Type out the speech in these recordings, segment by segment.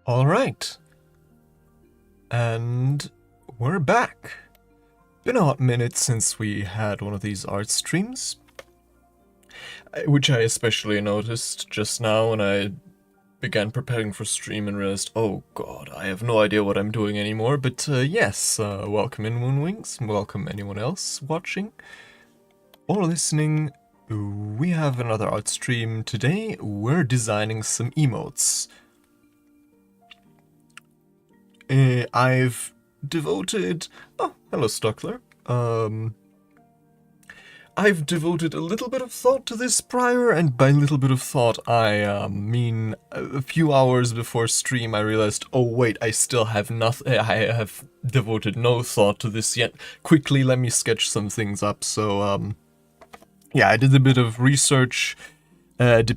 All right, and we're back. Been a hot minute since we had one of these art streams, which I especially noticed just now when I began preparing for stream and realized, oh god, I have no idea what I'm doing anymore. But yes, welcome in Moonwings, welcome anyone else watching or listening. We have another art stream today. We're designing some emotes. I've devoted... Oh, hello Stuckler. I've devoted a little bit of thought to this prior, and by little bit of thought I mean a few hours before stream I realized, oh wait, I still have nothing, I have devoted no thought to this yet. Quickly, let me sketch some things up. So yeah, I did a bit of research pertaining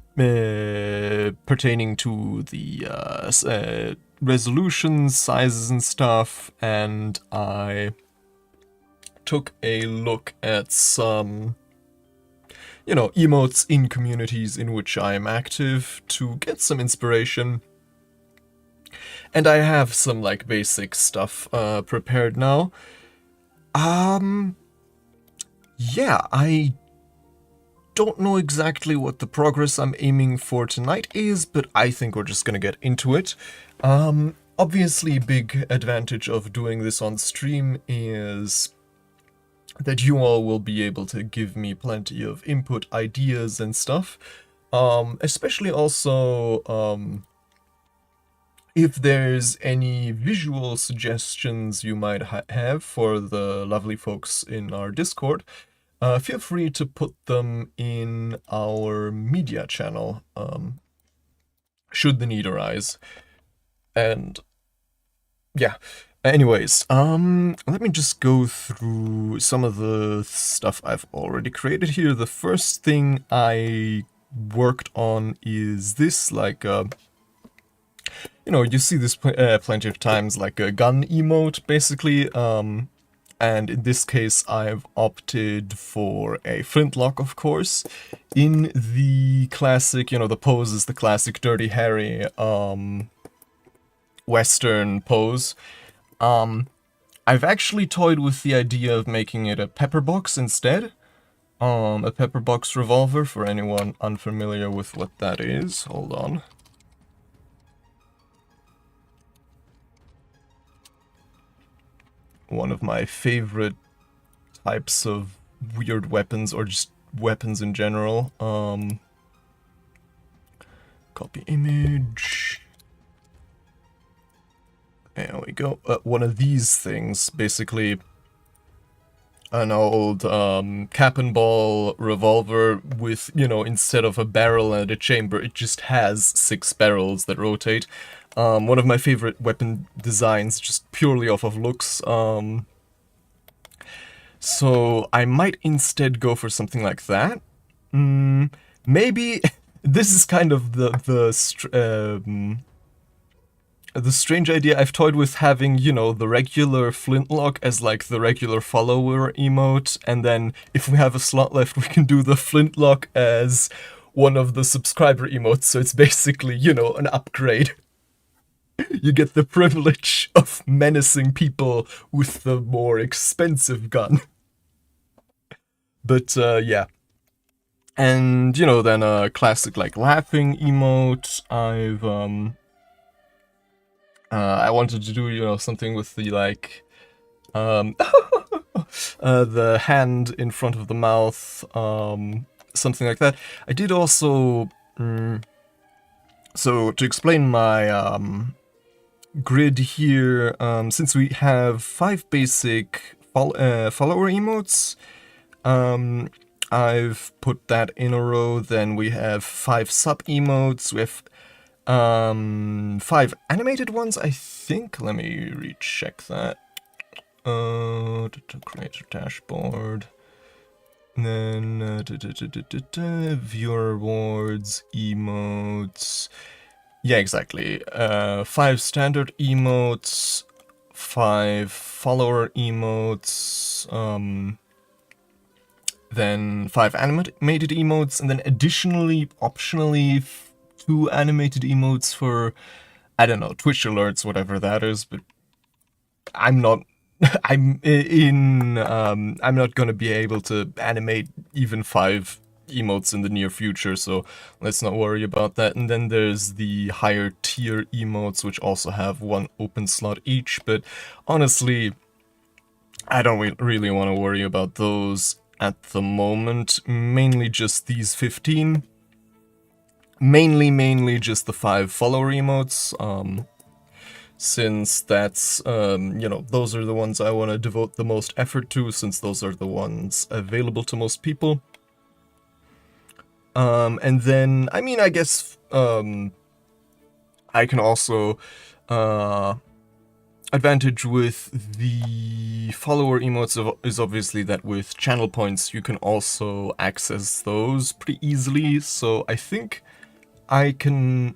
to the resolutions, sizes and stuff, and I took a look at some, emotes in communities in which I am active to get some inspiration. And I have some, like, basic stuff prepared now. Yeah, I don't know exactly what the progress I'm aiming for tonight is, but I think we're just gonna get into it. Obviously, big advantage of doing this on stream is that you all will be able to give me plenty of input, ideas, and stuff. Especially also, if there's any visual suggestions you might have for the lovely folks in our Discord, feel free to put them in our media channel, should the need arise. And yeah. Anyways, let me just go through some of the stuff I've already created here. The first thing I worked on is this, like, you see this plenty of times, like a gun emote, basically, and in this case I've opted for a flintlock, of course, in the classic, the pose is the classic Dirty Harry, Western pose. I've actually toyed with the idea of making it a pepper box instead. A pepper box revolver, for anyone unfamiliar with what that is. Hold on. One of my favorite types of weird weapons, or just weapons in general. Copy image. There we go. One of these things, basically an old cap and ball revolver with, instead of a barrel and a chamber, it just has 6 barrels that rotate. One of my favorite weapon designs, just purely off of looks. So I might instead go for something like that. Maybe this is kind of the strange idea. I've toyed with having, the regular flintlock as, like, the regular follower emote, and then if we have a slot left, we can do the flintlock as one of the subscriber emotes, so it's basically, an upgrade. You get the privilege of menacing people with the more expensive gun. But, yeah. And, then a classic, like, laughing emote. I wanted to do, something with the, like, the hand in front of the mouth, something like that. I did also, so to explain my, grid here, since we have 5 basic follower emotes, I've put that in a row. Then we have 5 sub emotes, we have 5 animated ones, I think. Let me recheck that. To create a dashboard. And then viewer awards, emotes. Yeah, exactly. 5 standard emotes, 5 follower emotes, then 5 animated emotes, and then additionally, optionally, 2 animated emotes for I don't know, Twitch alerts, whatever that is, but I'm not I'm not gonna be able to animate even 5 emotes in the near future, so let's not worry about that. And then there's the higher tier emotes, which also have 1 open slot each, but honestly, I don't really want to worry about those at the moment. Mainly just these 15. Mainly just the 5 follower emotes. Since that's, those are the ones I want to devote the most effort to, since those are the ones available to most people. And then, I mean, I guess, I can also, advantage with the follower emotes is obviously that with channel points you can also access those pretty easily, so I think I can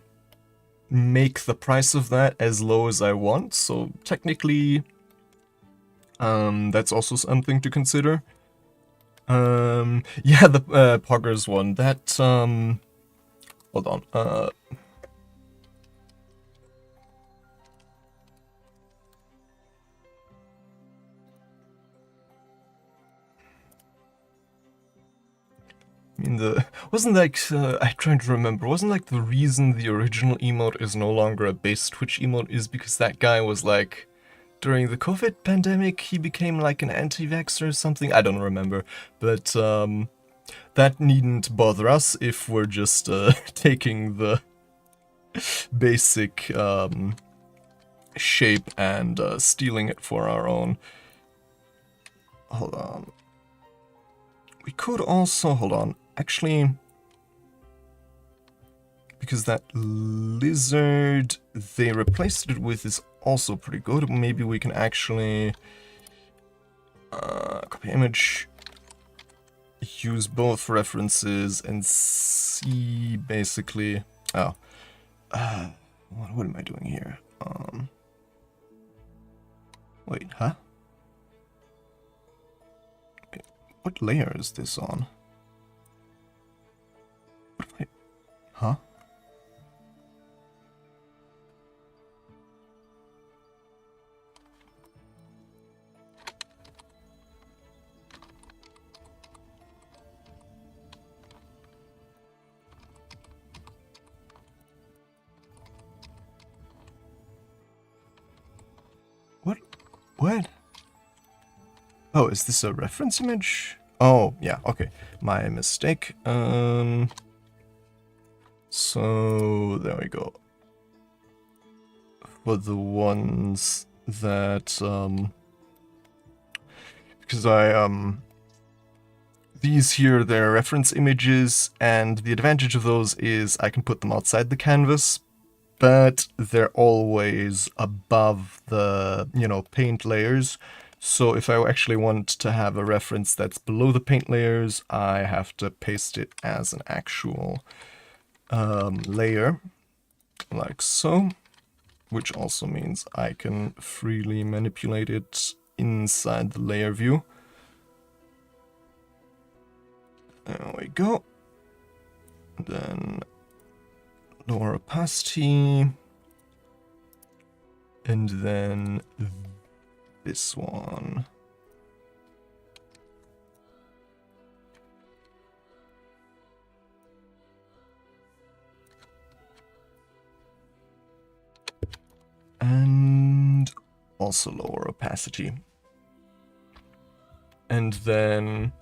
make the price of that as low as I want, so technically that's also something to consider. Yeah, the Poggers one, that, hold on, I mean, wasn't like, I'm trying to remember, wasn't like the reason the original emote is no longer a base Twitch emote is because that guy was like, during the COVID pandemic, he became like an anti-vaxxer or something? I don't remember, but that needn't bother us if we're just taking the basic shape and stealing it for our own. Hold on. We could also, hold on, actually, because that lizard they replaced it with is also pretty good. Maybe we can actually copy image, use both references, and see basically. Oh, what am I doing here? Wait, huh? Okay, what layer is this on? Huh? What? Oh, is this a reference image? Oh, yeah, okay. My mistake. So, there we go. For the ones that, because these here, they're reference images, and the advantage of those is I can put them outside the canvas, but they're always above the, paint layers. So if I actually want to have a reference that's below the paint layers, I have to paste it as an actual layer, like so, which also means I can freely manipulate it inside the layer view. There we go. Then lower opacity, and then this one. And also lower opacity. And then,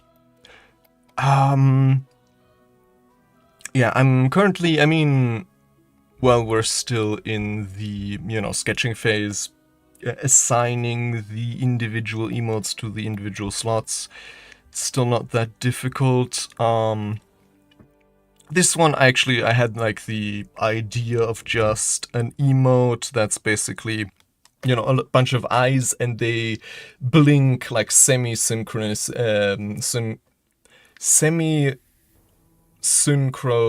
yeah, I'm currently, well, we're still in the, sketching phase, assigning the individual emotes to the individual slots. It's still not that difficult. This one, I had like the idea of just an emote that's basically, a bunch of eyes and they blink like semi-synchronous, synchronously?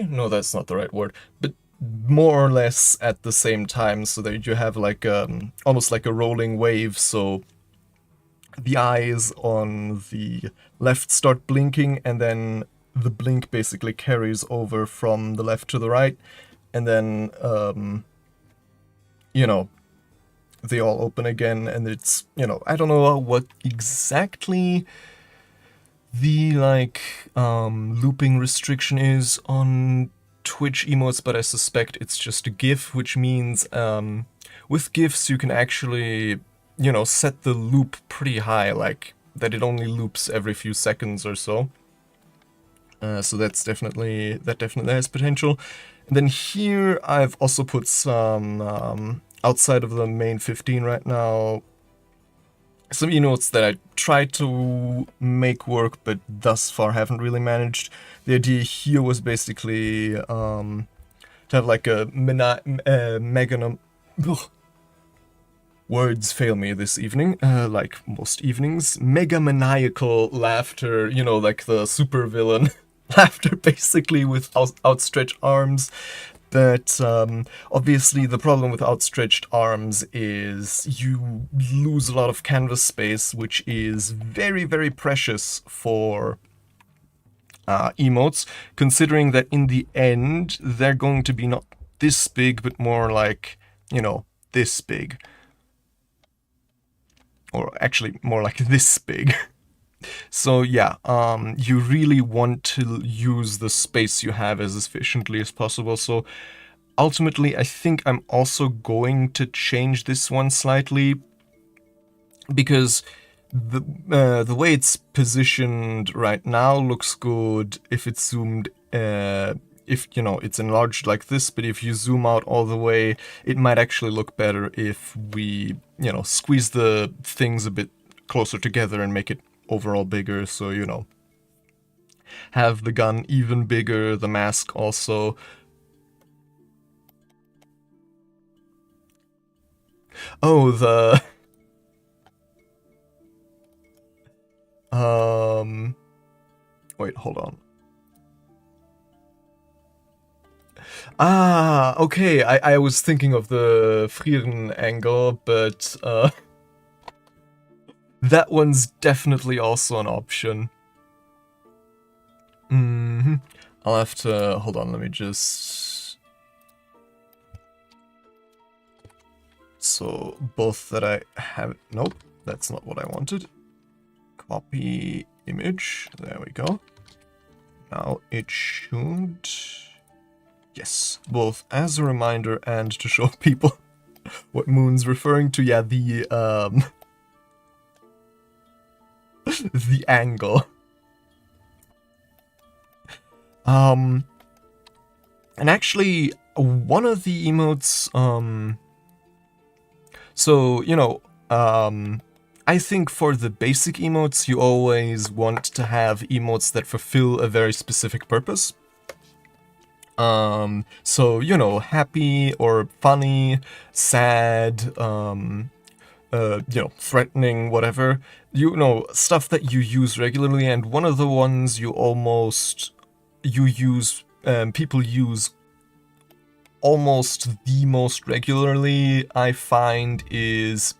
No, that's not the right word, but more or less at the same time, so that you have like almost like a rolling wave, so the eyes on the left start blinking, and then the blink basically carries over from the left to the right, and then you know, they all open again, and it's, you know, I don't know what exactly the like looping restriction is on Twitch emotes, but I suspect it's just a GIF, which means with GIFs you can actually, you know, set the loop pretty high, like that it only loops every few seconds or so. So that definitely has potential. And then here I've also put some outside of the main 15 right now, some emotes that I tried to make work, but thus far haven't really managed. The idea here was basically to have like a words fail me this evening, like most evenings. Mega maniacal laughter, you know, like the supervillain laughter, basically, with outstretched arms. But obviously the problem with outstretched arms is you lose a lot of canvas space, which is very, very precious for emotes, considering that in the end they're going to be not this big, but more like, you know, this big. Or actually more like this big. So yeah, you really want to use the space you have as efficiently as possible. So ultimately, I think I'm also going to change this one slightly, because the way it's positioned right now looks good if it's zoomed, if, you know, it's enlarged like this, but if you zoom out all the way, it might actually look better if we, you know, squeeze the things a bit closer together and make it overall bigger. So, you know, have the gun even bigger, the mask also. Oh, the wait, hold on. Ah, okay, I was thinking of the Frieren angle, but that one's definitely also an option. I'll have to, hold on, let me just... So, both that I have, nope, that's not what I wanted. Copy image, there we go. Now it should... Yes, both as a reminder and to show people what Moon's referring to. Yeah, the the angle. And actually, one of the emotes, so, you know, I think for the basic emotes, you always want to have emotes that fulfill a very specific purpose. So, you know, happy or funny, sad, you know, threatening, whatever, you know, stuff that you use regularly. And one of the ones people use almost the most regularly, I find, is,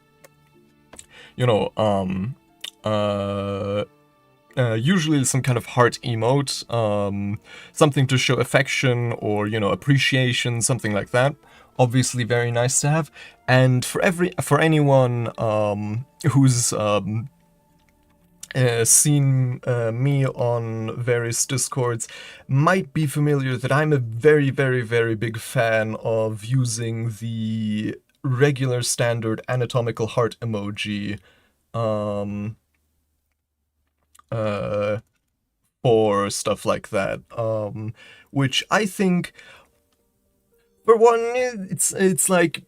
you know, usually some kind of heart emote, something to show affection or, you know, appreciation, something like that. Obviously very nice to have. And for anyone who's seen me on various Discords, might be familiar that I'm a very, very, very big fan of using the regular standard anatomical heart emoji for stuff like that, which I think, for one, it's like,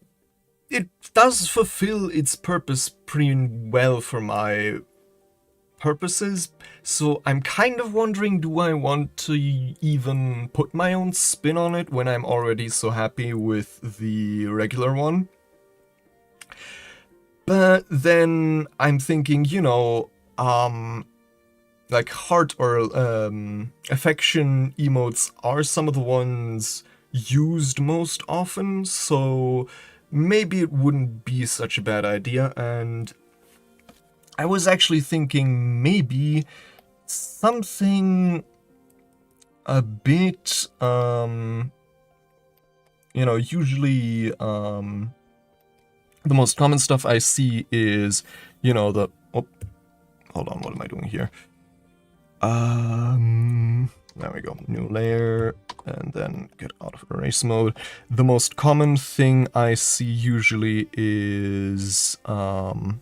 it does fulfill its purpose pretty well for my purposes. So I'm kind of wondering, do I want to even put my own spin on it when I'm already so happy with the regular one? But then I'm thinking, you know, like heart or affection emotes are some of the ones used most often, so maybe it wouldn't be such a bad idea. And I was actually thinking maybe something a bit, usually, the most common stuff I see is, oh, hold on, what am I doing here? There we go, new layer, and then get out of erase mode. The most common thing I see usually is, oh,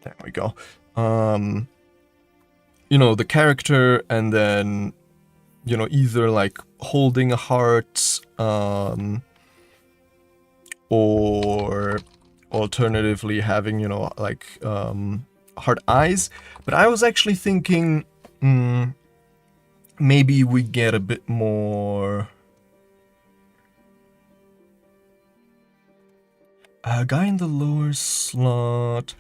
there we go. The character, and then, either like holding a heart, or alternatively having, like, heart eyes. But I was actually thinking, maybe we get a bit more... guy in the lower slot...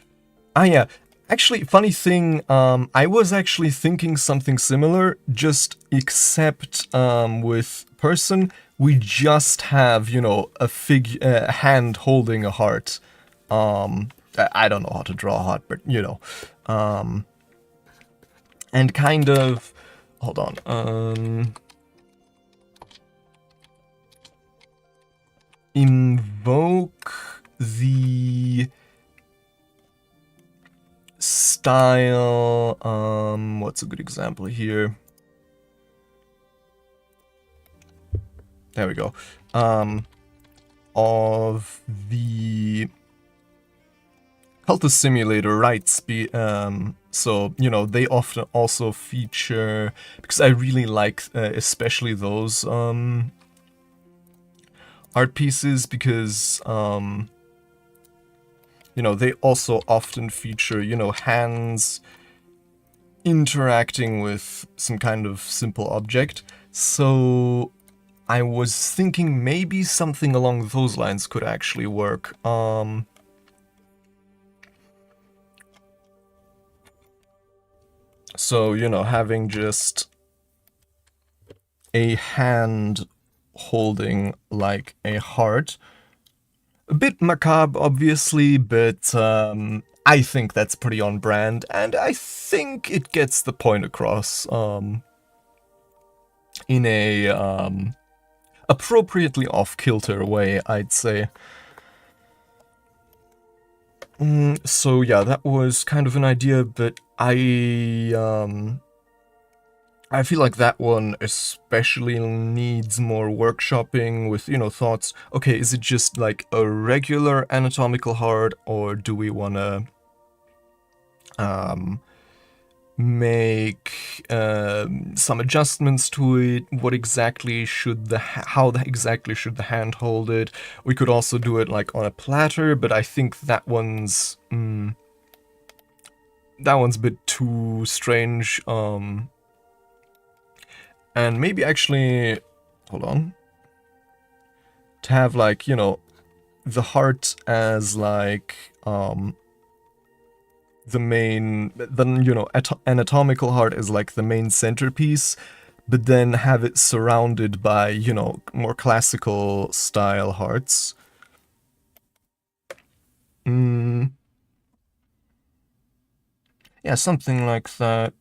Ah, yeah. Actually, funny thing, I was actually thinking something similar, just except with person, we just have, a hand holding a heart. I don't know how to draw a heart, but, and kind of, hold on, invoke the style, what's a good example here? There we go. Of the Cultist Simulator, right? So, they often also feature, because I really like especially those art pieces, because they also often feature, hands interacting with some kind of simple object. So I was thinking maybe something along those lines could actually work. So, having just a hand holding like a heart. A bit macabre, obviously, but I think that's pretty on brand, and I think it gets the point across in a appropriately off-kilter way, I'd say. So yeah, that was kind of an idea, but I feel like that one especially needs more workshopping with, thoughts. Okay, is it just like a regular anatomical heart, or do we want to make some adjustments to it? What exactly should exactly should the hand hold it? We could also do it like on a platter, but I think that one's a bit too strange. And maybe actually, hold on, to have like, the heart as like the main, then, anatomical heart is like the main centerpiece, but then have it surrounded by, more classical style hearts. Yeah, something like that.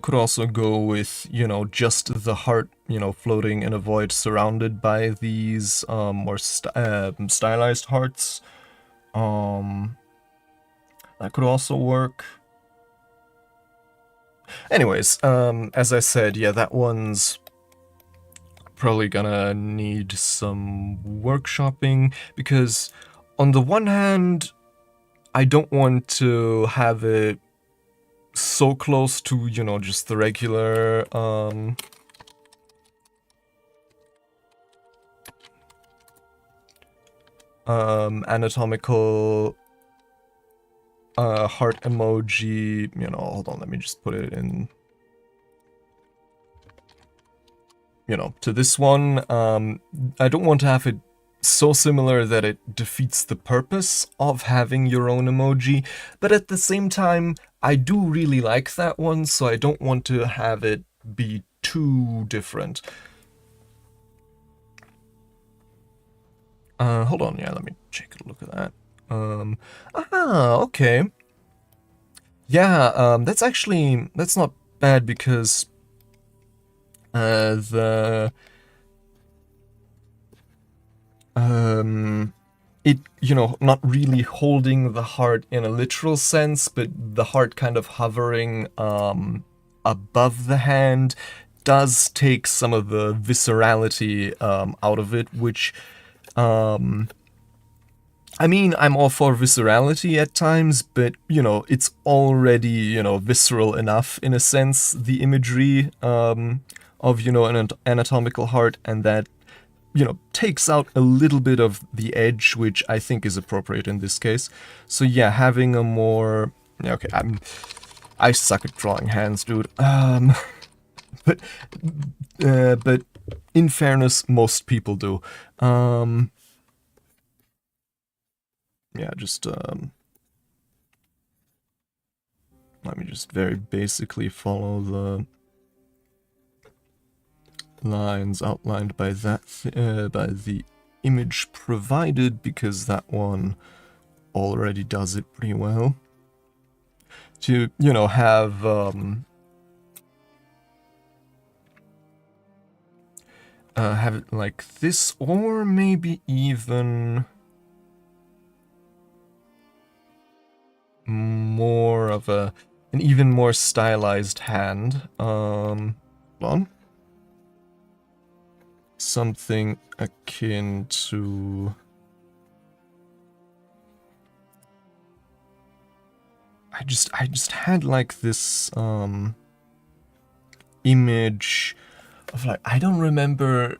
Could also go with, just the heart, floating in a void surrounded by these more stylized hearts. That could also work. Anyways, as I said, yeah, that one's probably gonna need some workshopping, because on the one hand, I don't want to have it so close to, just the regular anatomical heart emoji. Hold on, let me just put it in, to this one. I don't want to have it so similar that it defeats the purpose of having your own emoji, but at the same time, I do really like that one, so I don't want to have it be too different. Hold on, yeah, let me take a look at that. Okay. Yeah, that's not bad because the um it, not really holding the heart in a literal sense, but the heart kind of hovering above the hand does take some of the viscerality out of it, which I mean, I'm all for viscerality at times, but, it's already, visceral enough in a sense, the imagery of, an anatomical heart, and that, takes out a little bit of the edge, which I think is appropriate in this case. So yeah, having a more, yeah, okay, I suck at drawing hands, dude. But, but in fairness, most people do. Yeah, just, let me just very basically follow the lines outlined by by the image provided, because that one already does it pretty well. To, have it like this, or maybe even more of an even more stylized hand. Hold on. Something akin to, I just had like this image of, like, I don't remember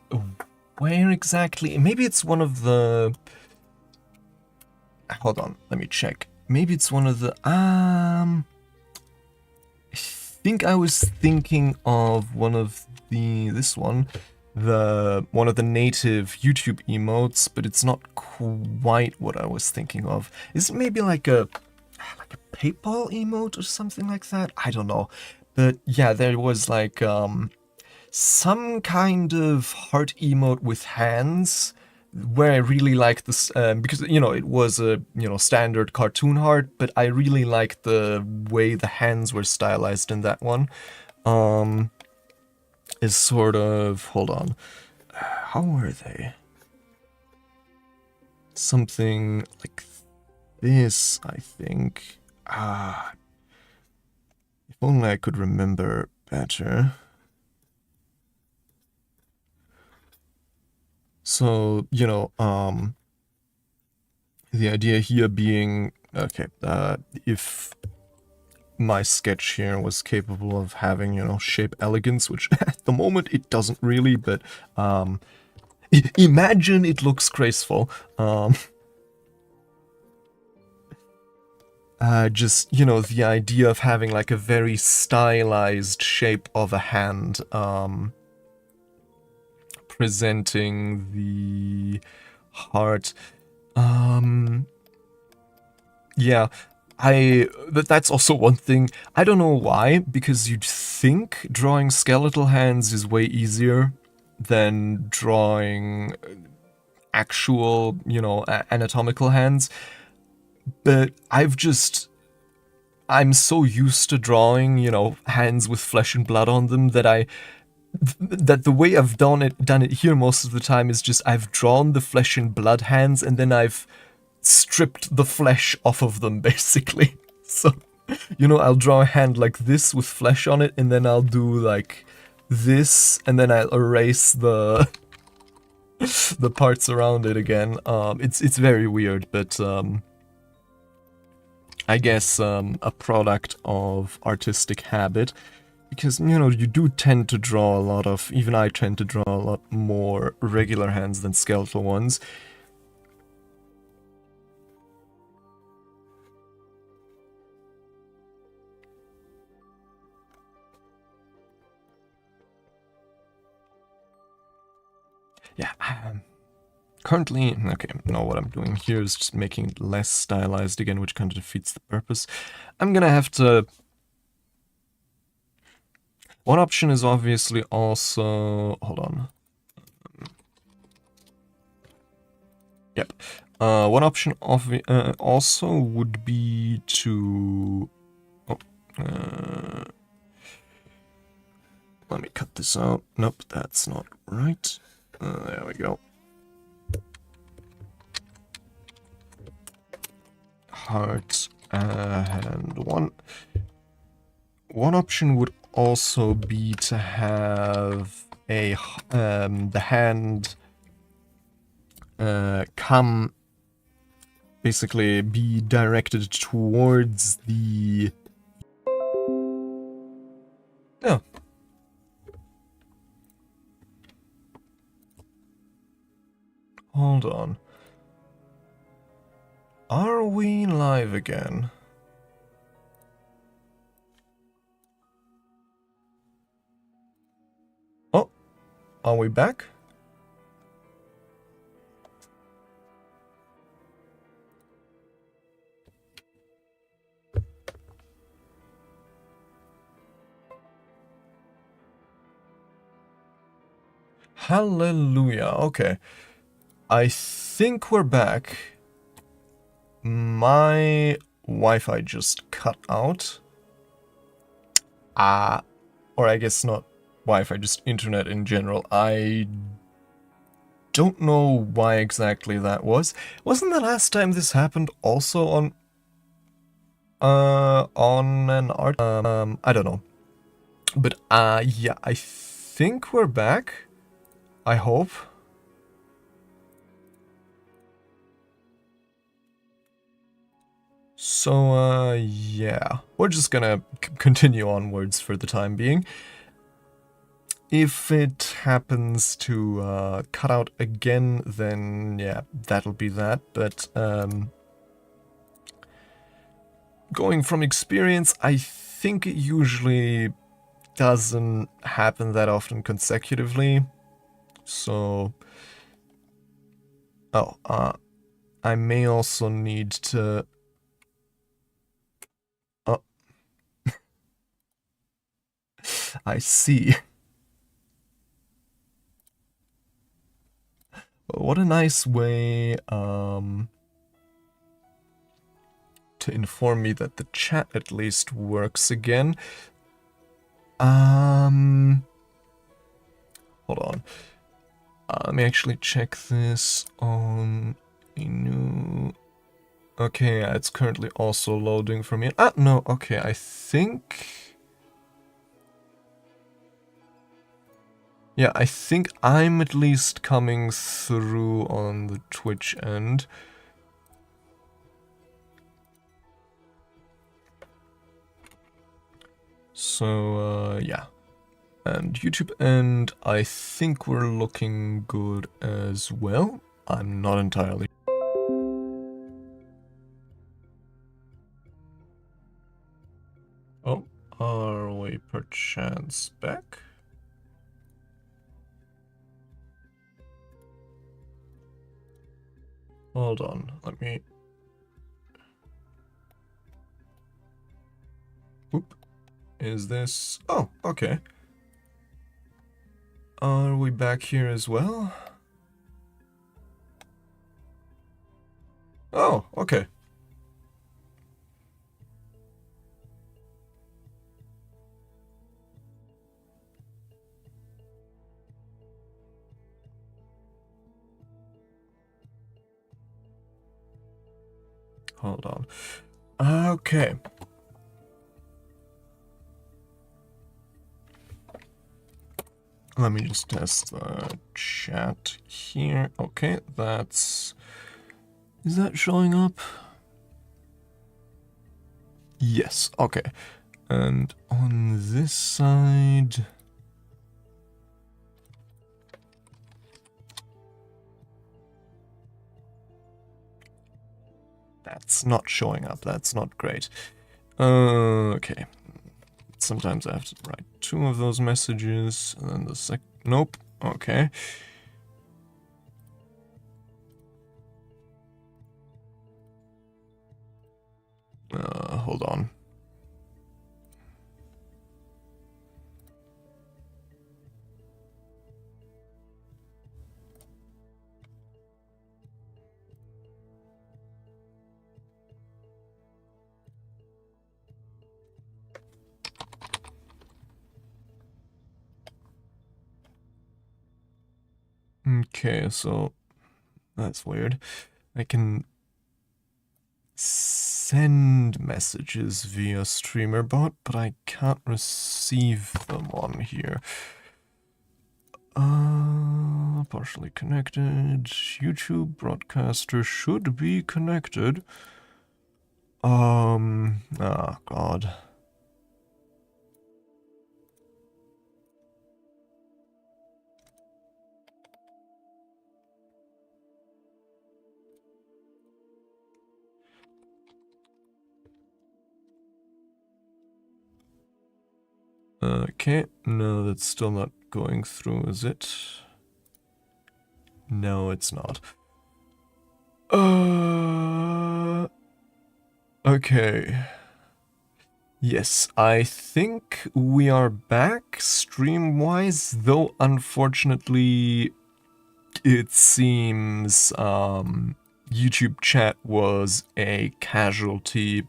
where exactly. Maybe it's one of the, hold on, let me check. Maybe it's one of the I think I was thinking of one of this one, the one of the native YouTube emotes, but it's not quite what I was thinking of. Is it maybe like a PayPal emote or something like that? I don't know. But yeah, there was like some kind of heart emote with hands, where I really liked this, because, it was a, standard cartoon heart, but I really liked the way the hands were stylized in that one. Is sort of, hold on, how were they? Something like this, I think. If only I could remember better. So, the idea here being, okay, if my sketch here was capable of having, shape elegance, which at the moment it doesn't really, but imagine it looks graceful. Just, the idea of having like a very stylized shape of a hand, presenting the heart. Yeah, that's also one thing. I don't know why, because you'd think drawing skeletal hands is way easier than drawing actual, anatomical hands. But I'm so used to drawing, hands with flesh and blood on them, that the way I've done it here most of the time is just I've drawn the flesh and blood hands, and then I've stripped the flesh off of them, basically. So, I'll draw a hand like this with flesh on it, and then I'll do like this, and then I'll erase the the parts around it again. It's very weird, but I guess a product of artistic habit, because, you do tend to draw a lot of, even I tend to draw a lot more regular hands than skeletal ones. Yeah, currently, okay, no, what I'm doing here is just making it less stylized again, which kind of defeats the purpose. I'm gonna have to... One option is obviously also... Hold on. Yep. One option also would be to... Oh, let me cut this out. Nope, that's not right. There we go. Heart and one. One option would also be to have a the hand come, basically be directed towards the... Yeah. Hold on. Are we live again? Oh, are we back? Hallelujah, okay. I think we're back. My Wi-Fi just cut out. Or I guess not Wi-Fi, just internet in general. I don't know why exactly that was. Wasn't the last time this happened also on an art? I don't know. But, yeah, I think we're back. I hope. So, yeah. We're just gonna continue onwards for the time being. If it happens to cut out again, then yeah, that'll be that. But going from experience, I think it usually doesn't happen that often consecutively. So, oh, I may also need to... Oh, I see. What a nice way to inform me that the chat at least works again. Hold on. Let me actually check this on a new... Okay, it's currently also loading for me. No, okay, I think... Yeah, I think I'm at least coming through on the Twitch end. So, yeah. And YouTube end, I think we're looking good as well. I'm not entirely... Oh, are we perchance back? Hold on, let me... Oop. Is this... Oh, okay. Are we back here as well? Oh, okay. Hold on. Okay. Let me just test the chat here. Okay, that's... Is that showing up? Yes, okay. And on this side... That's not showing up. That's not great. Okay. Sometimes I have to write 2 of those messages, and then the Nope. Okay. hold on. Okay, so that's weird. I can send messages via StreamerBot, but I can't receive them on here. Partially connected. YouTube broadcaster should be connected. Oh God. Okay, no, that's still not going through, is it? No, it's not. Okay. Yes, I think we are back stream-wise, though unfortunately it seems YouTube chat was a casualty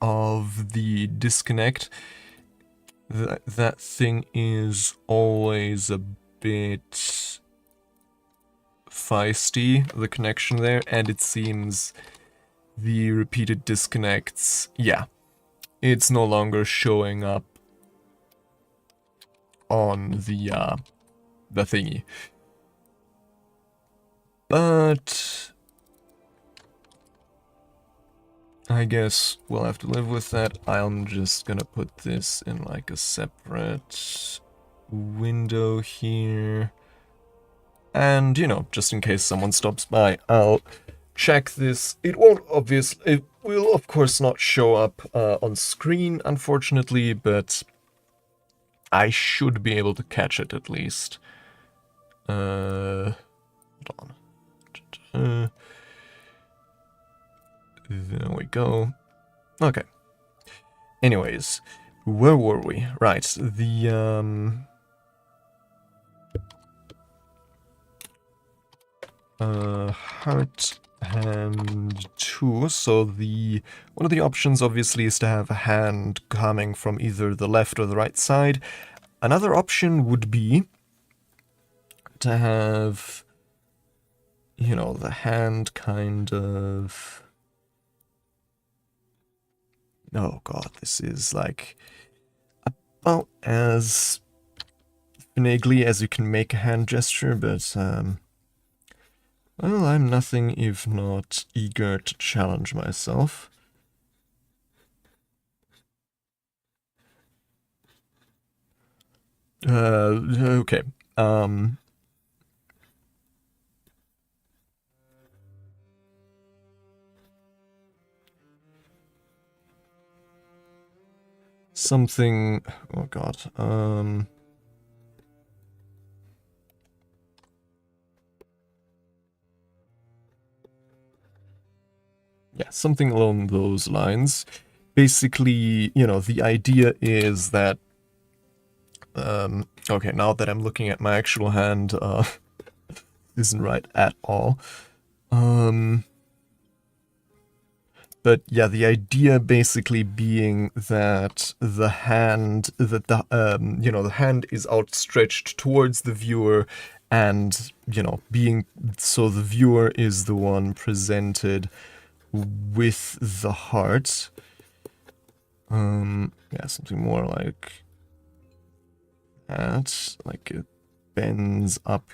of the disconnect. That thing is always a bit feisty, the connection there, and it seems the repeated disconnects, yeah, it's no longer showing up on the thingy. But I guess we'll have to live with that. I'm just gonna put this in like a separate window here. And, you know, just in case someone stops by, I'll check this. It will of course not show up on screen, unfortunately, but I should be able to catch it at least. Hold on. There we go. Okay. Anyways, where were we? Right, the heart hand 2. So one of the options obviously is to have a hand coming from either the left or the right side. Another option would be to have, you know, the hand kind of... Oh god, this is like about as finagly as you can make a hand gesture, but well, I'm nothing if not eager to challenge myself. Okay. Something... Oh god. Yeah, something along those lines. Basically, you know, the idea is that... okay, now that I'm looking at my actual hand, isn't right at all. But yeah, the idea basically being that the hand, you know, the hand is outstretched towards the viewer, and, you know, so the viewer is the one presented with the heart. Yeah, something more like that, like it bends up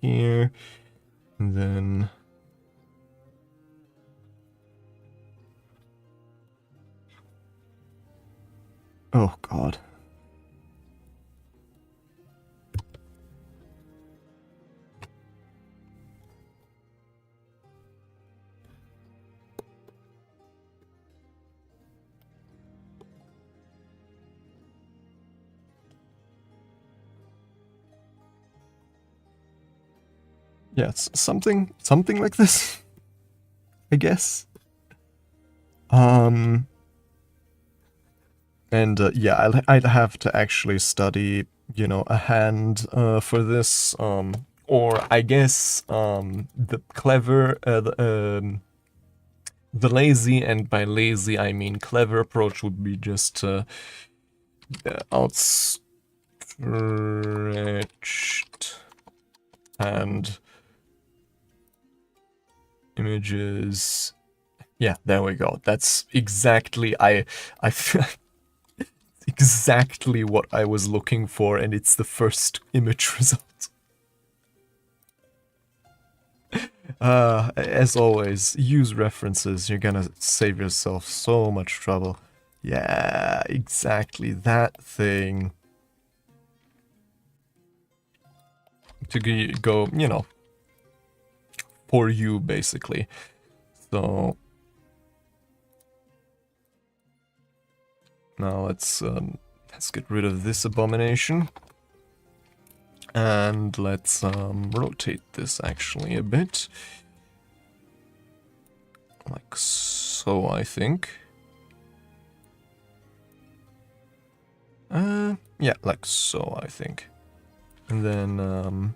here, and then... Oh god. Yeah, it's something like this, I guess. And yeah, I'd have to actually study, you know, a hand for this, or I guess the clever, the lazy, and by lazy I mean clever approach would be just outstretched and images. Yeah, there we go. That's exactly I exactly what I was looking for, and it's the first image result. As always, use references. You're gonna save yourself so much trouble. Yeah, exactly that thing. To go, you know, for you, basically. So, now let's get rid of this abomination. And let's rotate this actually a bit. Like so, I think. Yeah, like so, I think. And then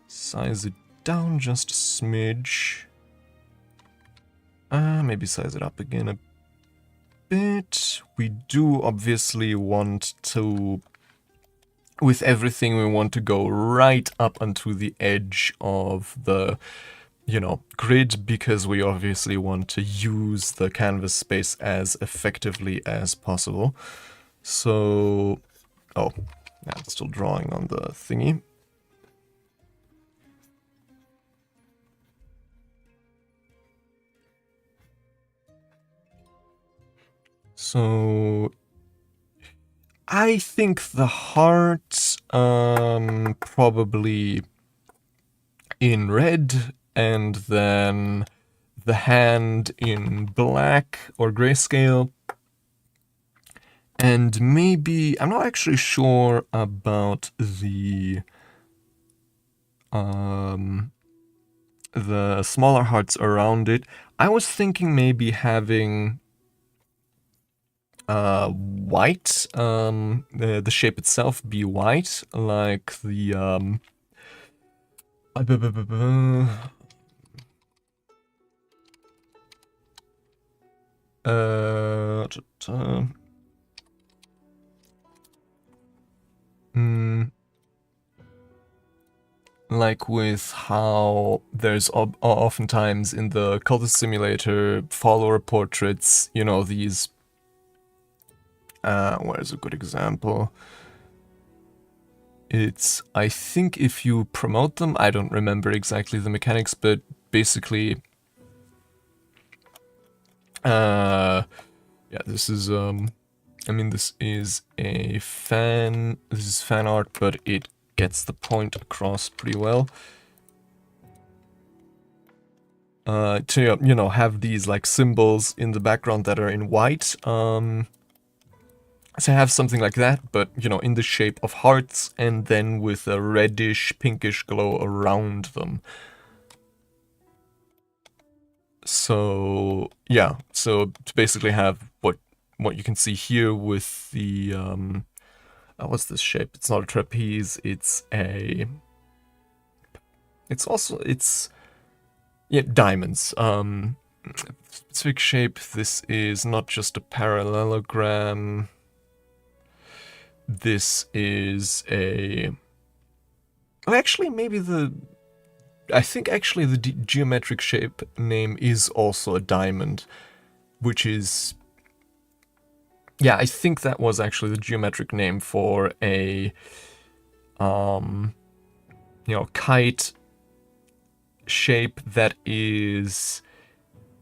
size it down just a smidge. Maybe size it up again a bit. We do obviously want to, with everything, we want to go right up onto the edge of the, you know, grid, because we obviously want to use the canvas space as effectively as possible. So, oh, yeah, it's still drawing on the thingy. So, I think the heart, probably in red, and then the hand in black or grayscale. And maybe, I'm not actually sure about the smaller hearts around it. I was thinking maybe having white, the shape itself be white, like the like with how there's oftentimes in the cultist simulator follower portraits, you know, these where's a good example? It's, I think if you promote them, I don't remember exactly the mechanics, but basically, yeah, this is, I mean, this is fan art, but it gets the point across pretty well. To, you know, have these like symbols in the background that are in white, so have something like that, but, you know, in the shape of hearts, and then with a reddish, pinkish glow around them. So, yeah, so to basically have what you can see here with the, what's this shape? It's not a trapeze, it's yeah, diamonds. Specific shape, this is not just a parallelogram. This is a... Oh, actually, maybe I think actually the geometric shape name is also a diamond, which is... Yeah, I think that was actually the geometric name for a, you know, kite shape that is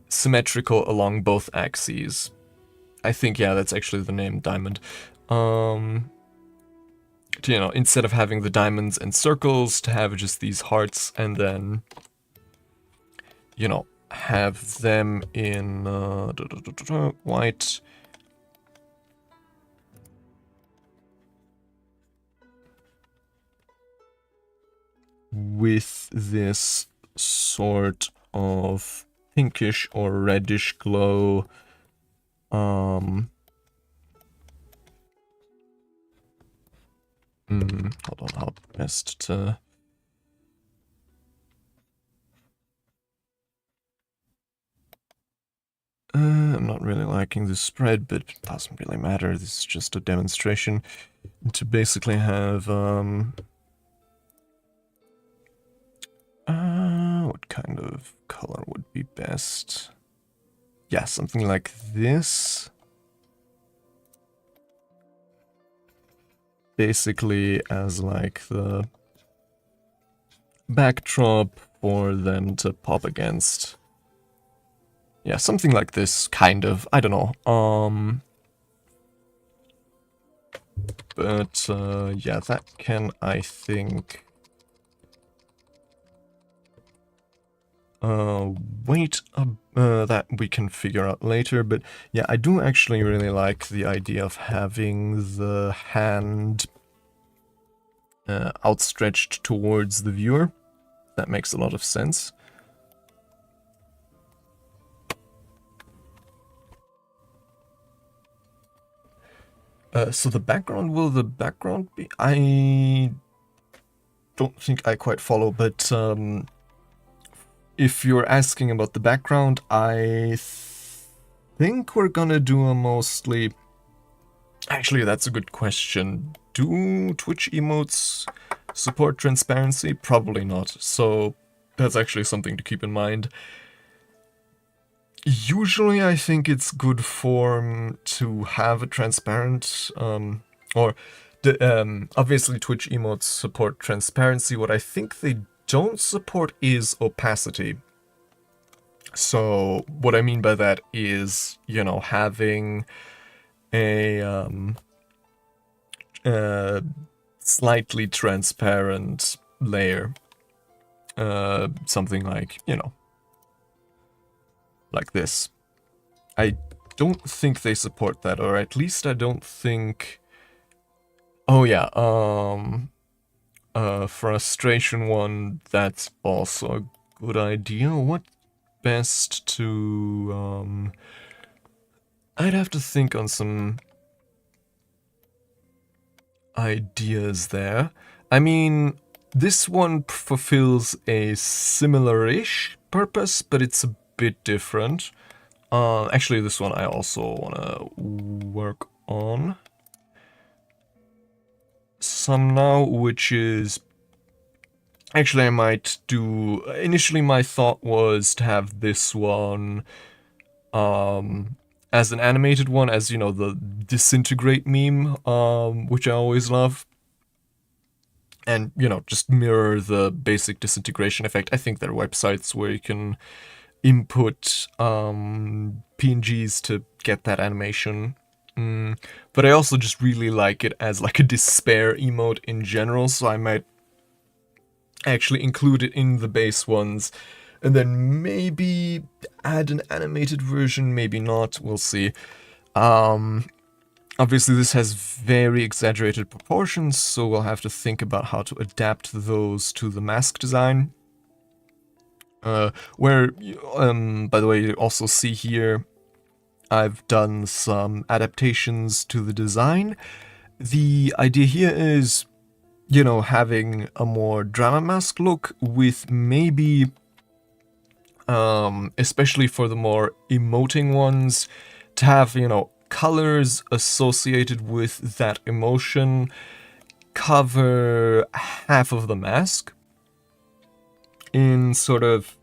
symmetrical along both axes. I think, yeah, that's actually the name, diamond. You know, instead of having the diamonds and circles, to have just these hearts, and then, you know, have them in white. With this sort of pinkish or reddish glow. Hold on, how best to... I'm not really liking this spread, but it doesn't really matter. This is just a demonstration to basically have, what kind of color would be best? Yeah, something like this. Basically as like the backdrop for them to pop against. Yeah, something like this, kind of. I don't know. But, yeah, that can, I think... wait, that we can figure out later, but yeah, I do actually really like the idea of having the hand outstretched towards the viewer. That makes a lot of sense. So the background, will the background be... I don't think I quite follow, but if you're asking about the background, I think we're gonna do a mostly... Actually, that's a good question. Do Twitch emotes support transparency? Probably not, so that's actually something to keep in mind. Usually I think it's good form to have a transparent, obviously Twitch emotes support transparency. What I think they don't support is opacity. So what I mean by that is, you know, having a slightly transparent layer. Something like, you know, like this. I don't think they support that, or at least I don't think... Oh yeah, frustration one, that's also a good idea. What best to... I'd have to think on some ideas there. I mean, this one fulfills a similar-ish purpose, but it's a bit different. Actually, this one I also want to work on some now, which is... Actually, I might do... Initially, my thought was to have this one as an animated one, as, you know, the disintegrate meme, which I always love. And, you know, just mirror the basic disintegration effect. I think there are websites where you can input PNGs to get that animation. But I also just really like it as like a despair emote in general, so I might actually include it in the base ones, and then maybe add an animated version, maybe not, we'll see. Obviously this has very exaggerated proportions, so we'll have to think about how to adapt those to the mask design. Where, by the way, you also see here, I've done some adaptations to the design. The idea here is, you know, having a more drama mask look with maybe, especially for the more emoting ones, to have, you know, colors associated with that emotion cover half of the mask, in sort of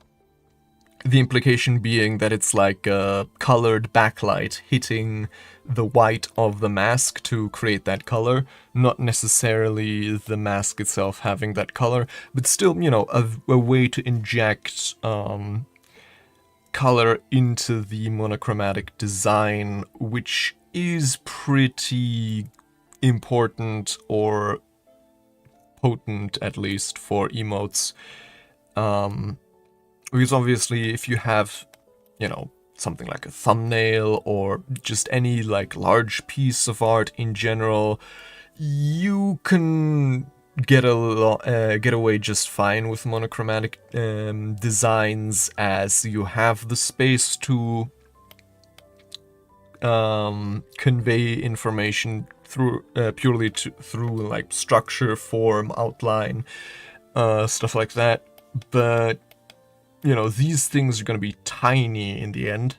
the implication being that it's like a colored backlight hitting the white of the mask to create that color, not necessarily the mask itself having that color, but still, you know, a way to inject color into the monochromatic design, which is pretty important, or potent at least, for emotes. Because obviously if you have, you know, something like a thumbnail or just any like large piece of art in general, you can get away just fine with monochromatic designs, as you have the space to convey information through purely through like structure, form, outline, stuff like that. But you know, these things are going to be tiny in the end,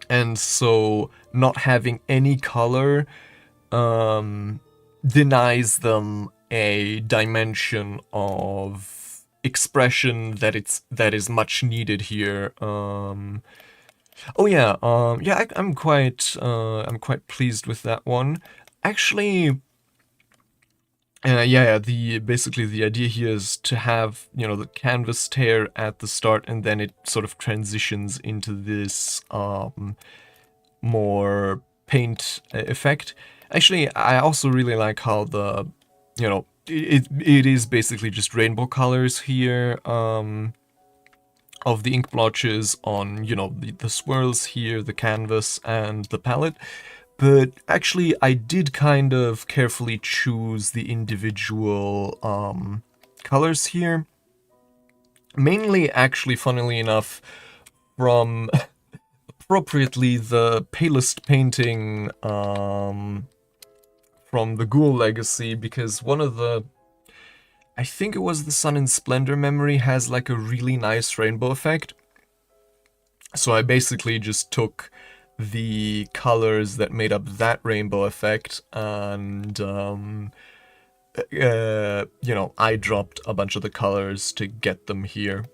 and so not having any color denies them a dimension of expression that is much needed here. Oh yeah, yeah, I'm quite pleased with that one. Actually, yeah, basically the idea here is to have, you know, the canvas tear at the start, and then it sort of transitions into this more paint effect. Actually, I also really like how the, you know, it is basically just rainbow colors here of the ink blotches on, you know, the swirls here, the canvas, and the palette. But actually, I did kind of carefully choose the individual colors here. Mainly, actually, funnily enough, from appropriately the palest painting from the Ghoul Legacy, because one of the, I think it was the Sun and Splendor memory, has like a really nice rainbow effect. So I basically just took the colors that made up that rainbow effect, and you know, I dropped a bunch of the colors to get them here.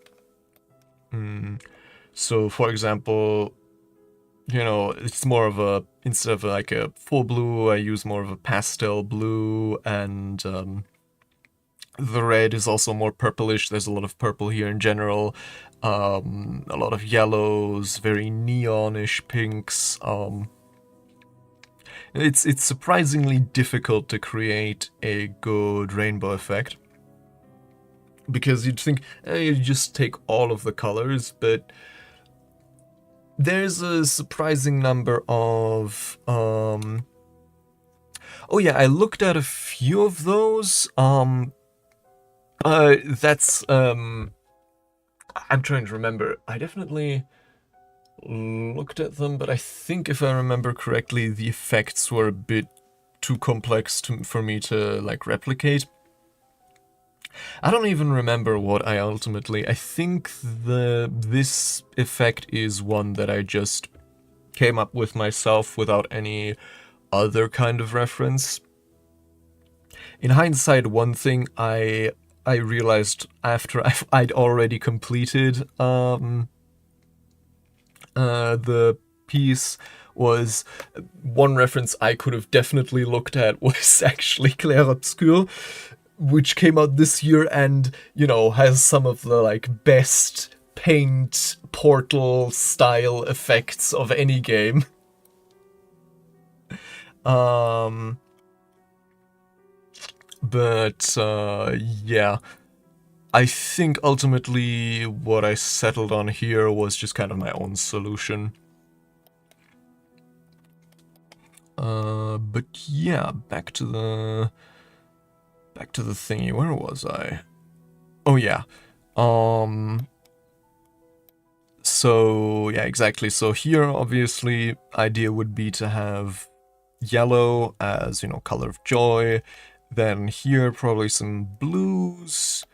So for example, you know, it's more of a, instead of like a full blue, I use more of a pastel blue, and the red is also more purplish. There's a lot of purple here in general. A lot of yellows, very neonish pinks. It's surprisingly difficult to create a good rainbow effect, because you'd think you just take all of the colors, but there's a surprising number of oh yeah, I looked at a few of those. That's I'm trying to remember. I definitely looked at them, but I think if I remember correctly, the effects were a bit too complex for me to like replicate. I don't even remember what I ultimately. I think this effect is one that I just came up with myself without any other kind of reference. In hindsight, one thing I realized after I'd already completed the piece was, one reference I could have definitely looked at was actually 𝐄𝐦𝐨𝐿, which came out this year and, you know, has some of the like best paint portal style effects of any game. But yeah, I think ultimately what I settled on here was just kind of my own solution. But yeah, back to the thingy. Where was I? Oh yeah. So yeah, exactly. So here, obviously, idea would be to have yellow as, you know, color of joy. Then here, probably some blues.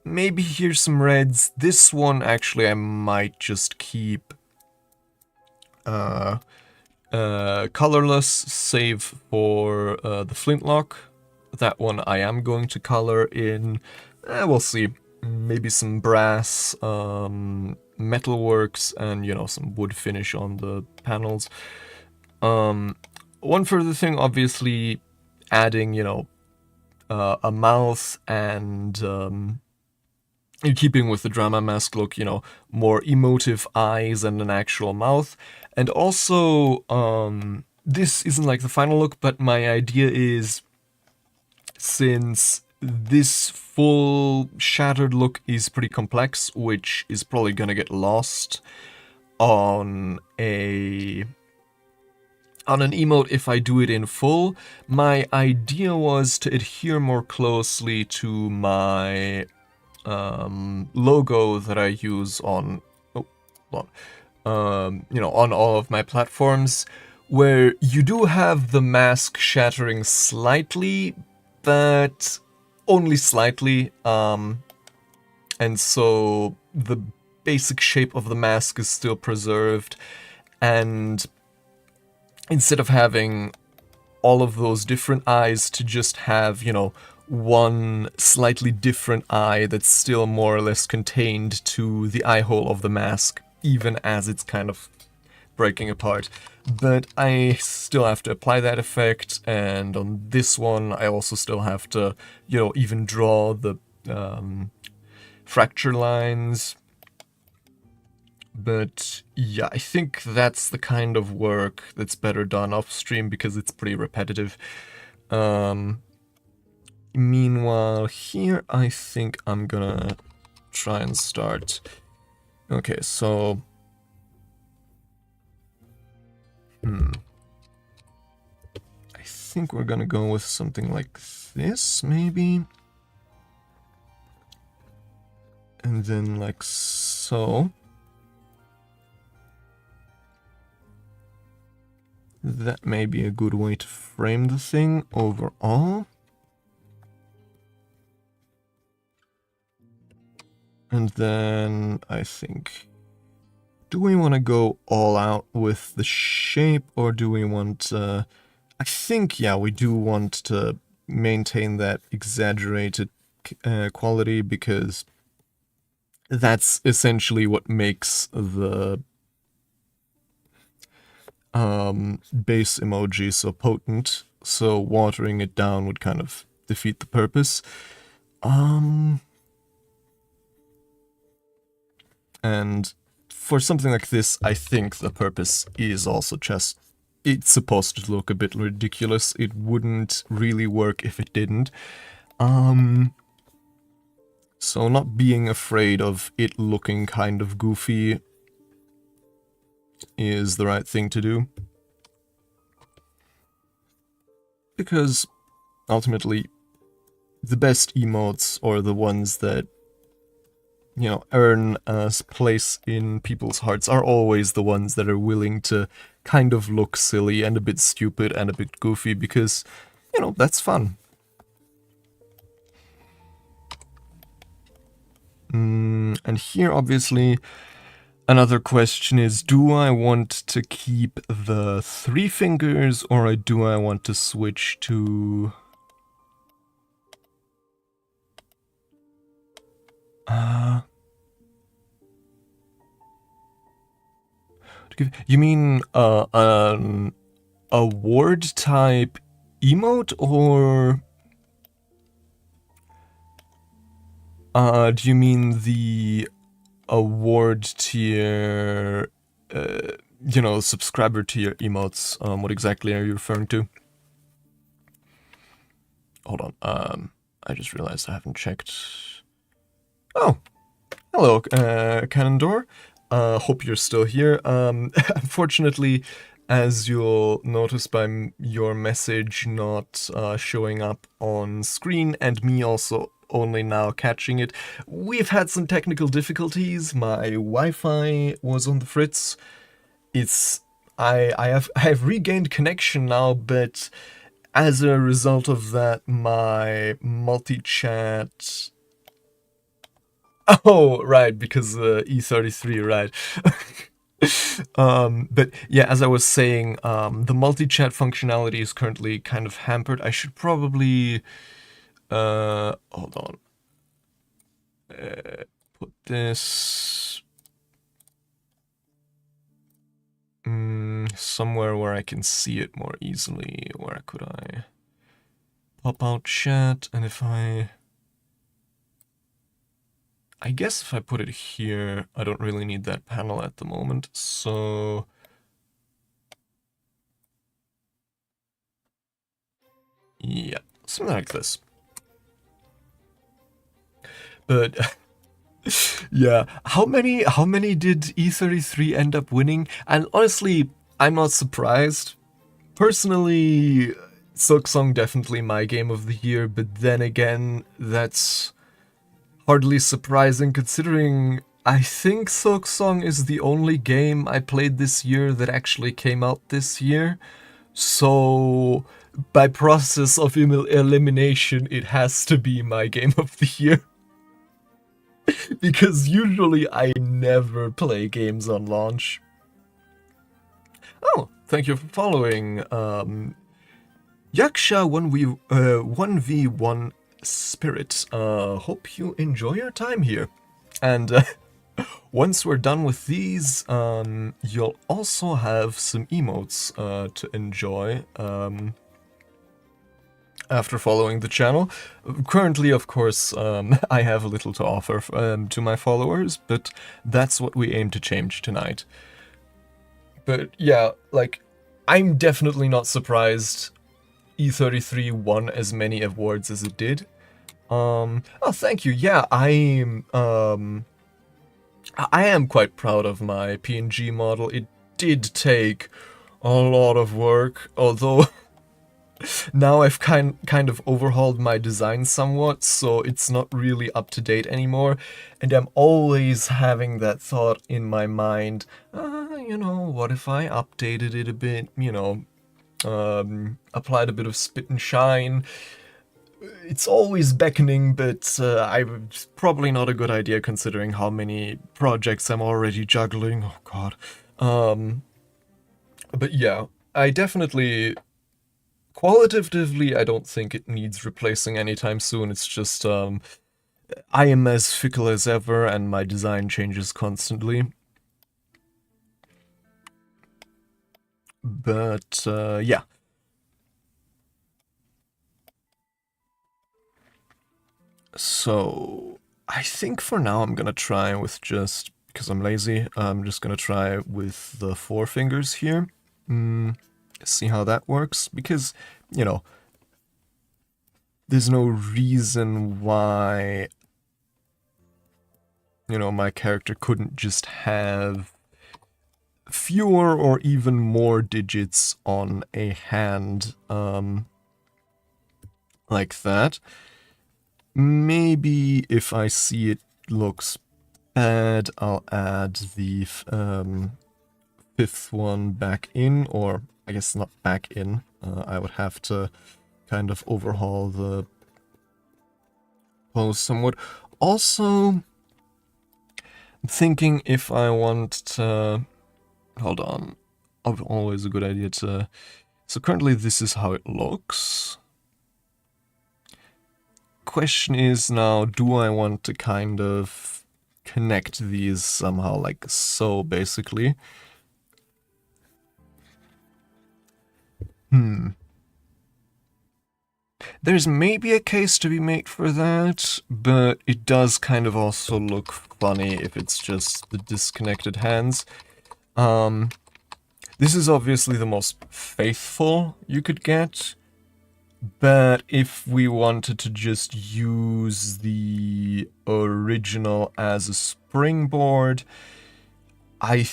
Maybe here's some reds. This one, actually, I might just keep colorless, save for the flintlock. That one I am going to color in, we'll see, maybe some brass, metalworks, and, you know, some wood finish on the panels. One further thing, obviously, adding, you know, a mouth, and in keeping with the drama mask look, you know, more emotive eyes and an actual mouth. And also, this isn't like the final look, but my idea is, since this full shattered look is pretty complex, which is probably gonna get lost on an emote if I do it in full, my idea was to adhere more closely to my logo that I use on, on all of my platforms, where you do have the mask shattering slightly, but only slightly, and so the basic shape of the mask is still preserved, and instead of having all of those different eyes, to just have, one slightly different eye that's still more or less contained to the eye hole of the mask, even as it's kind of breaking apart. But I still have to apply that effect, and on this one I also still have to, even draw the fracture lines. But yeah, I think that's the kind of work that's better done off stream because it's pretty repetitive. Meanwhile, here I think I'm gonna try and start. Okay, so I think we're gonna go with something like this, maybe. And then like so. That may be a good way to frame the thing overall. And then I think, do we want to go all out with the shape, or do we want, I think, yeah, we do want to maintain that exaggerated quality, because that's essentially what makes the base emoji so potent, so watering it down would kind of defeat the purpose. And for something like this, I think the purpose is also just, it's supposed to look a bit ridiculous. It wouldn't really work if it didn't. So not being afraid of it looking kind of goofy is the right thing to do. Because ultimately, the best emotes, or the ones that, earn a place in people's hearts, are always the ones that are willing to kind of look silly and a bit stupid and a bit goofy, because, that's fun. And here, obviously, another question is, do I want to keep the 3 fingers, or do I want to switch to... You mean an award type emote, or do you mean the award tier, subscriber tier emotes? What exactly are you referring to? Hold on, I just realized I haven't checked. Oh, hello, 𝐿𝐸𝐿𝐸. Hope you're still here. Unfortunately, as you'll notice by your message not showing up on screen, and me also only now catching it, we've had some technical difficulties. My Wi-Fi was on the fritz. I have regained connection now, but as a result of that, my multi-chat... Oh, right, because E33, right. But yeah, as I was saying, the multi-chat functionality is currently kind of hampered. I should probably, hold on, put this somewhere where I can see it more easily. Where could I pop out chat? And if I guess if I put it here, I don't really need that panel at the moment, so... Yeah, something like this. But... yeah, how many did E33 end up winning? And honestly, I'm not surprised. Personally, 𝐄𝐦𝐸 definitely my game of the year, but then again, that's hardly surprising considering I think 𝐄𝐦𝐨𝐭𝐞𝐬 is the only game I played this year that actually came out this year. So, by process of elimination, it has to be my game of the year. Because usually I never play games on launch. Oh, thank you for following. Yaksha 1v1 Spirit. Hope you enjoy your time here. And once we're done with these, you'll also have some emotes to enjoy after following the channel. Currently, of course, I have little to offer to my followers, but that's what we aim to change tonight. But yeah, like, I'm definitely not surprised E33 won as many awards as it did. Oh, thank you. Yeah, I am quite proud of my PNG model. It did take a lot of work, although now I've kind of overhauled my design somewhat, so it's not really up to date anymore. And I'm always having that thought in my mind, you know, what if I updated it a bit, you know, applied a bit of spit and shine. It's always beckoning, but it's probably not a good idea considering how many projects I'm already juggling. Oh god. But yeah, I definitely, qualitatively, I don't think it needs replacing anytime soon. It's just, I am as fickle as ever and my design changes constantly. But, yeah. So, I think for now I'm gonna try with just, because I'm lazy, I'm just gonna try with the 4 fingers here. See how that works, because, you know, there's no reason why, you know, my character couldn't just have fewer or even more digits on a hand, like that. Maybe if I see it looks bad, I'll add the 5th one back in, or I guess not back in. I would have to kind of overhaul the pose somewhat. Also, I'm thinking if I want to... Hold on. Always a good idea to... So currently this is how it looks. Question is now, do I want to kind of connect these somehow, like so, basically? There's maybe a case to be made for that, but it does kind of also look funny if it's just the disconnected hands. This is obviously the most faithful you could get, but if we wanted to just use the original as a springboard, I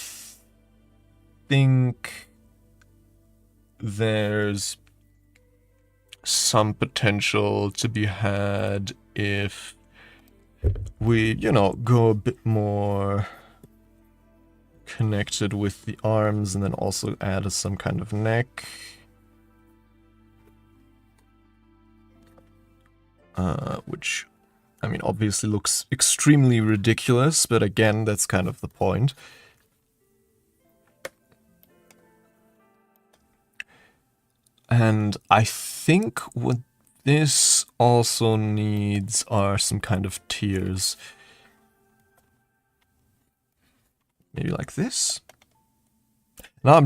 think there's some potential to be had if we, you know, go a bit more connected with the arms and then also add some kind of neck. Which, I mean, obviously looks extremely ridiculous, but again, that's kind of the point. And I think what this also needs are some kind of tears. Maybe like this? Now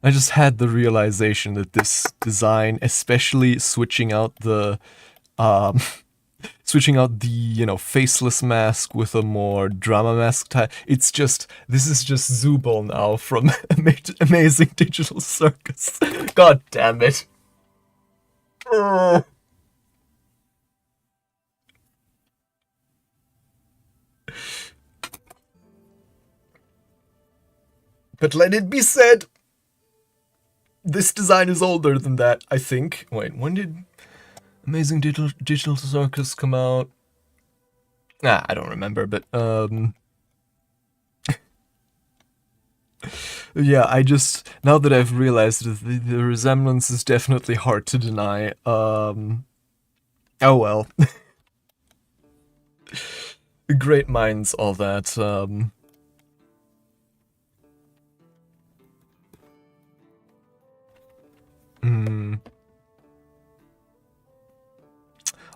I just had the realization that this design, especially switching out the, you know, faceless mask with a more drama mask type, it's just, this is just Zubul now from Amazing Digital Circus. God damn it. But let it be said, this design is older than that, I think. Wait, when did Amazing Digital Circus come out? I don't remember, but yeah, I just, now that I've realized that the resemblance is definitely hard to deny. Oh well. Great minds, all that. Mm,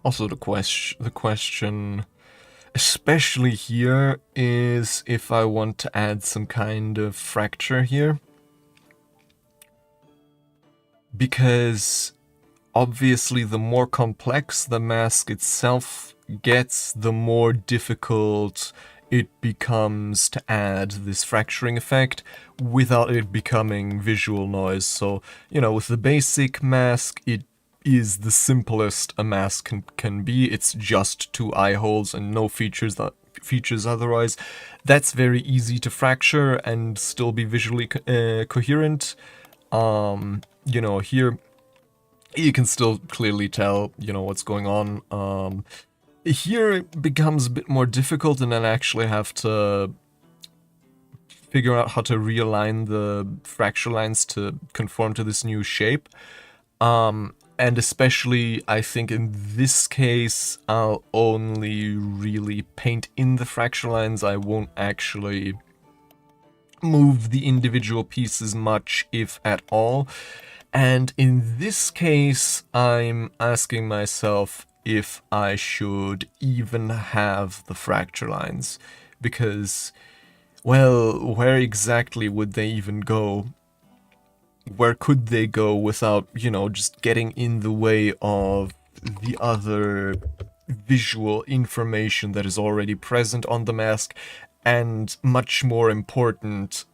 Also, the question, especially here, is if I want to add some kind of fracture here, because obviously the more complex the mask itself gets, the more difficult it becomes to add this fracturing effect without it becoming visual noise. So, with the basic mask, it is the simplest a mask can be. It's just two eye holes and no features otherwise. That's very easy to fracture and still be visually coherent. Here you can still clearly tell, what's going on. Here it becomes a bit more difficult, and then actually have to figure out how to realign the fracture lines to conform to this new shape. And especially, I think in this case, I'll only really paint in the fracture lines. I won't actually move the individual pieces much, if at all. And in this case, I'm asking myself if I should even have the fracture lines. Because, well, where exactly would they even go? Where could they go without, just getting in the way of the other visual information that is already present on the mask, and much more important,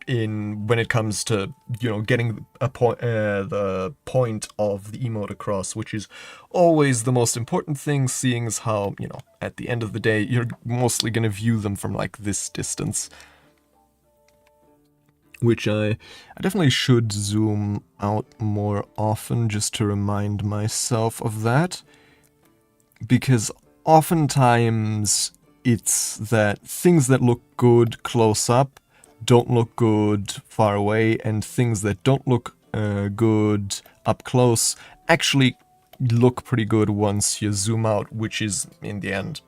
when it comes to getting the point of the emote across, which is always the most important thing, seeing as how at the end of the day you're mostly gonna view them from like this distance, which I definitely should zoom out more often just to remind myself of that, because oftentimes it's that things that look good close up don't look good far away, and things that don't look good up close actually look pretty good once you zoom out, which is, in the end,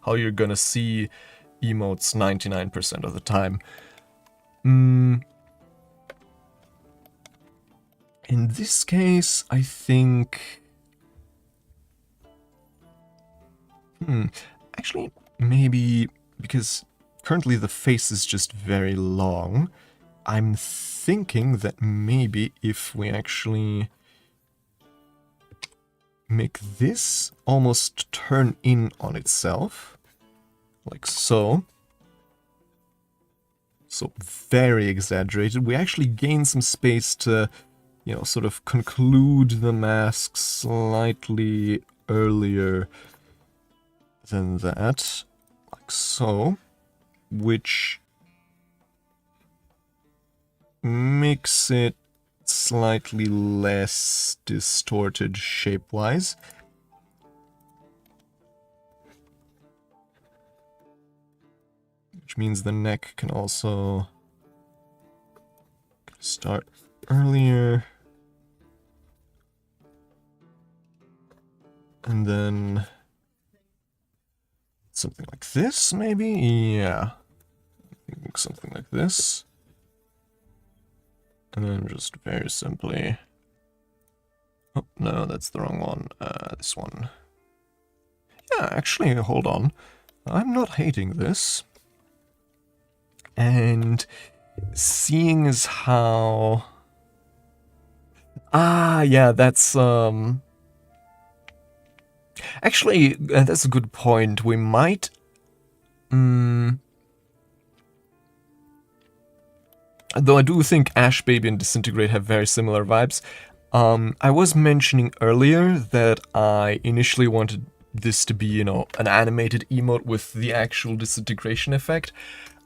how you're gonna see emotes 99% of the time. In this case, I think... Actually, maybe, because currently the face is just very long, I'm thinking that maybe if we actually make this almost turn in on itself, like so very exaggerated, we actually gain some space to, sort of conclude the mask slightly earlier than that, like so, which makes it slightly less distorted shape-wise. Which means the neck can also start earlier. And then something like this, maybe? Yeah. I think something like this. And then just very simply... Oh, no, that's the wrong one. This one. Yeah, actually, hold on. I'm not hating this. And seeing as how... yeah, that's, Actually, that's a good point. We might... Though I do think Ash Baby and Disintegrate have very similar vibes. I was mentioning earlier that I initially wanted this to be, an animated emote with the actual disintegration effect.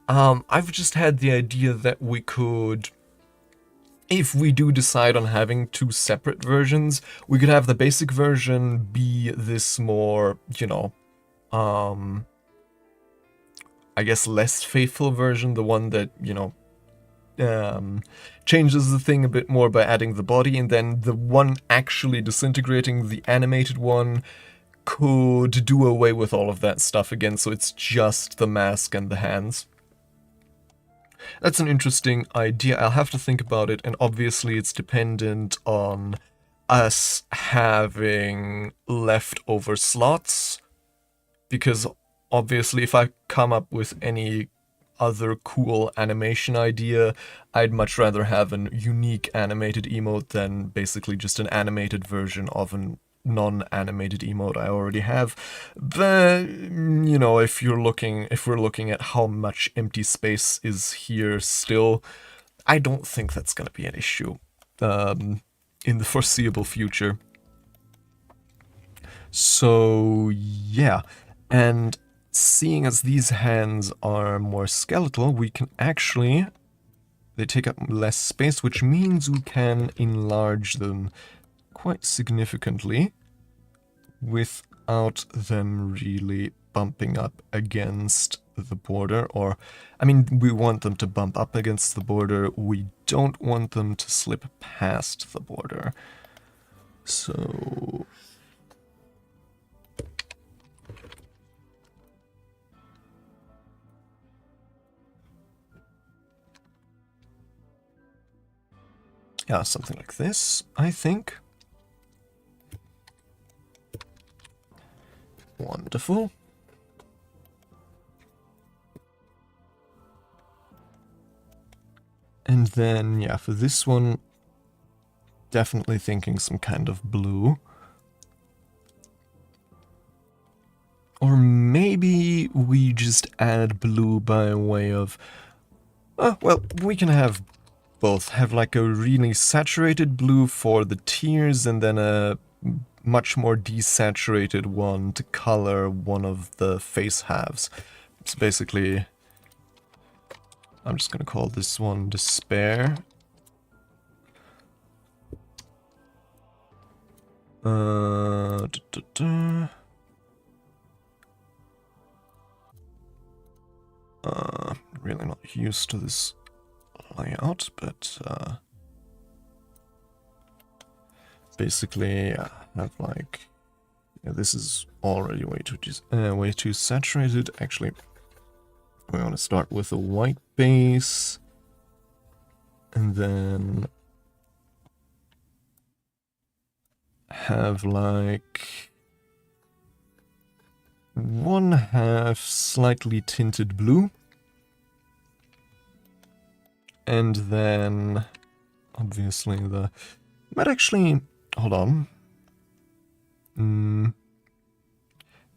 I've just had the idea that we could, if we do decide on having two separate versions, we could have the basic version be this more, I guess, less faithful version, the one that, you know, changes the thing a bit more by adding the body, and then the one actually disintegrating, the animated one, could do away with all of that stuff again, so it's just the mask and the hands. That's an interesting idea. I'll have to think about it, and obviously it's dependent on us having leftover slots, because obviously if I come up with any other cool animation idea, I'd much rather have an unique animated emote than basically just an animated version of a non-animated emote I already have. But you know, if we're looking at how much empty space is here still, I don't think that's gonna be an issue in the foreseeable future. So yeah, and seeing as these hands are more skeletal, we can actually, they take up less space, which means we can enlarge them quite significantly without them really bumping up against the border. Or, I mean, we want them to bump up against the border, we don't want them to slip past the border. So yeah, something like this, I think. Wonderful. And then, yeah, for this one, definitely thinking some kind of blue. Or maybe we just add blue by way of... well, we can have both. Have like a really saturated blue for the tears, and then a much more desaturated one to color one of the face halves. It's basically... I'm just gonna call this one Despair. Really not used to this layout, but basically have like, yeah, this is already way too saturated. Actually, we want to start with a white base, and then have like 1/2 slightly tinted blue, and then obviously the... But actually, hold on.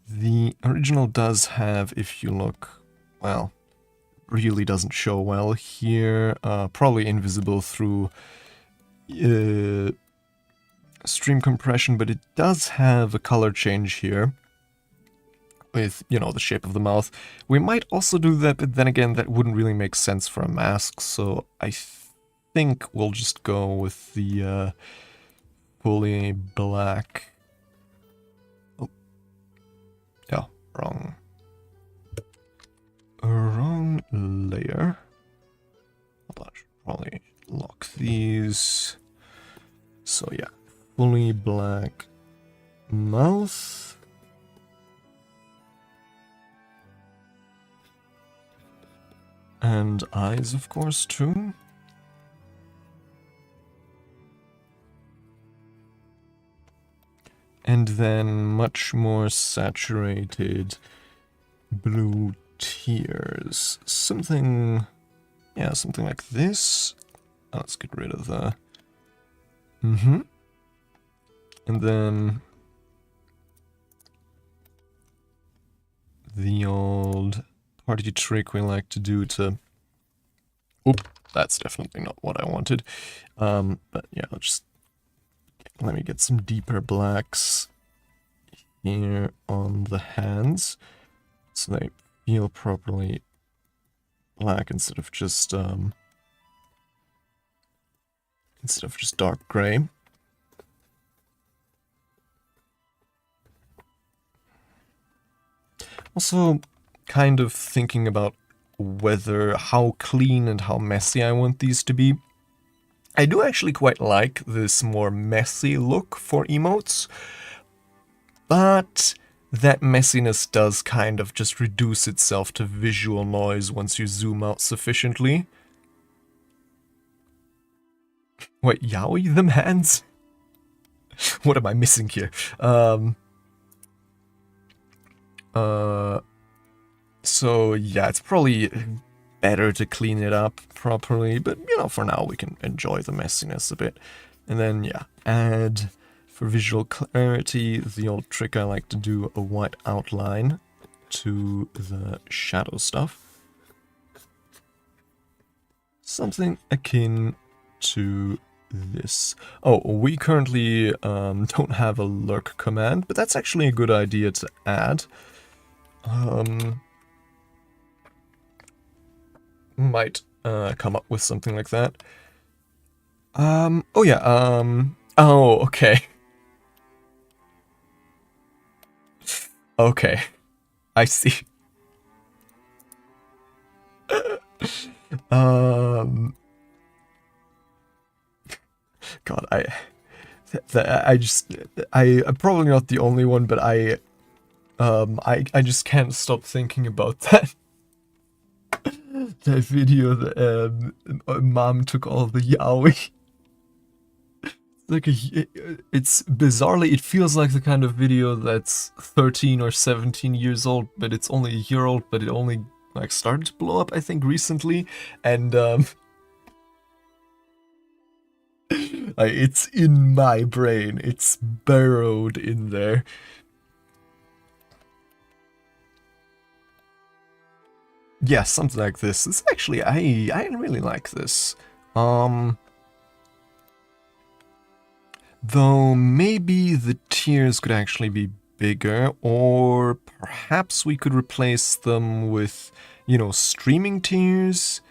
The original does have, if you look, well, really doesn't show well here, probably invisible through stream compression, but it does have a color change here with, you know, the shape of the mouth. We might also do that, but then again, that wouldn't really make sense for a mask, so I think we'll just go with the fully black... Oh. Yeah, wrong layer. Hold on, I should probably lock these. So yeah, fully black mouth. And eyes, of course, too. And then much more saturated blue tears. Something, yeah, something like this. Let's get rid of the... And then the old party trick we like to do to... Oop, that's definitely not what I wanted. But yeah, let me get some deeper blacks here on the hands, so they feel properly black instead of just dark gray. also kind of thinking about how clean and how messy I want these to be. I do actually quite like this more messy look for emotes, but that messiness does kind of just reduce itself to visual noise once you zoom out sufficiently. Wait, yaoi them hands? What am I missing here? So yeah, it's probably better to clean it up properly, but you know, for now we can enjoy the messiness a bit. And then yeah, add for visual clarity the old trick I like to do, a white outline to the shadow stuff. Something akin to this. Oh, we currently don't have a lurk command, but that's actually a good idea to add. Might come up with something like that. Oh yeah, oh, okay. Okay, I see. God, I'm probably not the only one, but I just can't stop thinking about that. That video that mom took all the yaoi. It's bizarrely, it feels like the kind of video that's 13 or 17 years old, but it's only a year old, but it only like started to blow up, I think, recently, and it's in my brain, it's burrowed in there. Yeah, something like this. It's actually, I really like this. Though maybe the tiers could actually be bigger, or perhaps we could replace them with, you know, streaming tiers.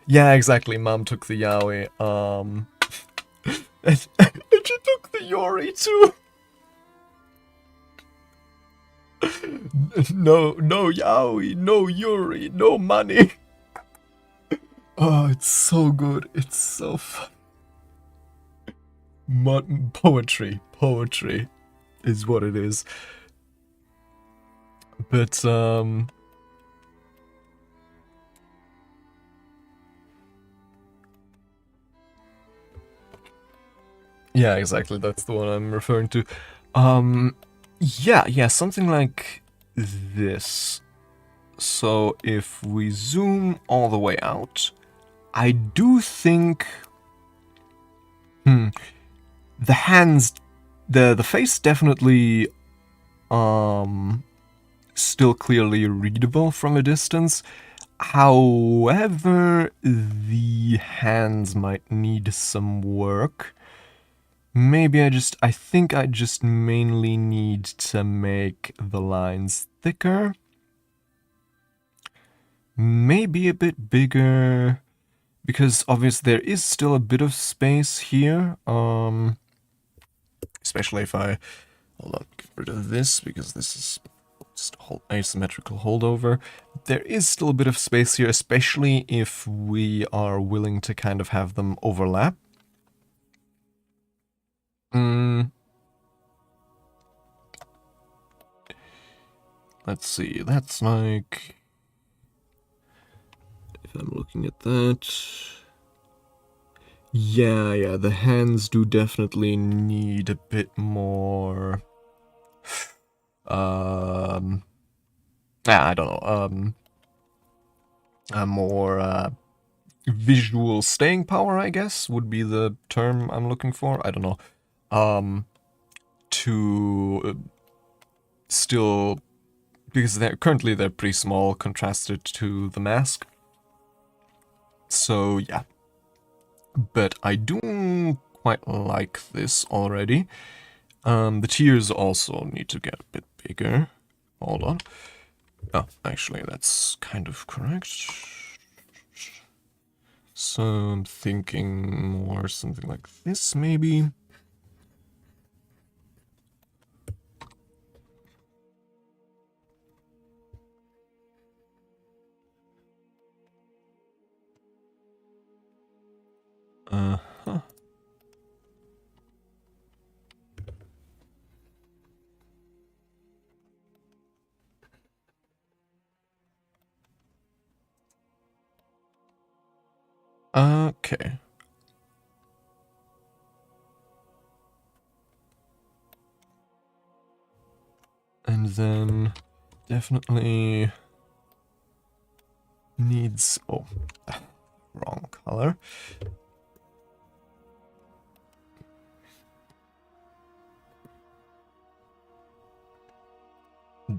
Yeah, exactly. Mom took the yaoi. And she took the yori too. No yaoi, no yuri, no money. Oh, it's so good. It's so fun. Poetry is what it is. But yeah, exactly. That's the one I'm referring to. Yeah, something like this. So if we zoom all the way out, I do think, the hands, the face definitely, still clearly readable from a distance. However, the hands might need some work. Maybe I think I just mainly need to make the lines thicker. Maybe a bit bigger, because obviously there is still a bit of space here. Especially if I, hold on, get rid of this, because this is just asymmetrical holdover. There is still a bit of space here, especially if we are willing to kind of have them overlap. Let's see, that's like, if I'm looking at that, yeah, the hands do definitely need a bit more, I don't know, more visual staying power, I guess, would be the term I'm looking for. I don't know. To still, because they're pretty small contrasted to the mask. So yeah, but I do quite like this already. The tiers also need to get a bit bigger. Hold on. Oh, actually, that's kind of correct. So I'm thinking more something like this, maybe. Okay. And then definitely needs, oh, wrong color.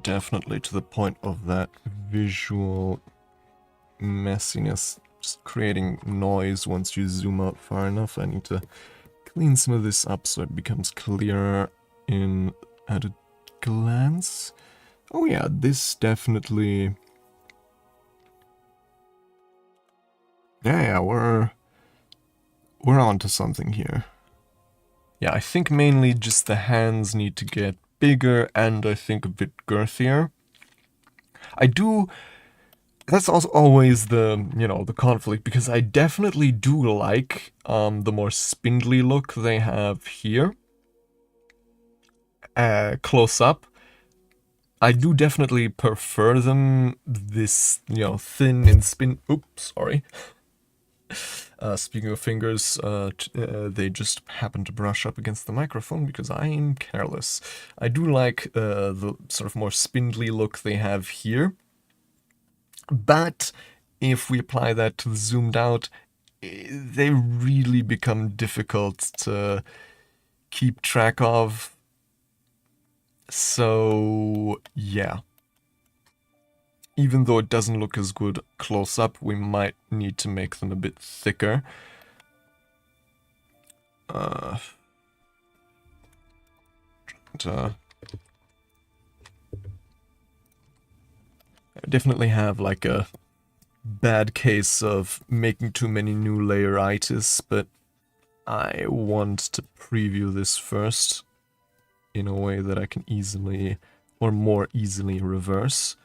Definitely to the point of that visual messiness, just creating noise once you zoom out far enough. I need to clean some of this up so it becomes clearer at a glance. Oh yeah, this definitely... Yeah, we're onto something here. Yeah, I think mainly just the hands need to get bigger and I think a bit girthier. I do... That's also always the, the conflict, because I definitely do like the more spindly look they have here. Close up. I do definitely prefer them this, thin and spin... Oops, sorry. Speaking of fingers, they just happen to brush up against the microphone because I'm careless. I do like the sort of more spindly look they have here. But if we apply that to the zoomed out, they really become difficult to keep track of. So, yeah. Even though it doesn't look as good close up, we might need to make them a bit thicker. I definitely have like a bad case of making too many new layer-itis, but I want to preview this first in a way that I can easily, or more easily, reverse.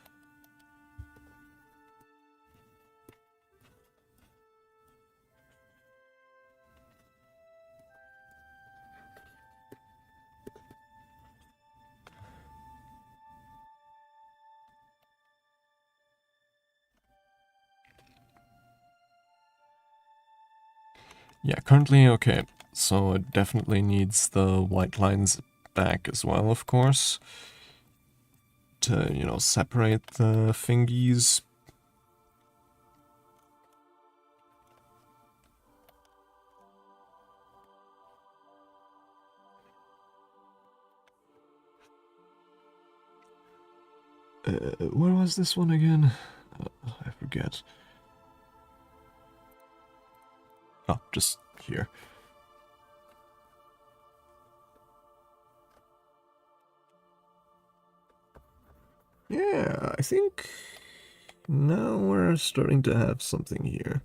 Yeah, currently, okay, so it definitely needs the white lines back as well, of course, to, separate the fingies. Where was this one again? I forget. Oh, just here. Yeah, I think now we're starting to have something here.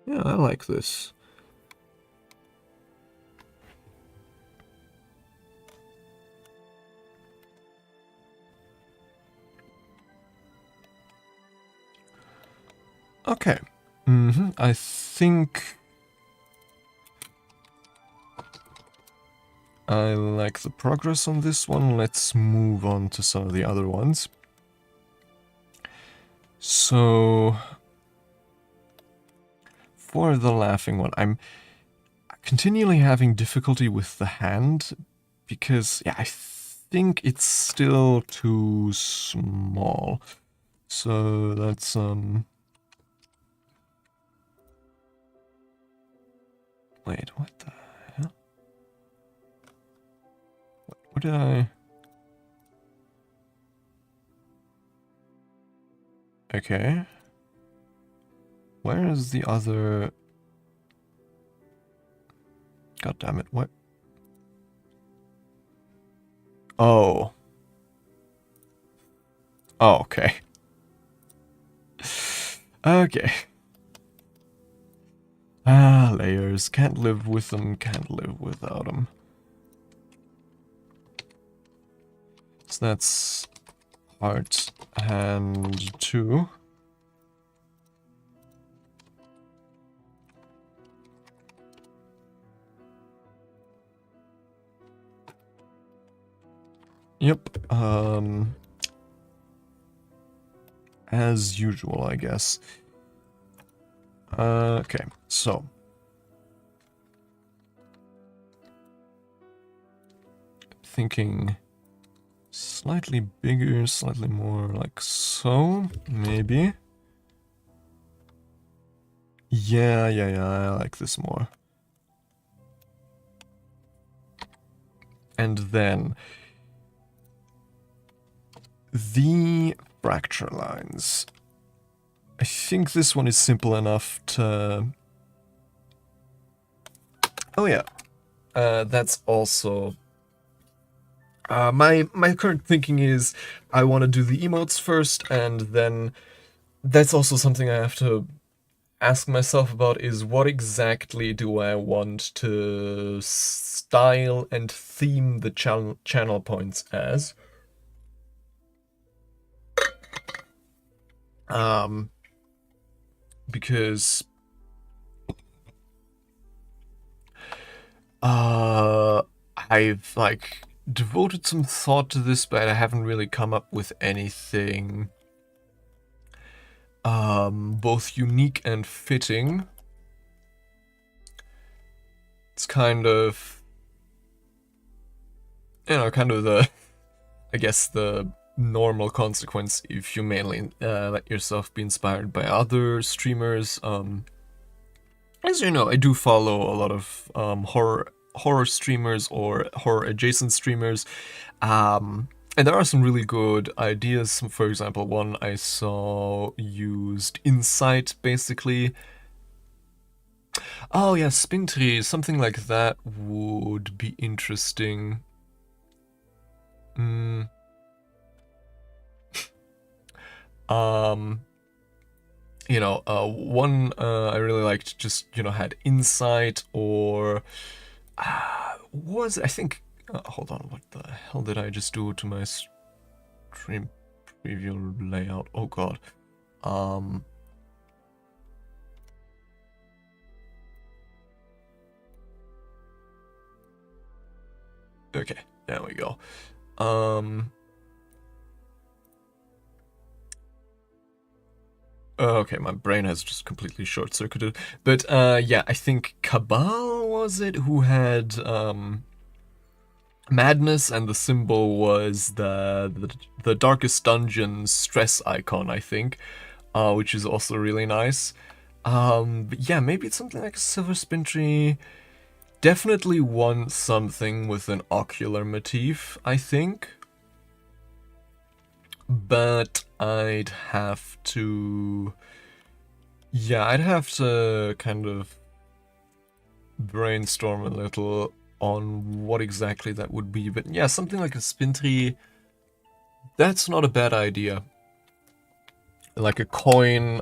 Yeah, I like this. Okay. I think I like the progress on this one. Let's move on to some of the other ones. So, for the laughing one, I'm continually having difficulty with the hand because, yeah, I think it's still too small. So that's, wait, what the hell? What did I... Okay. Where is the other... God damn it, what? Oh. Oh, okay. Okay. Ah, layers. Can't live with them, can't live without them. So that's heart, hand 2. Yep. As usual, I guess. Okay, so. Thinking slightly bigger, slightly more like so, maybe. Yeah, I like this more. And then the fracture lines. I think this one is simple enough to... Oh yeah, that's also... my current thinking is I want to do the emotes first, and then that's also something I have to ask myself about, is what exactly do I want to style and theme the channel points as. Because I've like devoted some thought to this, but I haven't really come up with anything both unique and fitting. It's kind of, you know, kind of the, I guess, the normal consequence if you mainly let yourself be inspired by other streamers. As you know, I do follow a lot of horror streamers or horror adjacent streamers, and there are some really good ideas. For example, one I saw used insight, basically. Oh yeah, spin tree, something like that would be interesting. You know, one I really liked just, you know, had insight, or was, I think, hold on, what the hell did I just do to my stream preview layout? Oh god. Okay, there we go. Okay, my brain has just completely short-circuited. But yeah, I think Cabal was it who had madness, and the symbol was the darkest dungeon stress icon, I think, which is also really nice. But yeah, maybe it's something like a silver spin tree. Definitely want something with an ocular motif, I think. But I'd have to... Yeah, I'd have to kind of brainstorm a little on what exactly that would be. But yeah, something like a spin tree, that's not a bad idea. Like a coin,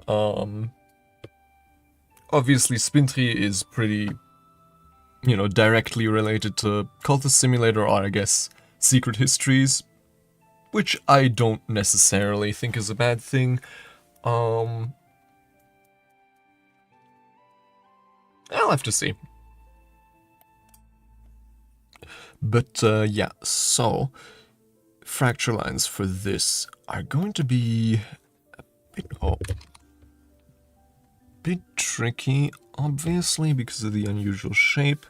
obviously spin tree is pretty, you know, directly related to Cultist Simulator, or I guess Secret Histories, which I don't necessarily think is a bad thing. I'll have to see. But yeah, so fracture lines for this are going to be a bit tricky, obviously, because of the unusual shape,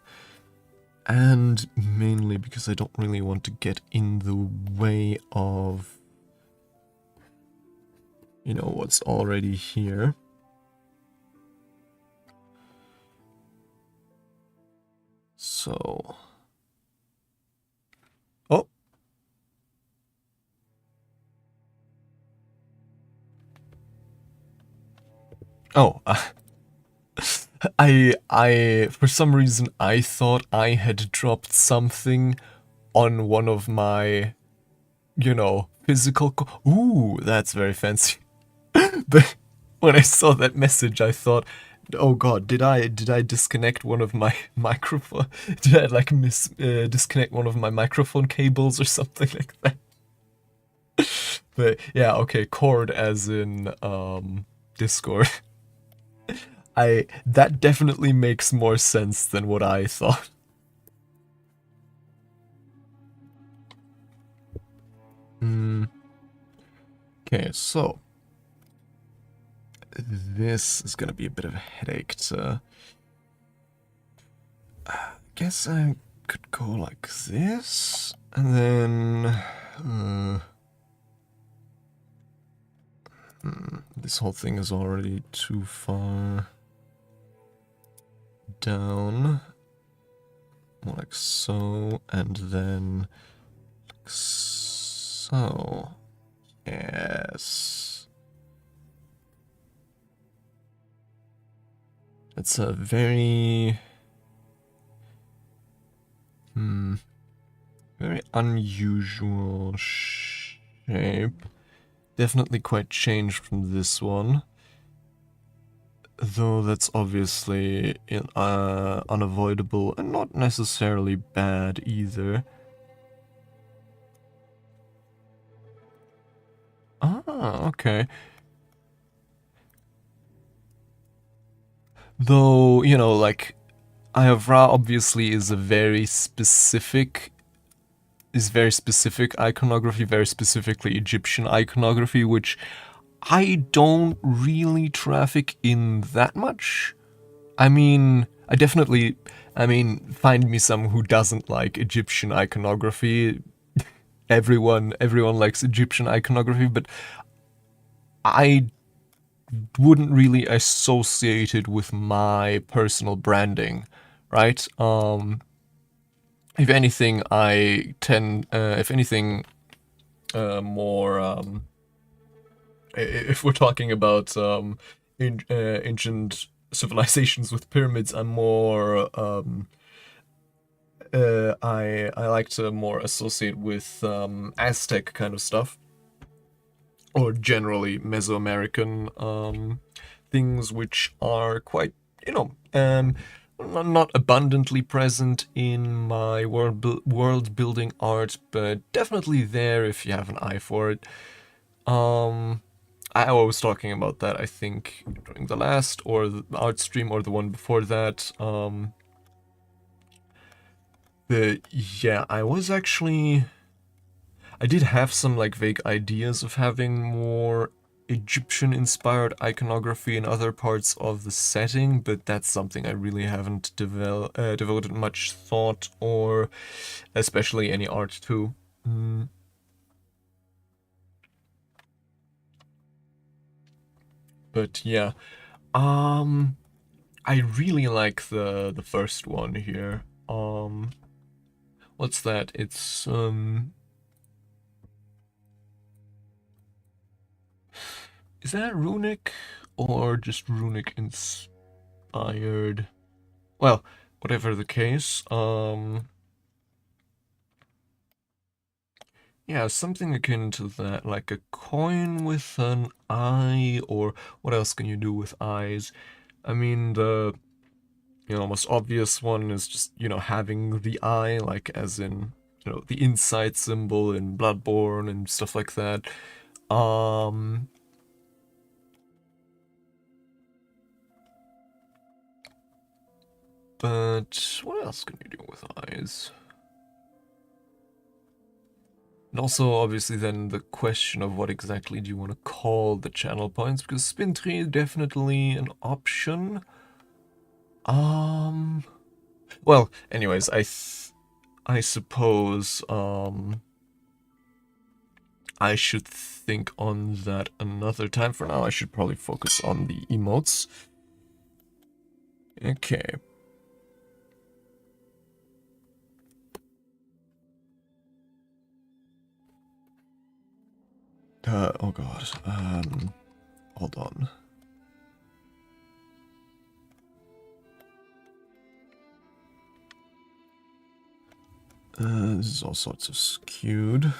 and mainly because I don't really want to get in the way of, you know, what's already here. So... Oh! Oh, I, for some reason, I thought I had dropped something on one of my, you know, physical ooh, that's very fancy. But when I saw that message, I thought, oh god, did I disconnect one of my microphone? Did I like disconnect one of my microphone cables or something like that? But yeah, okay, cord as in Discord. That definitely makes more sense than what I thought. Okay, so this is gonna be a bit of a headache to... I guess I could go like this, and then... this whole thing is already too far down. More like so, and then like so. Yes. It's a very... very unusual shape. Definitely quite changed from this one. Though that's obviously unavoidable and not necessarily bad either. Ah, okay. Though, you know, like, Ayavra obviously is a very specific iconography, very specifically Egyptian iconography, which I don't really traffic in that much. I mean, find me someone who doesn't like Egyptian iconography. Everyone likes Egyptian iconography, but I wouldn't really associate it with my personal branding, right? If anything, more, if we're talking about ancient civilizations with pyramids, I'm more, I like to more associate with Aztec kind of stuff, or generally Mesoamerican things, which are quite, you know, not abundantly present in my world building art, but definitely there if you have an eye for it. I was talking about that, I think, during the last or the art stream or the one before that. But yeah, I did have some like vague ideas of having more Egyptian-inspired iconography in other parts of the setting, but that's something I really haven't devoted much thought or especially any art to. But yeah, I really like the first one here. What's that? It's is that runic or just runic inspired? Well, whatever the case, yeah, something akin to that, like a coin with an eye, or what else can you do with eyes? I mean, the most obvious one is just, having the eye, like as in, the insight symbol in Bloodborne and stuff like that. But what else can you do with eyes? And also, obviously, then the question of what exactly do you want to call the channel points, because spin tree is definitely an option. Well, anyways, I suppose, I should think on that another time. For now, I should probably focus on the emotes. Okay. Oh god. Hold on. This is all sorts of skewed.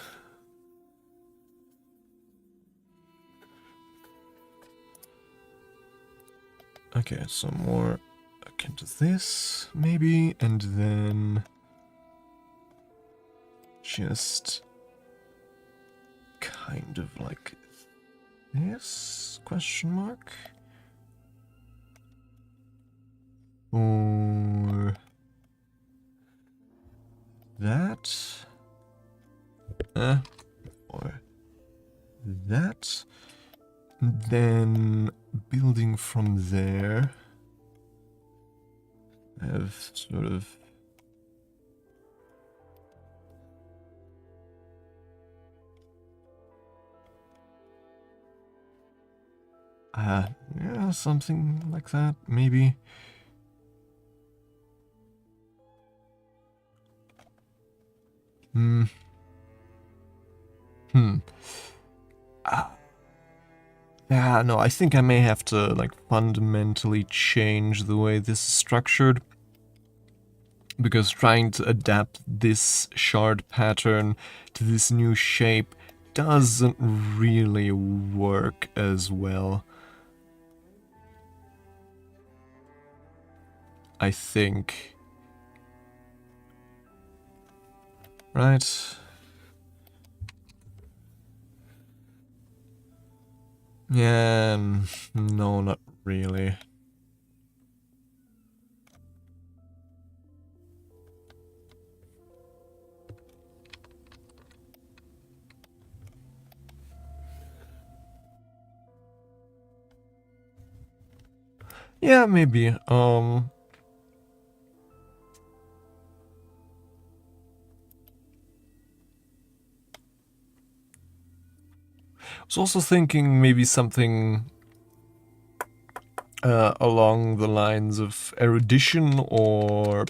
Okay, so more akin to this, maybe, and then just kind of like this, question mark? Or that? Or then building from there, I have sort of yeah, something like that, maybe. Yeah, no, I think I may have to, like, fundamentally change the way this is structured. Because trying to adapt this shard pattern to this new shape doesn't really work as well, I think. Right? Yeah, no, not really. Yeah, maybe. I was also thinking maybe something along the lines of erudition or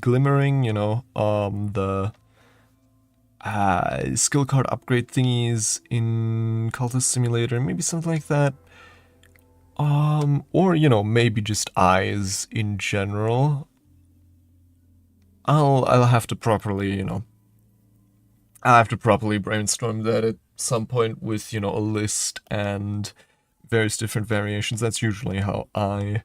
glimmering, you know, the skill card upgrade thingies in Cultist Simulator, maybe something like that. Or, you know, maybe just eyes in general. I'll have to properly, you know, I'll have to properly brainstorm that at some point with, you know, a list and various different variations. That's usually how I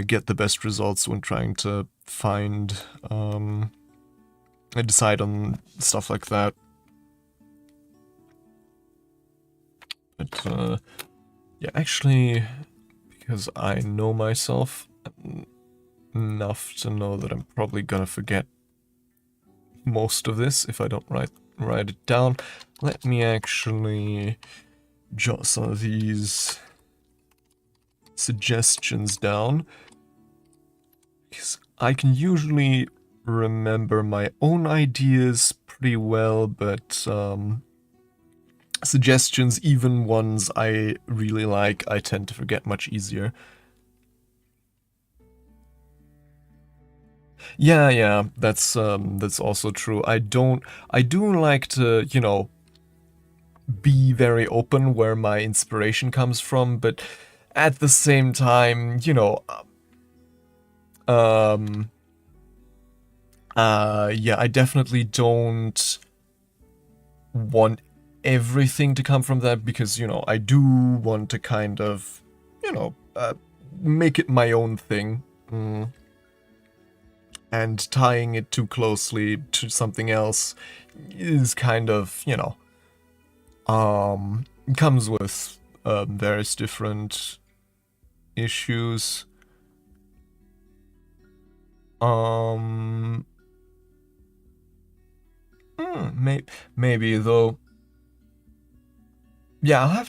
get the best results when trying to find I decide on stuff like that. But yeah, actually, because I know myself enough to know that I'm probably gonna forget most of this if I don't write it down, let me actually jot some of these suggestions down, because I can usually remember my own ideas pretty well, but suggestions, even ones I really like, I tend to forget much easier. Yeah, that's also true. I do like to, you know, be very open where my inspiration comes from, but at the same time, you know, yeah, I definitely don't want everything to come from that, because, you know, I do want to kind of, you know, make it my own thing. And tying it too closely to something else is kind of, you know, comes with various different issues. Maybe though. Yeah, I'll have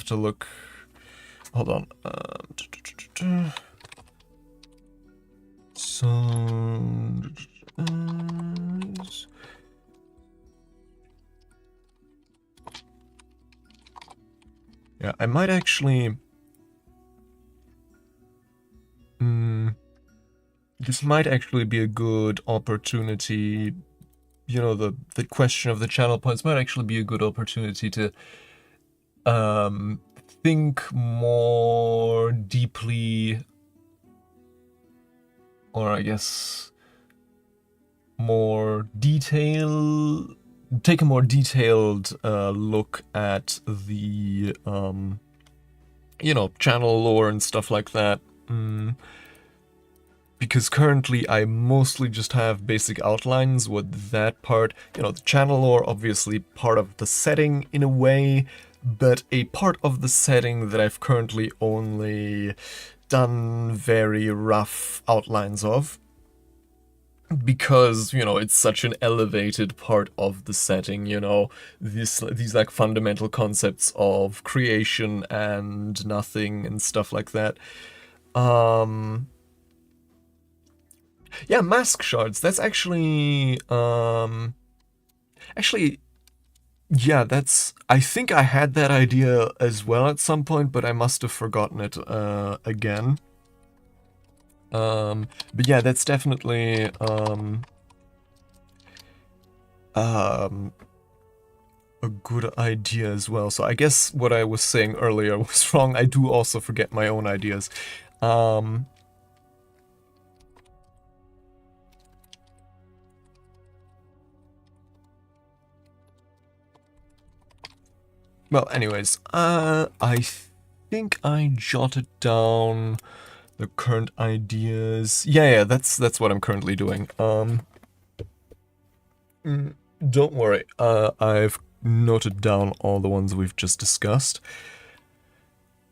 to look. Hold on. So, yeah, I might actually. This might actually be a good opportunity. You know, the question of the channel points might actually be a good opportunity to think more deeply, or I guess more take a more detailed look at the you know, channel lore and stuff like that. Because currently I mostly just have basic outlines with that part. You know, the channel lore, obviously part of the setting in a way, but a part of the setting that I've currently only done very rough outlines of. because, you know, it's such an elevated part of the setting, you know, these like fundamental concepts of creation and nothing and stuff like that. Um yeah, mask shards. That's actually yeah, that's I think I had that idea as well at some point, but I must have forgotten it again. But yeah, that's definitely um a good idea as well. So I guess what I was saying earlier was wrong. I do also forget my own ideas. Um, well, anyways, I think I jotted down the current ideas. Yeah, that's what I'm currently doing. Don't worry. I've noted down all the ones we've just discussed.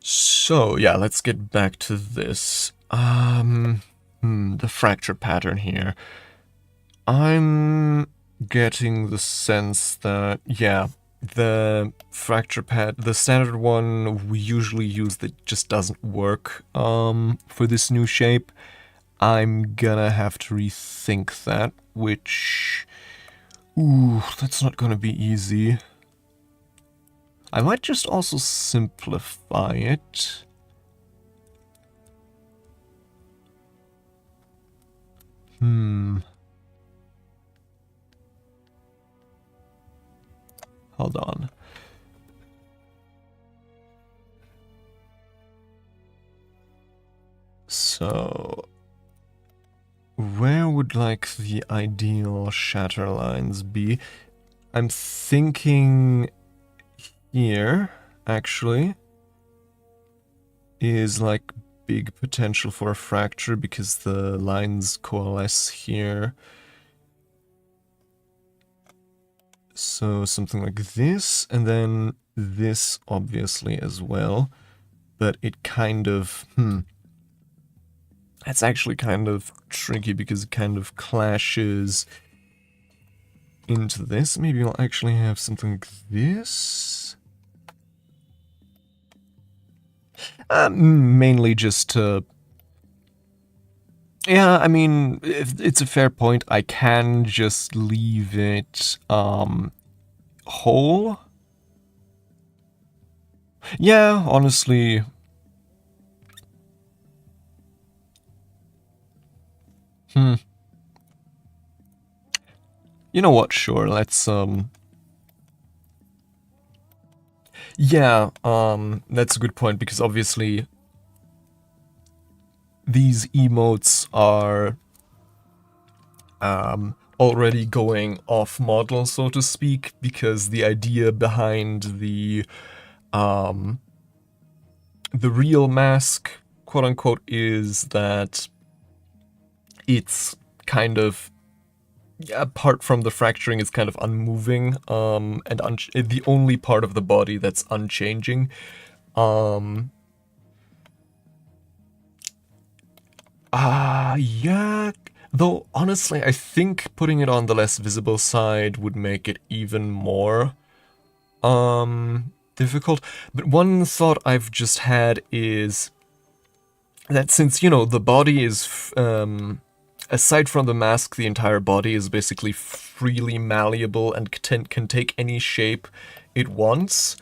So, yeah, let's get back to this. The fracture pattern here. I'm getting the sense that, yeah, the standard one we usually use that just doesn't work for this new shape. I'm gonna have to rethink that, which, ooh, that's not gonna be easy. I might just also simplify it. Hold on. So, where would like the ideal shatter lines be? I'm thinking here, actually, is like big potential for a fracture because the lines coalesce here. So something like this, and then this obviously as well. But it kind of, that's actually kind of tricky because it kind of clashes into this. Maybe I'll actually have something like this. Mainly just to... Yeah, I mean, if it's a fair point. I can just leave it whole. Yeah, honestly. You know what? Sure, let's yeah, that's a good point because obviously these emotes are already going off model, so to speak, because the idea behind the real mask, quote unquote, is that it's kind of, apart from the fracturing, it's kind of unmoving, and the only part of the body that's unchanging. Yeah. Though, honestly, I think putting it on the less visible side would make it even more, difficult. But one thought I've just had is that since, you know, the body is, aside from the mask, the entire body is basically freely malleable and can take any shape it wants,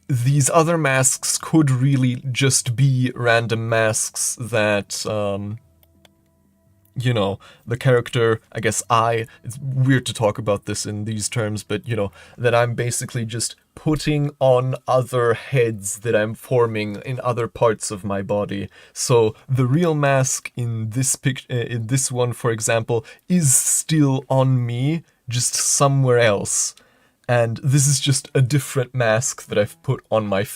these other masks could really just be random masks that, you know, the character, I guess it's weird to talk about this in these terms, but, you know, that I'm basically just putting on other heads that I'm forming in other parts of my body. So the real mask in this one, for example, is still on me, just somewhere else. And this is just a different mask that I've put on my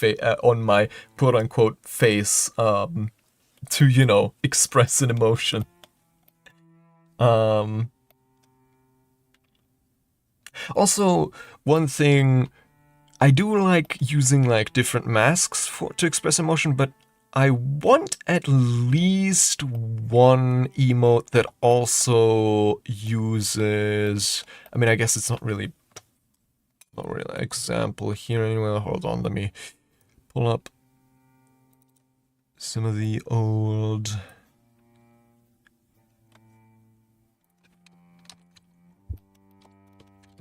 on my quote unquote face, to, you know, express an emotion. Um, Also, one thing, I do like using like different masks to express emotion, but I want at least one emote that also uses... I mean, I guess it's not really an example here anyway. Hold on, let me pull up some of the old...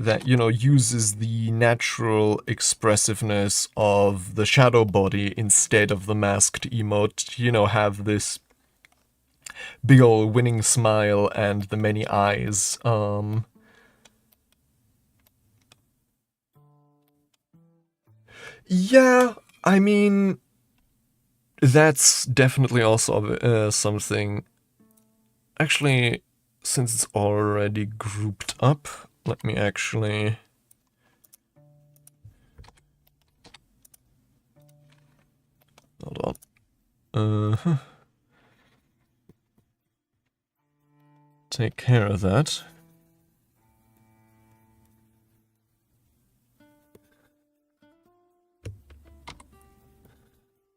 that, you know, uses the natural expressiveness of the shadow body instead of the masked emote, you know, have this big old winning smile and the many eyes. Yeah, I mean, that's definitely also something. Actually, since it's already grouped up, let me actually... Hold on. Take care of that.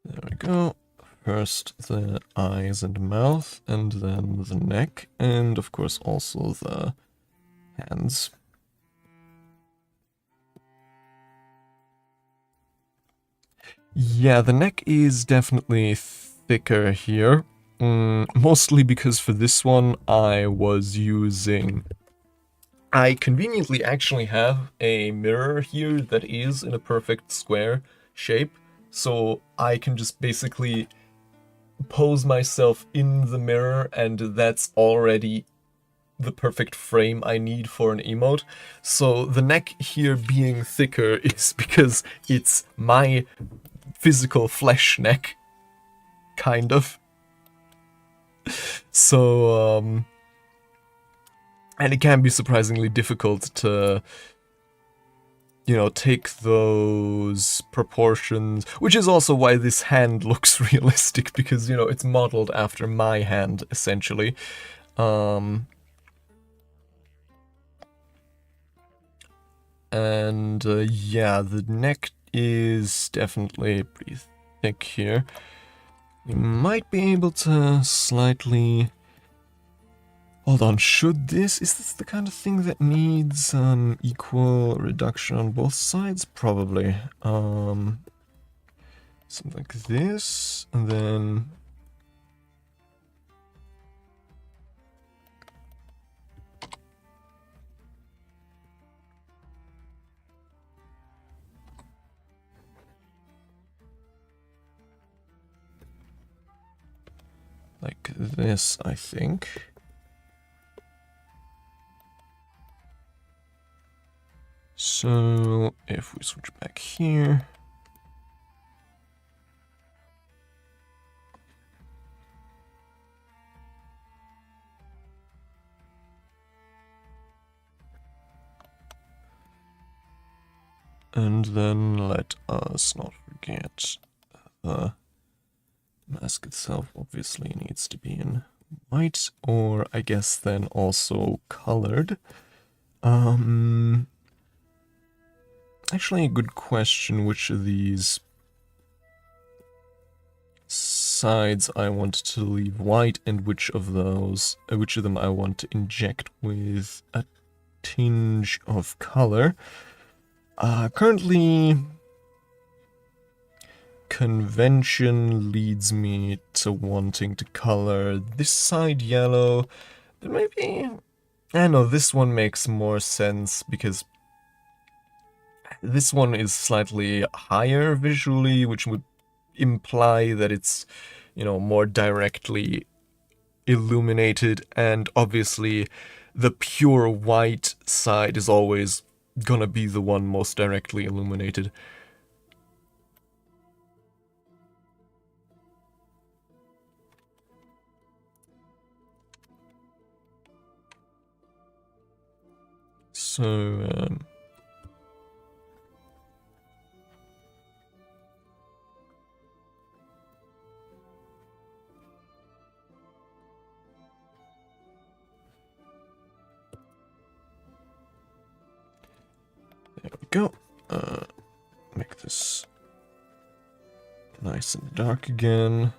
There we go. First the eyes and mouth, and then the neck, and of course also the hands. Yeah, the neck is definitely thicker here. Mostly because for this one I was using... I conveniently actually have a mirror here that is in a perfect square shape, so I can just basically pose myself in the mirror and that's already the perfect frame I need for an emote. So the neck here being thicker is because it's my physical flesh neck, kind of. So, and it can be surprisingly difficult to, you know, take those proportions, which is also why this hand looks realistic, because, you know, it's modeled after my hand, essentially. And yeah, the neck is definitely pretty thick here. You might be able to slightly... Hold on, is this the kind of thing that needs an equal reduction on both sides? Probably. Something like this, and then... like this, I think. So, if we switch back here... And then let us not forget the mask itself obviously needs to be in white, or I guess then also colored. Actually a good question which of these sides I want to leave white and which of them I want to inject with a tinge of color. Currently, convention leads me to wanting to color this side yellow, but maybe... I know this one makes more sense because this one is slightly higher visually, which would imply that it's, you know, more directly illuminated, and obviously the pure white side is always gonna be the one most directly illuminated. So, there we go. Make this nice and dark again.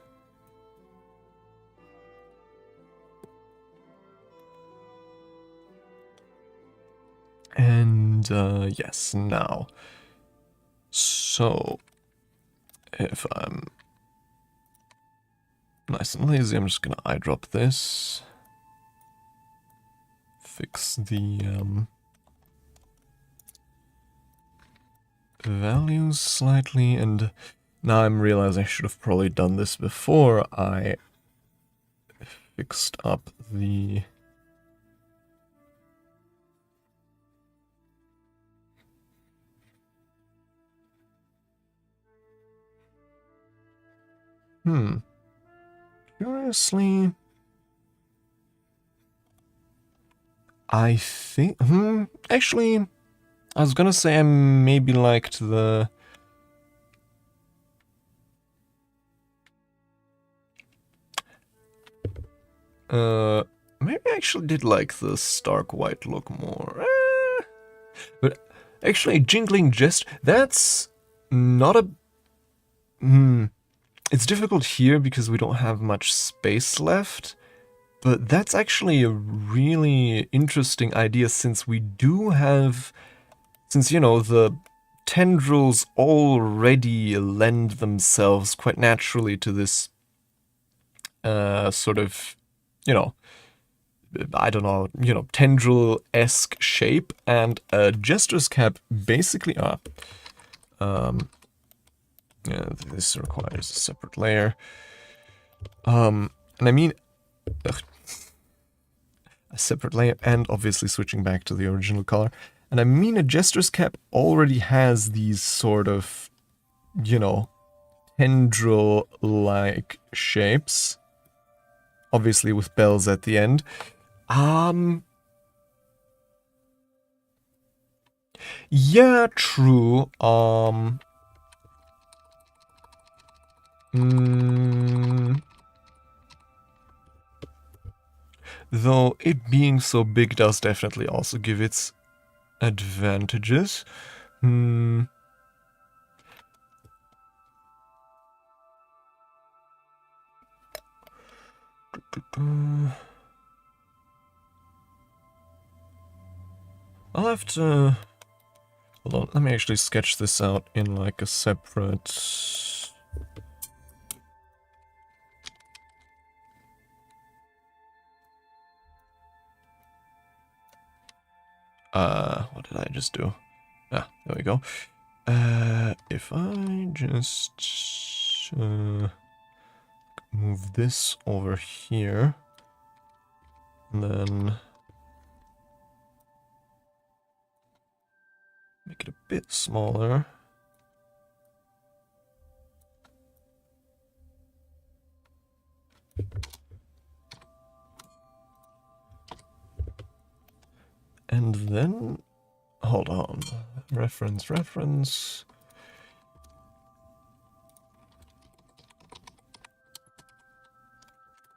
And yes, now. So, if I'm nice and lazy, I'm just gonna eyedrop this. Fix the values slightly, and now I'm realizing I should have probably done this before I fixed up the curiously, I think actually I was gonna say I maybe liked the maybe I actually did like the stark white look more. But actually, jingling jest, that's not a... It's difficult here because we don't have much space left, but that's actually a really interesting idea since we do have... Since, you know, the tendrils already lend themselves quite naturally to this sort of, you know, I don't know, you know, tendril-esque shape, and a jester's cap basically yeah, this requires a separate layer. And I mean, a separate layer, and obviously switching back to the original color. And I mean, a jester's cap already has these sort of, you know, tendril-like shapes. Obviously with bells at the end. Yeah, true. Though it being so big does definitely also give its advantages. I'll have to... Hold on, let me actually sketch this out in like a separate... what did I just do? Ah, there we go. If I just move this over here, and then make it a bit smaller. And then, hold on, reference.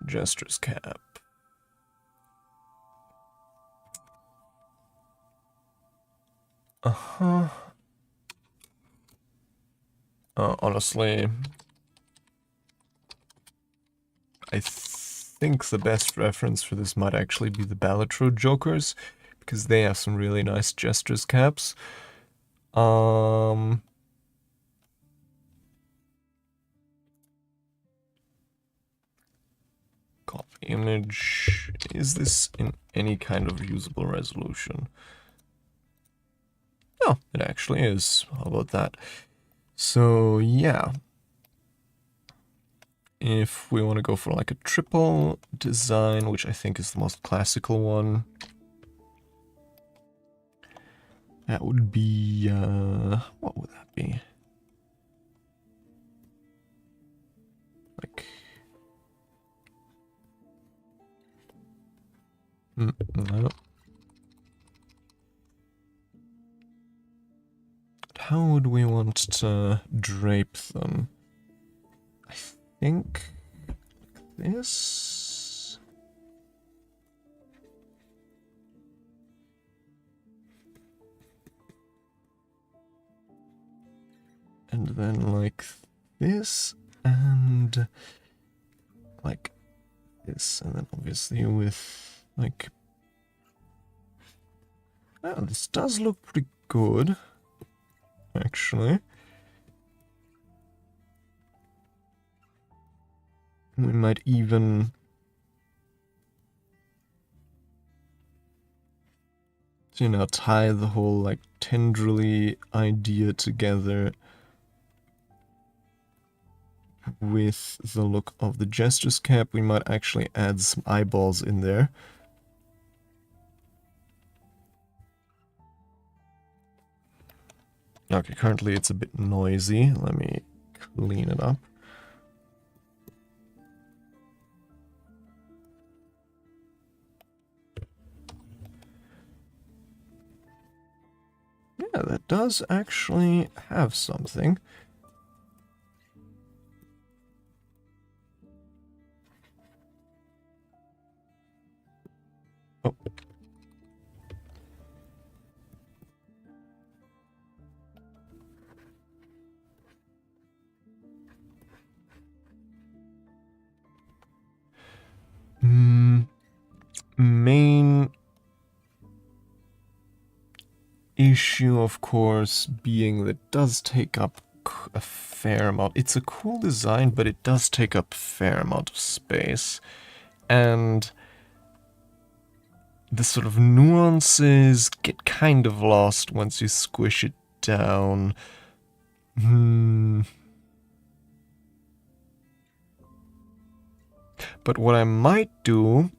Jester's cap. Honestly, I think the best reference for this might actually be the Balatro Jokers, because they have some really nice Jester's caps. Copy image. Is this in any kind of usable resolution? Oh, it actually is. How about that? So, yeah. If we want to go for like a triple design, which I think is the most classical one, that would be, what would that be? Like, no. How would we want to drape them? I think like this. And then like this, and like this, and then obviously with like... Oh, this does look pretty good, actually. We might even... you know, tie the whole, like, tendrily idea together with the look of the Jester's cap. We might actually add some eyeballs in there. Okay, currently it's a bit noisy. Let me clean it up. Yeah, that does actually have something. Oh. Main issue, of course, being that it does take up a fair amount. It's a cool design, but it does take up a fair amount of space. And the sort of nuances get kind of lost once you squish it down. But what I might do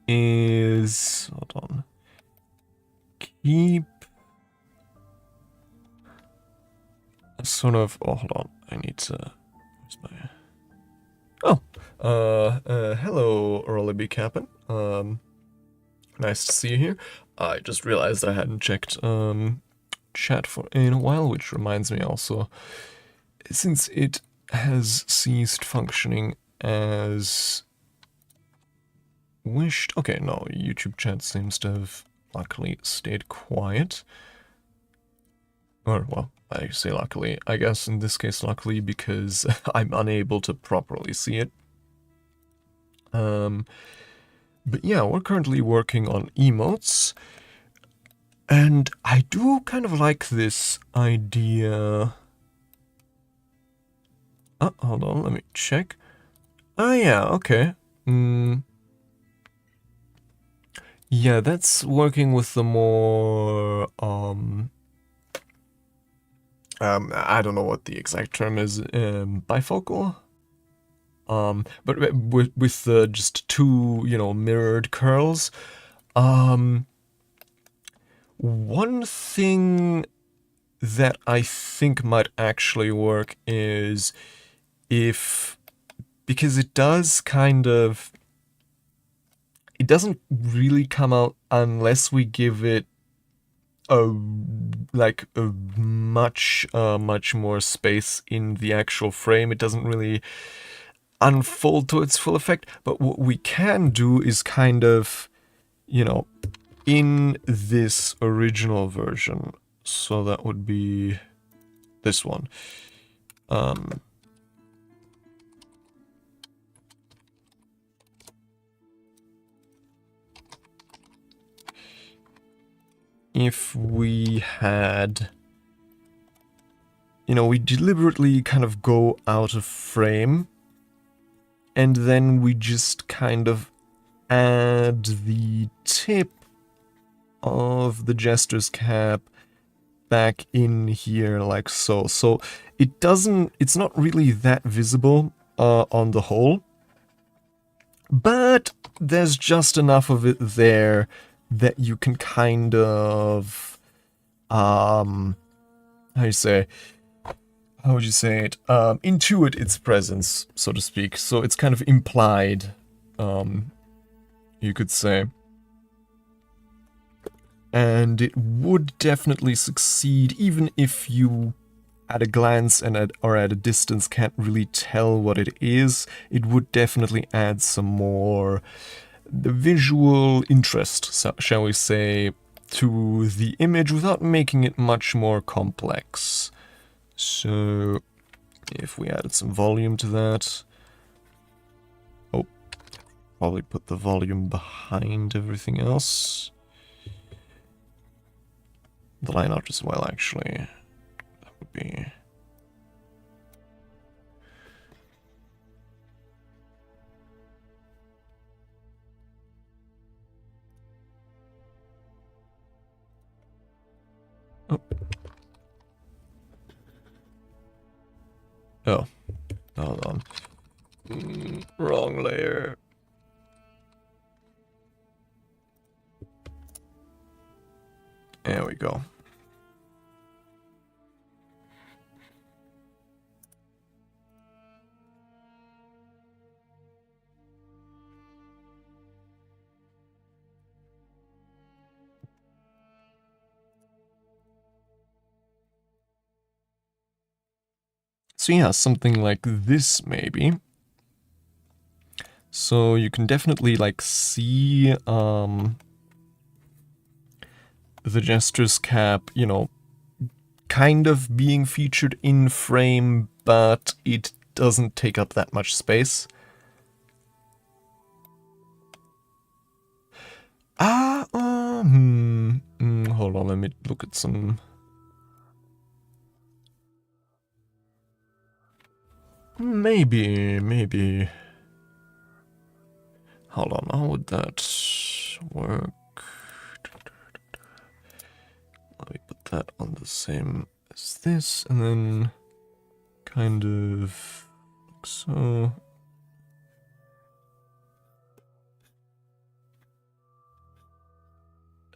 is... hold on. Keep a sort of... oh, hold on. I need to... where's my... oh! Hello, Rolly Cap'n. Nice to see you here. I just realized I hadn't checked chat in a while, which reminds me also, since it has ceased functioning as wished. Okay, no, YouTube chat seems to have luckily stayed quiet. Or, well, I say luckily. I guess in this case luckily because I'm unable to properly see it. But yeah, we're currently working on emotes. And I do kind of like this idea. Oh, hold on, let me check. Oh yeah, okay. Yeah, that's working with the more, I don't know what the exact term is, bifocal? But with just two, you know, mirrored curls. One thing that I think might actually work is if, because it does kind of, it doesn't really come out unless we give it a much more space in the actual frame. It doesn't really unfold to its full effect, but what we can do is kind of, you know, in this original version, so that would be this one. If we had, you know, we deliberately kind of go out of frame, and then we just kind of add the tip of the Jester's cap back in here like so. So it doesn't, it's not really that visible on the whole, but there's just enough of it there that you can kind of, how would you say it? Intuit its presence, so to speak. So it's kind of implied, you could say. And it would definitely succeed, even if you, at a glance and or at a distance, can't really tell what it is. It would definitely add some more the visual interest, so, shall we say, to the image without making it much more complex. So, if we added some volume to that... oh, probably put the volume behind everything else. the line out as well, actually. That would be... Oh. Oh. Hold on. Wrong layer. There we go. So yeah, something like this maybe. So you can definitely like see the Jester's cap, you know, kind of being featured in frame, but it doesn't take up that much space. Hold on, let me look at some... Maybe... Hold on, how would that work? Let me put that on the same as this, and then kind of like so.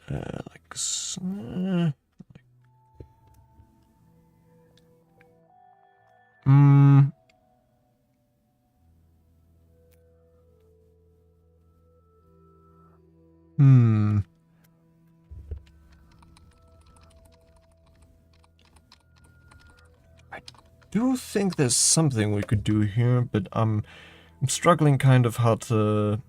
Like so. I do think there's something we could do here, but I'm struggling kind of how to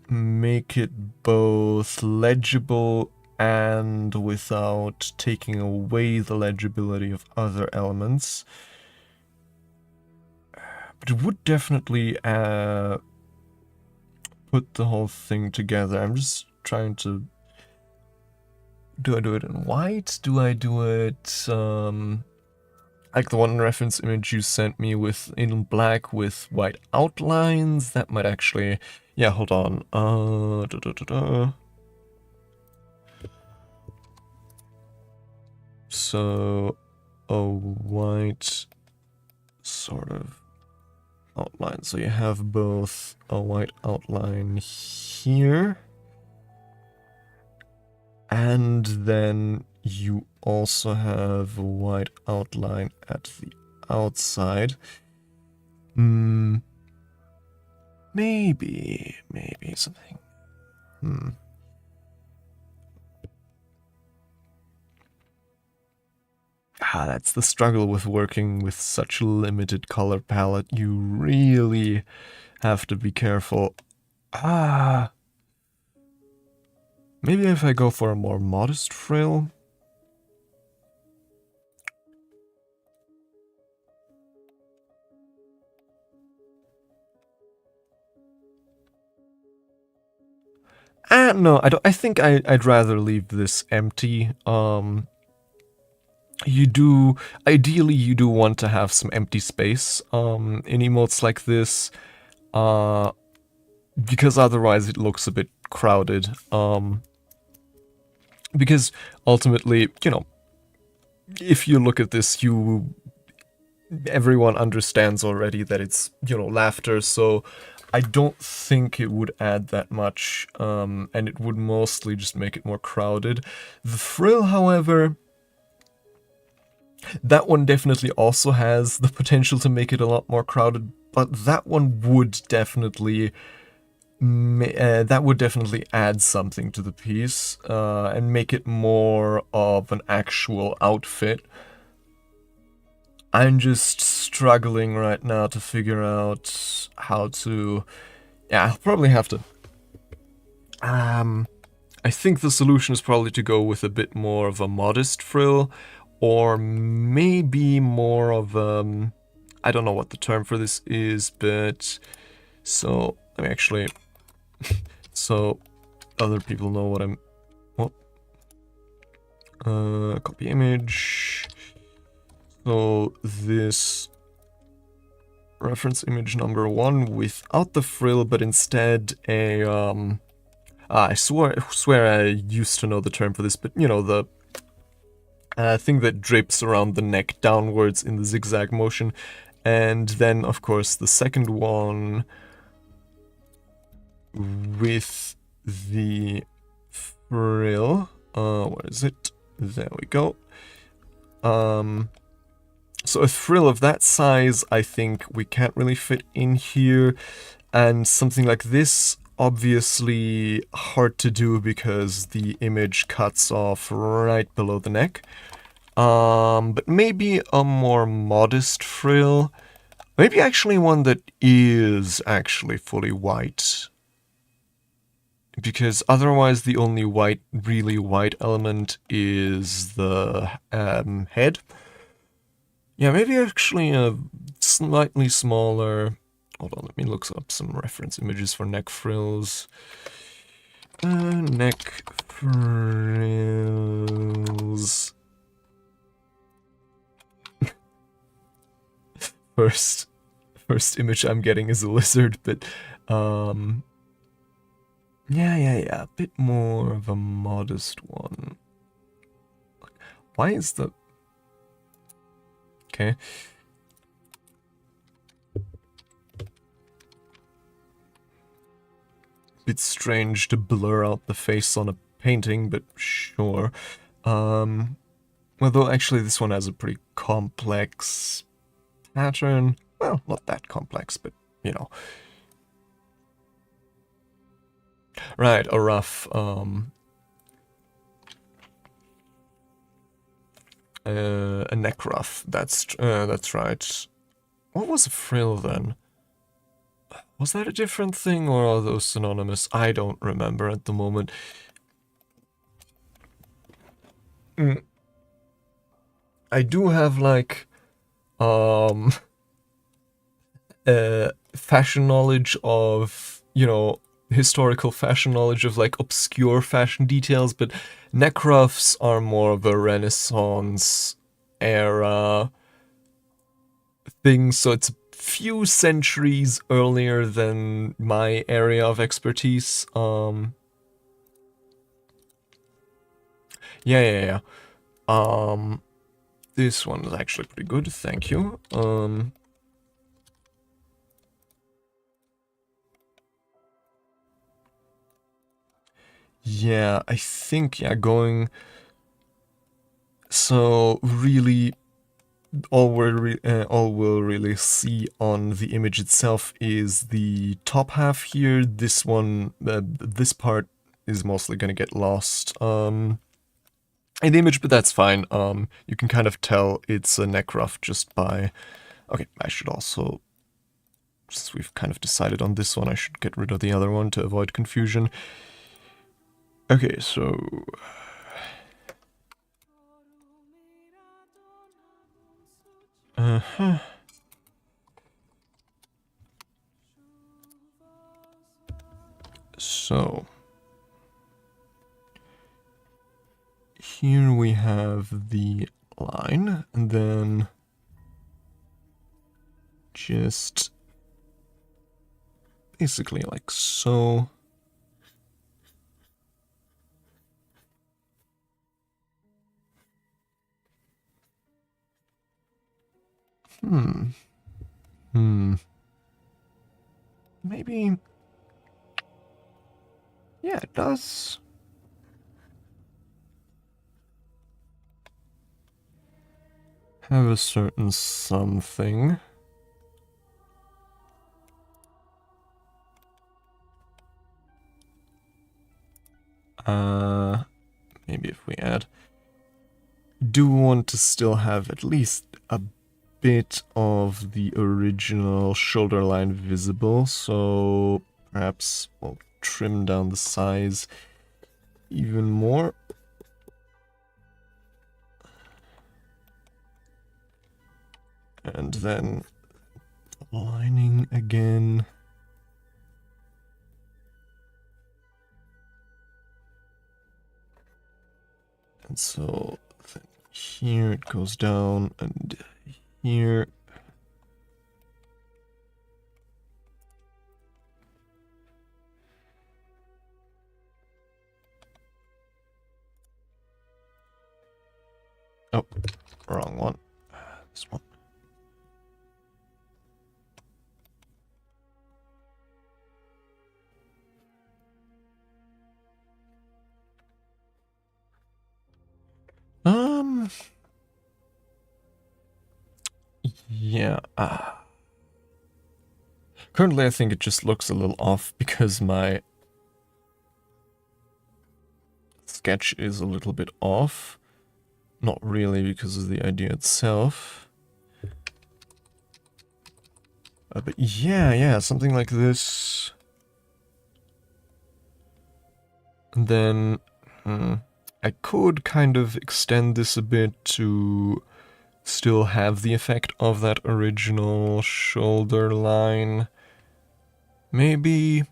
make it both legible and without taking away the legibility of other elements. But it would definitely put the whole thing together. I'm just trying to... Do I do it in white? Do I do it like the one reference image you sent me with in black with white outlines? That might actually... Yeah, hold on. So, a white sort of outline. So you have both a white outline here, and then you also have a white outline at the outside. Maybe something. That's the struggle with working with such a limited color palette. You really have to be careful. Maybe if I go for a more modest frill. No, I don't. I think I'd rather leave this empty. Ideally you do want to have some empty space in emotes like this, because otherwise it looks a bit crowded. Because ultimately, you know, if you look at this, everyone understands already that it's, you know, laughter, so I don't think it would add that much, and it would mostly just make it more crowded. The frill, however, that one definitely also has the potential to make it a lot more crowded, but that one would definitely add something to the piece, and make it more of an actual outfit. I'm just struggling right now to figure out how to... Yeah, I'll probably have to... I think the solution is probably to go with a bit more of a modest frill, or maybe more of I don't know what the term for this is, but... So, let me actually... so, other people know what I'm... What? Copy image. So this reference image number 1 without the frill, but instead a I swear I used to know the term for this, but you know, the thing that drapes around the neck downwards in the zigzag motion. And then, of course, the second one with the frill. Where is it? There we go. So a frill of that size, I think we can't really fit in here. And something like this, obviously hard to do because the image cuts off right below the neck. But maybe a more modest frill. Maybe actually one that is actually fully white. Because otherwise the only white, really white element is the head. Yeah, maybe actually a slightly smaller... Hold on, let me look up some reference images for neck frills. Neck frills... First image I'm getting is a lizard, but yeah, a bit more of a modest one. Why is the... Okay. Bit strange to blur out the face on a painting, but sure. Although actually this one has a pretty complex pattern. Well, not that complex, but you know. Right, a rough a neck ruff. That's right. What was a frill then? Was that a different thing or are those synonymous? I don't remember at the moment. I do have like fashion knowledge of, you know, historical fashion knowledge of like obscure fashion details, but neck ruffs are more of a Renaissance era thing, so it's a few centuries earlier than my area of expertise. Yeah. This one is actually pretty good, thank you. Yeah, I think, yeah, going... So, really, all we'll really see on the image itself is the top half here. This one, this part is mostly gonna get lost in the image, but that's fine. You can kind of tell it's a neck ruff just by... Okay, I should also... Since we've kind of decided on this one, I should get rid of the other one to avoid confusion. Okay, so... So... Here we have the line, and then... Just... Basically like so... Maybe... Yeah, it does. Have a certain something. Maybe if we add... Do want to still have at least a bit of the original shoulder line visible, so perhaps we'll trim down the size even more. And then lining again. And so then here it goes down, and here. Oh, wrong one. This one. Yeah. Currently, I think it just looks a little off because my sketch is a little bit off. Not really because of the idea itself. But yeah, something like this. And then I could kind of extend this a bit to still have the effect of that original shoulder line. Maybe.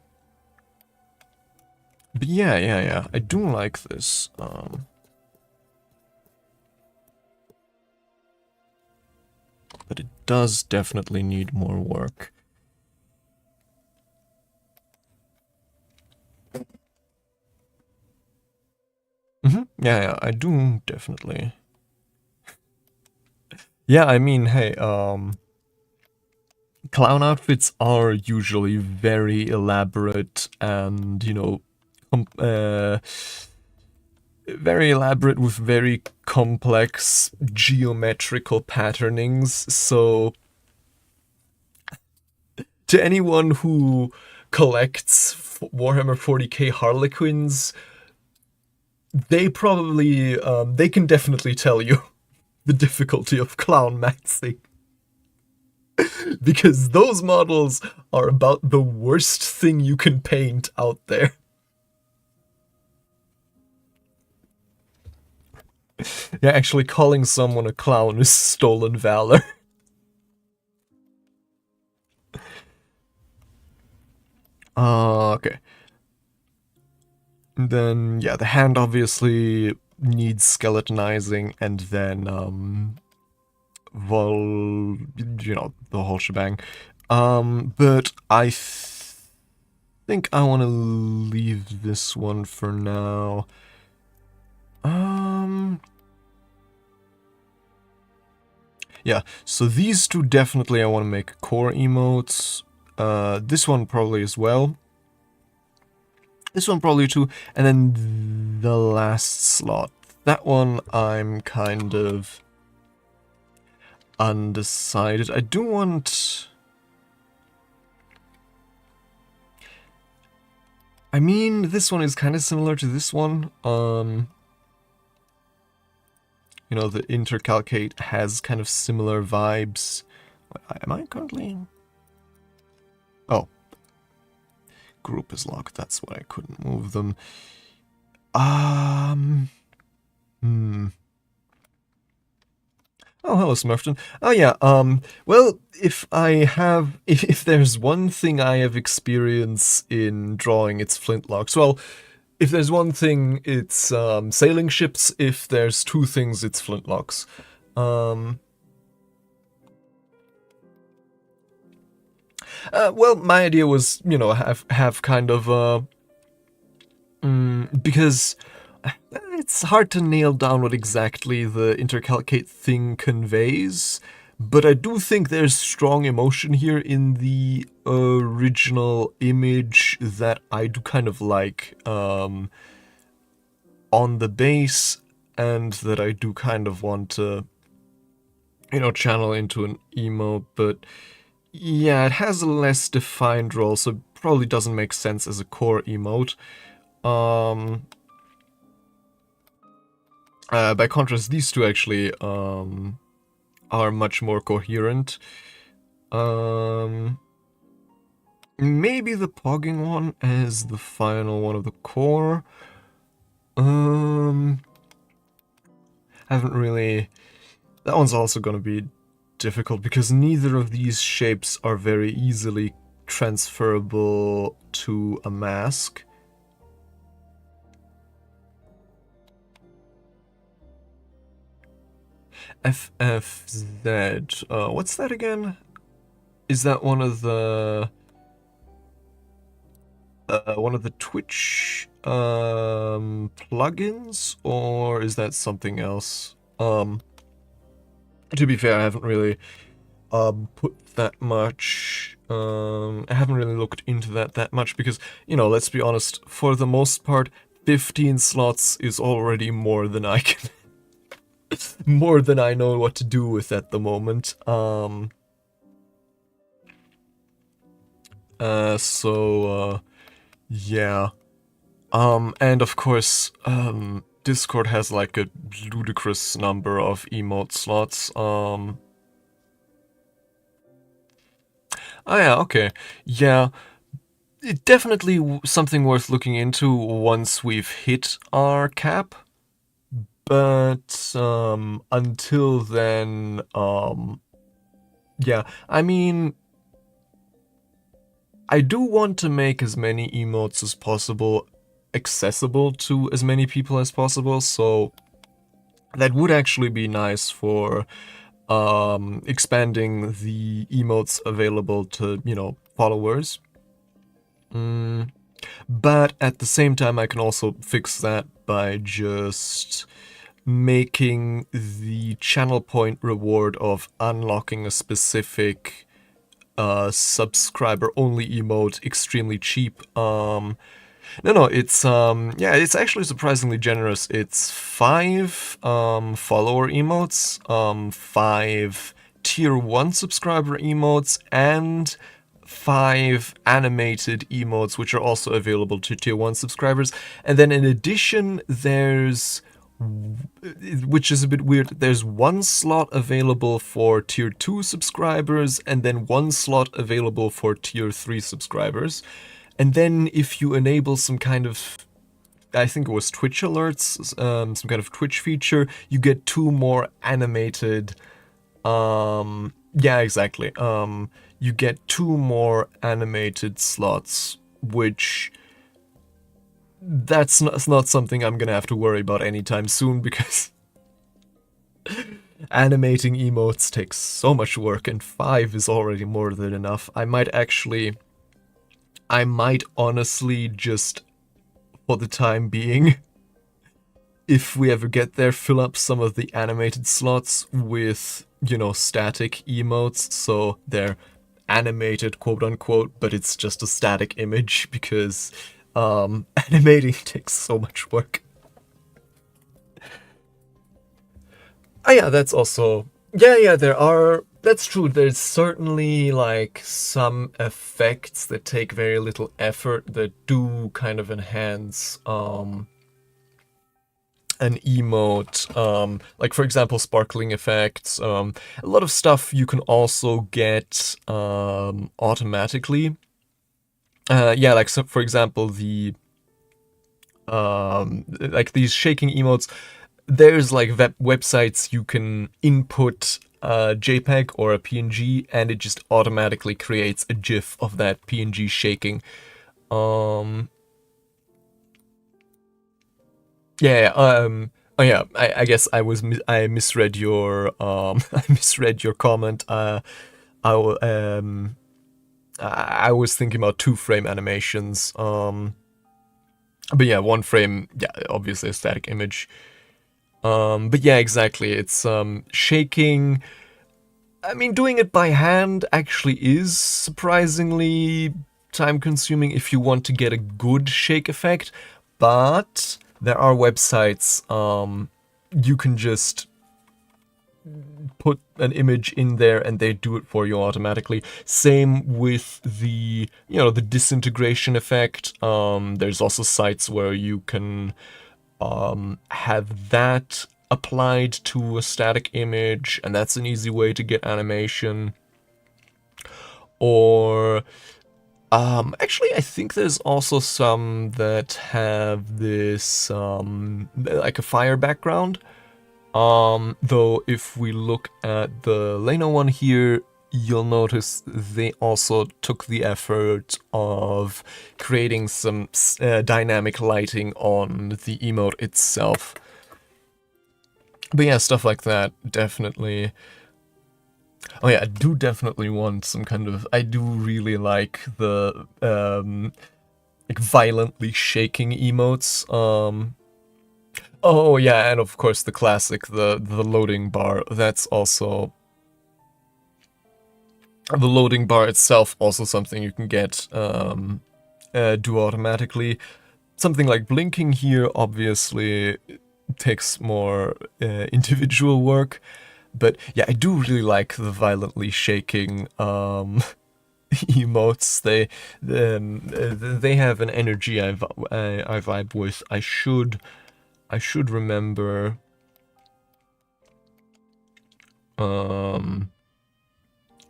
But yeah. I do like this. But it does definitely need more work. Yeah, I do definitely. Yeah, I mean, hey, clown outfits are usually very elaborate and, you know, very elaborate with very complex geometrical patternings, so to anyone who collects Warhammer 40k Harlequins, they probably, they can definitely tell you the difficulty of clown maxing. Because those models are about the worst thing you can paint out there. Yeah, actually calling someone a clown is stolen valor. Okay. And then, yeah, the hand obviously needs skeletonizing, and then, you know, the whole shebang. But I think I want to leave this one for now. Yeah, so these two definitely I want to make core emotes. This one probably as well. This one probably too. And then the last slot. That one I'm kind of undecided. I do want... I mean, this one is kind of similar to this one. You know, the intercalcate has kind of similar vibes. Am I currently... Oh. Group is locked, that's why I couldn't move them. Oh, hello, Smurfton. Oh, yeah, well, if there's one thing I have experience in drawing, it's flintlocks. Well, if there's one thing, it's, sailing ships. If there's two things, it's flintlocks. Well, my idea was, you know, have kind of, because it's hard to nail down what exactly the intercalcate thing conveys, but I do think there's strong emotion here in the original image that I do kind of like on the base, and that I do kind of want to, you know, channel into an emote, but yeah, it has a less defined role, so it probably doesn't make sense as a core emote. By contrast, these two actually are much more coherent. Maybe the pogging one as the final one of the core. Haven't really... That one's also gonna be difficult because neither of these shapes are very easily transferable to a mask. FFZ. What's that again? Is that one of the Twitch plugins, or is that something else? To be fair, I haven't really put that much. I haven't really looked into that much because, you know, let's be honest, for the most part, 15 slots is already more than I can more than I know what to do with at the moment. Yeah. And of course, Discord has like a ludicrous number of emote slots. Oh yeah, okay. Yeah, definitely something worth looking into once we've hit our cap. But until then, yeah, I mean, I do want to make as many emotes as possible accessible to as many people as possible, so that would actually be nice for expanding the emotes available to, you know, followers. But at the same time, I can also fix that by just making the channel point reward of unlocking a specific subscriber only emote extremely cheap. No, it's yeah, it's actually surprisingly generous. It's 5 follower emotes, 5 tier 1 subscriber emotes, and 5 animated emotes, which are also available to tier 1 subscribers. And then in addition, there's, which is a bit weird, there's 1 slot available for tier 2 subscribers, and then 1 slot available for tier 3 subscribers. And then if you enable some kind of, I think it was Twitch alerts, some kind of Twitch feature, you get 2 more animated, yeah, exactly. You get 2 more animated slots, which that's not something I'm gonna have to worry about anytime soon, because animating emotes takes so much work, and 5 is already more than enough. I might honestly just, for the time being, if we ever get there, fill up some of the animated slots with, you know, static emotes, so they're animated, quote unquote, but it's just a static image, because animating takes so much work. Oh yeah, that's also, yeah, that's true, there's certainly like some effects that take very little effort that do kind of enhance an emote, like for example sparkling effects. A lot of stuff you can also get automatically. Yeah, like, so for example, the like these shaking emotes, there's like websites you can input a JPEG or a PNG, and it just automatically creates a GIF of that PNG shaking. Yeah, oh yeah, I guess I misread your I misread your comment. I was thinking about 2-frame animations. But yeah, 1 frame, yeah, obviously a static image. But yeah, exactly. It's shaking. I mean, doing it by hand actually is surprisingly time consuming if you want to get a good shake effect, but there are websites you can just put an image in there and they do it for you automatically. Same with the, you know, the disintegration effect. There's also sites where you can have that applied to a static image, and that's an easy way to get animation. Or actually, I think there's also some that have this like a fire background. Though if we look at the Leno one here, you'll notice they also took the effort of creating some dynamic lighting on the emote itself. But yeah, stuff like that, definitely. Oh yeah, I do definitely want some kind of... I do really like the, like, violently shaking emotes. Oh yeah, and of course the classic, the loading bar. That's also... The loading bar itself, also something you can get, do automatically. Something like blinking here, obviously, takes more individual work. But yeah, I do really like the violently shaking emotes. They have an energy I vibe with. I should remember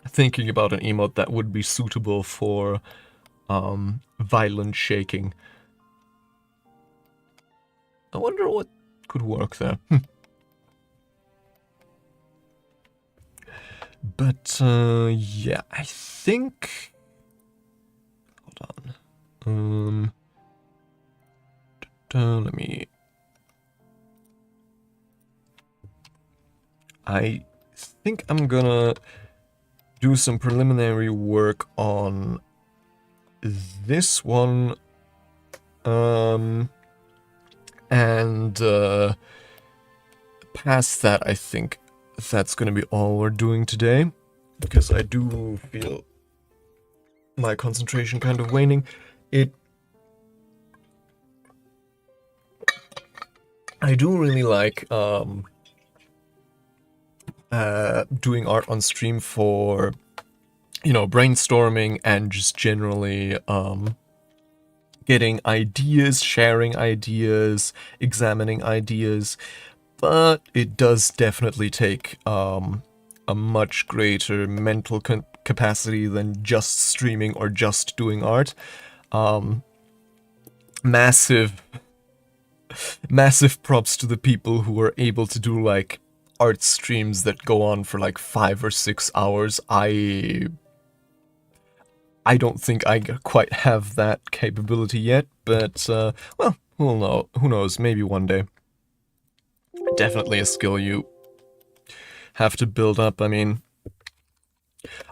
thinking about an emote that would be suitable for violent shaking. I wonder what could work there. But yeah, I think. Hold on. Let me. I think I'm gonna do some preliminary work on this one. And past that, I think that's gonna be all we're doing today, because I do feel my concentration kind of waning. I do really like doing art on stream for, you know, brainstorming and just generally getting ideas, sharing ideas, examining ideas. But it does definitely take a much greater mental capacity than just streaming or just doing art. Massive props to the people who are able to do like art streams that go on for like 5 or 6 hours. I don't think I quite have that capability yet, but well, who knows, maybe one day. Definitely a skill you have to build up. I mean,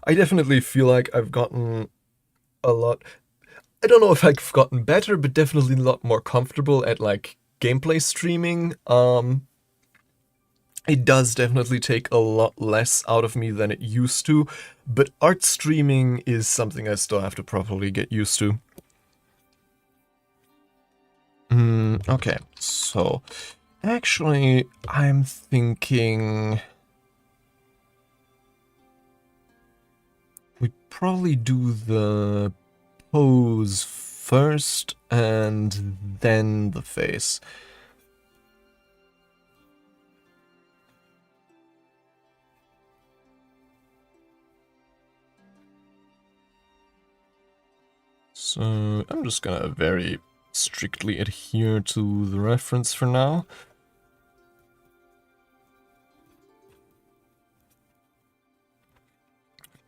I definitely feel like I've gotten a lot... I don't know if I've gotten better, but definitely a lot more comfortable at like gameplay streaming. It does definitely take a lot less out of me than it used to, but art streaming is something I still have to properly get used to. Okay, so actually I'm thinking we probably do the pose first and then the face. So I'm just gonna very strictly adhere to the reference for now.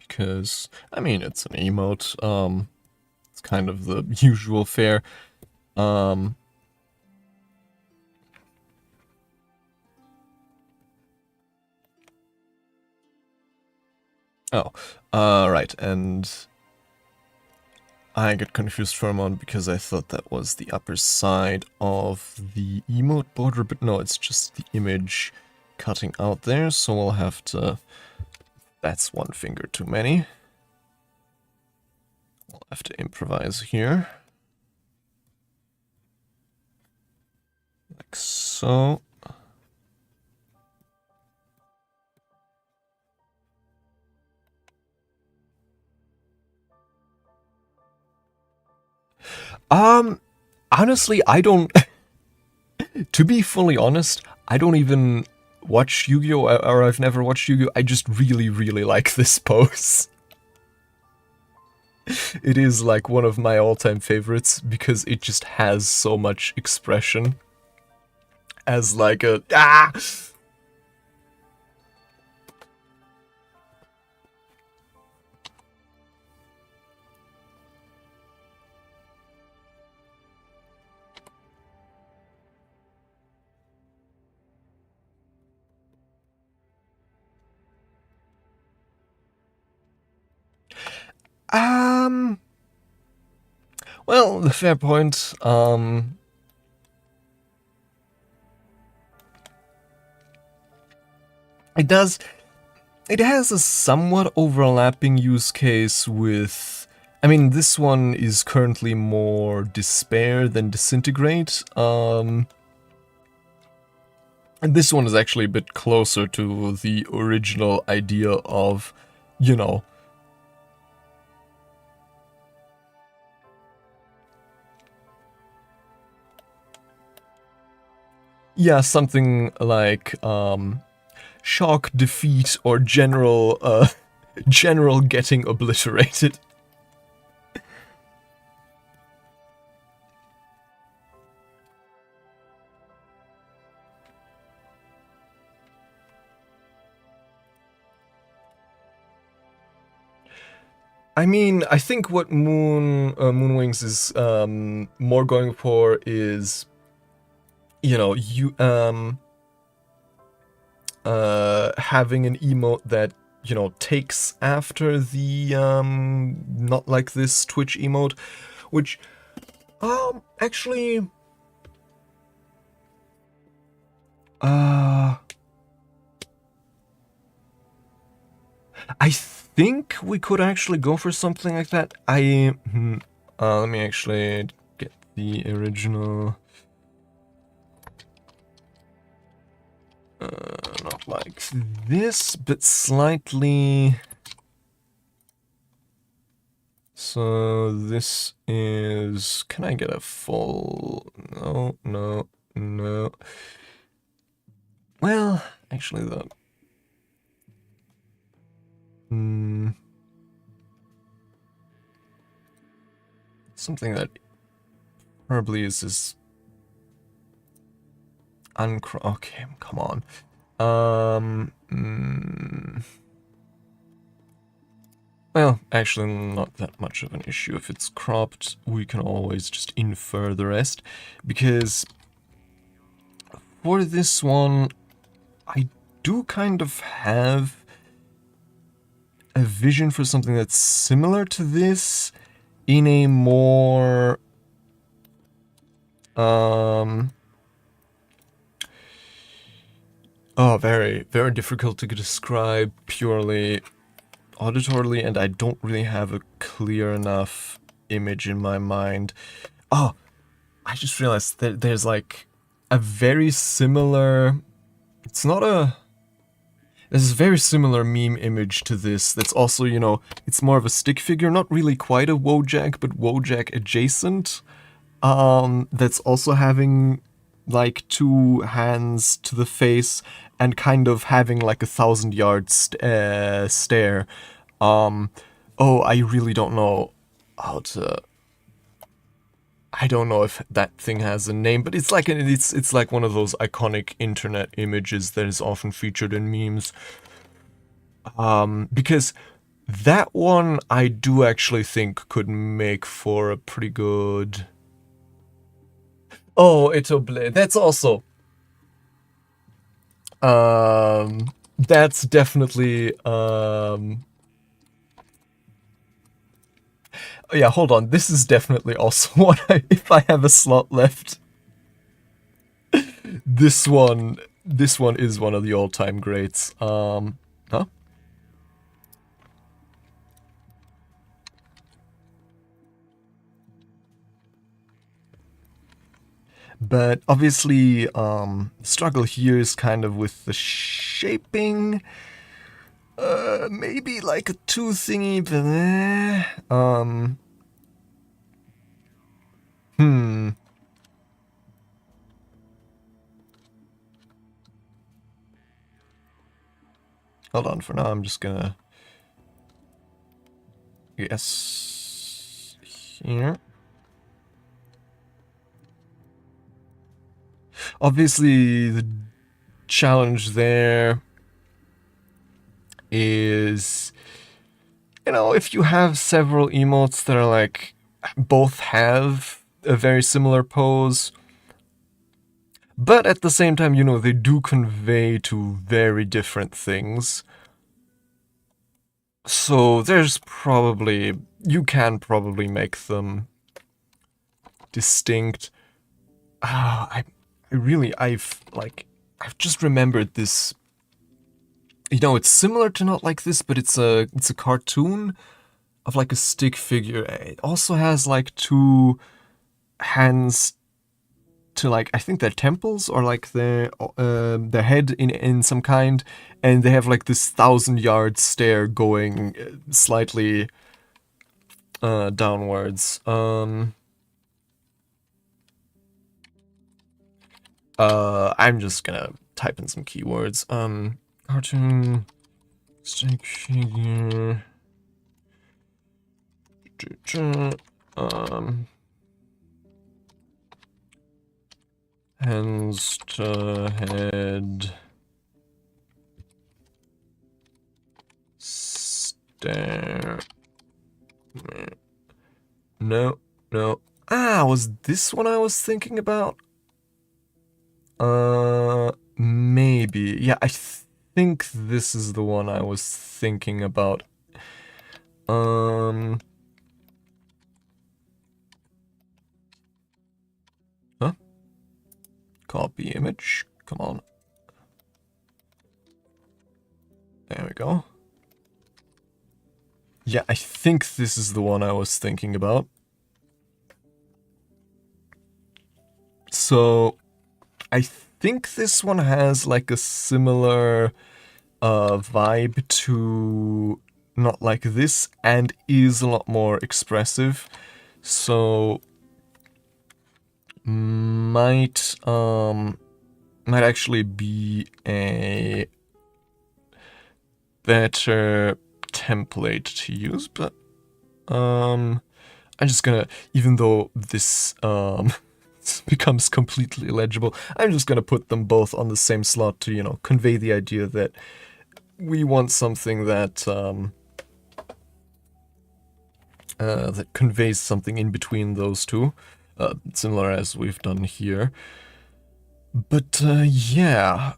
Because, I mean, it's an emote, it's kind of the usual fare. Oh, right, and I get confused for a moment because I thought that was the upper side of the emote border, but no, it's just the image cutting out there, so we'll have to... That's one finger too many. We'll have to improvise here. Like so. Honestly, I don't... To be fully honest, I don't even watch Yu-Gi-Oh! Or I've never watched Yu-Gi-Oh! I just really, really like this pose. It is like one of my all-time favorites because it just has so much expression. As like a... Ah! Well, fair point. It has a somewhat overlapping use case with, I mean, this one is currently more despair than disintegrate. And this one is actually a bit closer to the original idea of, you know, yeah, something like shock, defeat, or general getting obliterated. I mean, I think what Moonwings is more going for is, you know, having an emote that, you know, takes after the not like this Twitch emote, which actually I think we could actually go for something like that. Let me actually get the original. Not like this, but slightly. So this is. Can I get a full? No, no, no. Well, actually, that. Something that probably is this. Okay, come on. Well, actually not that much of an issue. If it's cropped, we can always just infer the rest. Because for this one, I do kind of have a vision for something that's similar to this in a more... very, very difficult to describe purely auditorily, and I don't really have a clear enough image in my mind. Oh, I just realized that there's like a very similar... It's not a... There's a very similar meme image to this that's also, you know, it's more of a stick figure, not really quite a Wojak, but Wojak adjacent. That's also having like two hands to the face and kind of having like 1,000-yard stare. Oh, I really don't know how to... I don't know if that thing has a name, but it's like it's like one of those iconic internet images that is often featured in memes. Because that one I do actually think could make for a pretty good... Oh, Itoble. That's also... that's definitely... Yeah, hold on. This is definitely also what if I have a slot left. This one is one of the all-time greats. Huh? But obviously, struggle here is kind of with the shaping. Maybe like a 2 thingy, but Hold on, for now I'm just gonna... Yes... Here. Obviously, the challenge there is, you know, if you have several emotes that are like, both have a very similar pose, but at the same time, you know, they do convey to very different things. So there's probably you can probably make them distinct. I've just remembered this. You know, it's similar to Not Like This, but it's a cartoon of like a stick figure. It also has like two hands to like, I think their temples or like their head in some kind, and they have like this 1,000-yard stare going slightly downwards. I'm just gonna type in some keywords. Cartoon stick figure. Hands to head. Stare. No. Was this one I was thinking about? Maybe. Yeah, I think this is the one I was thinking about. Huh? Copy image. Come on. There we go. Yeah, I think this is the one I was thinking about. So, I think this one has like a similar vibe to Not Like This and is a lot more expressive. So, might actually be a better template to use, but I'm just gonna, even though this becomes completely illegible, I'm just gonna put them both on the same slot to, you know, convey the idea that we want something that that conveys something in between those two, similar as we've done here. But yeah,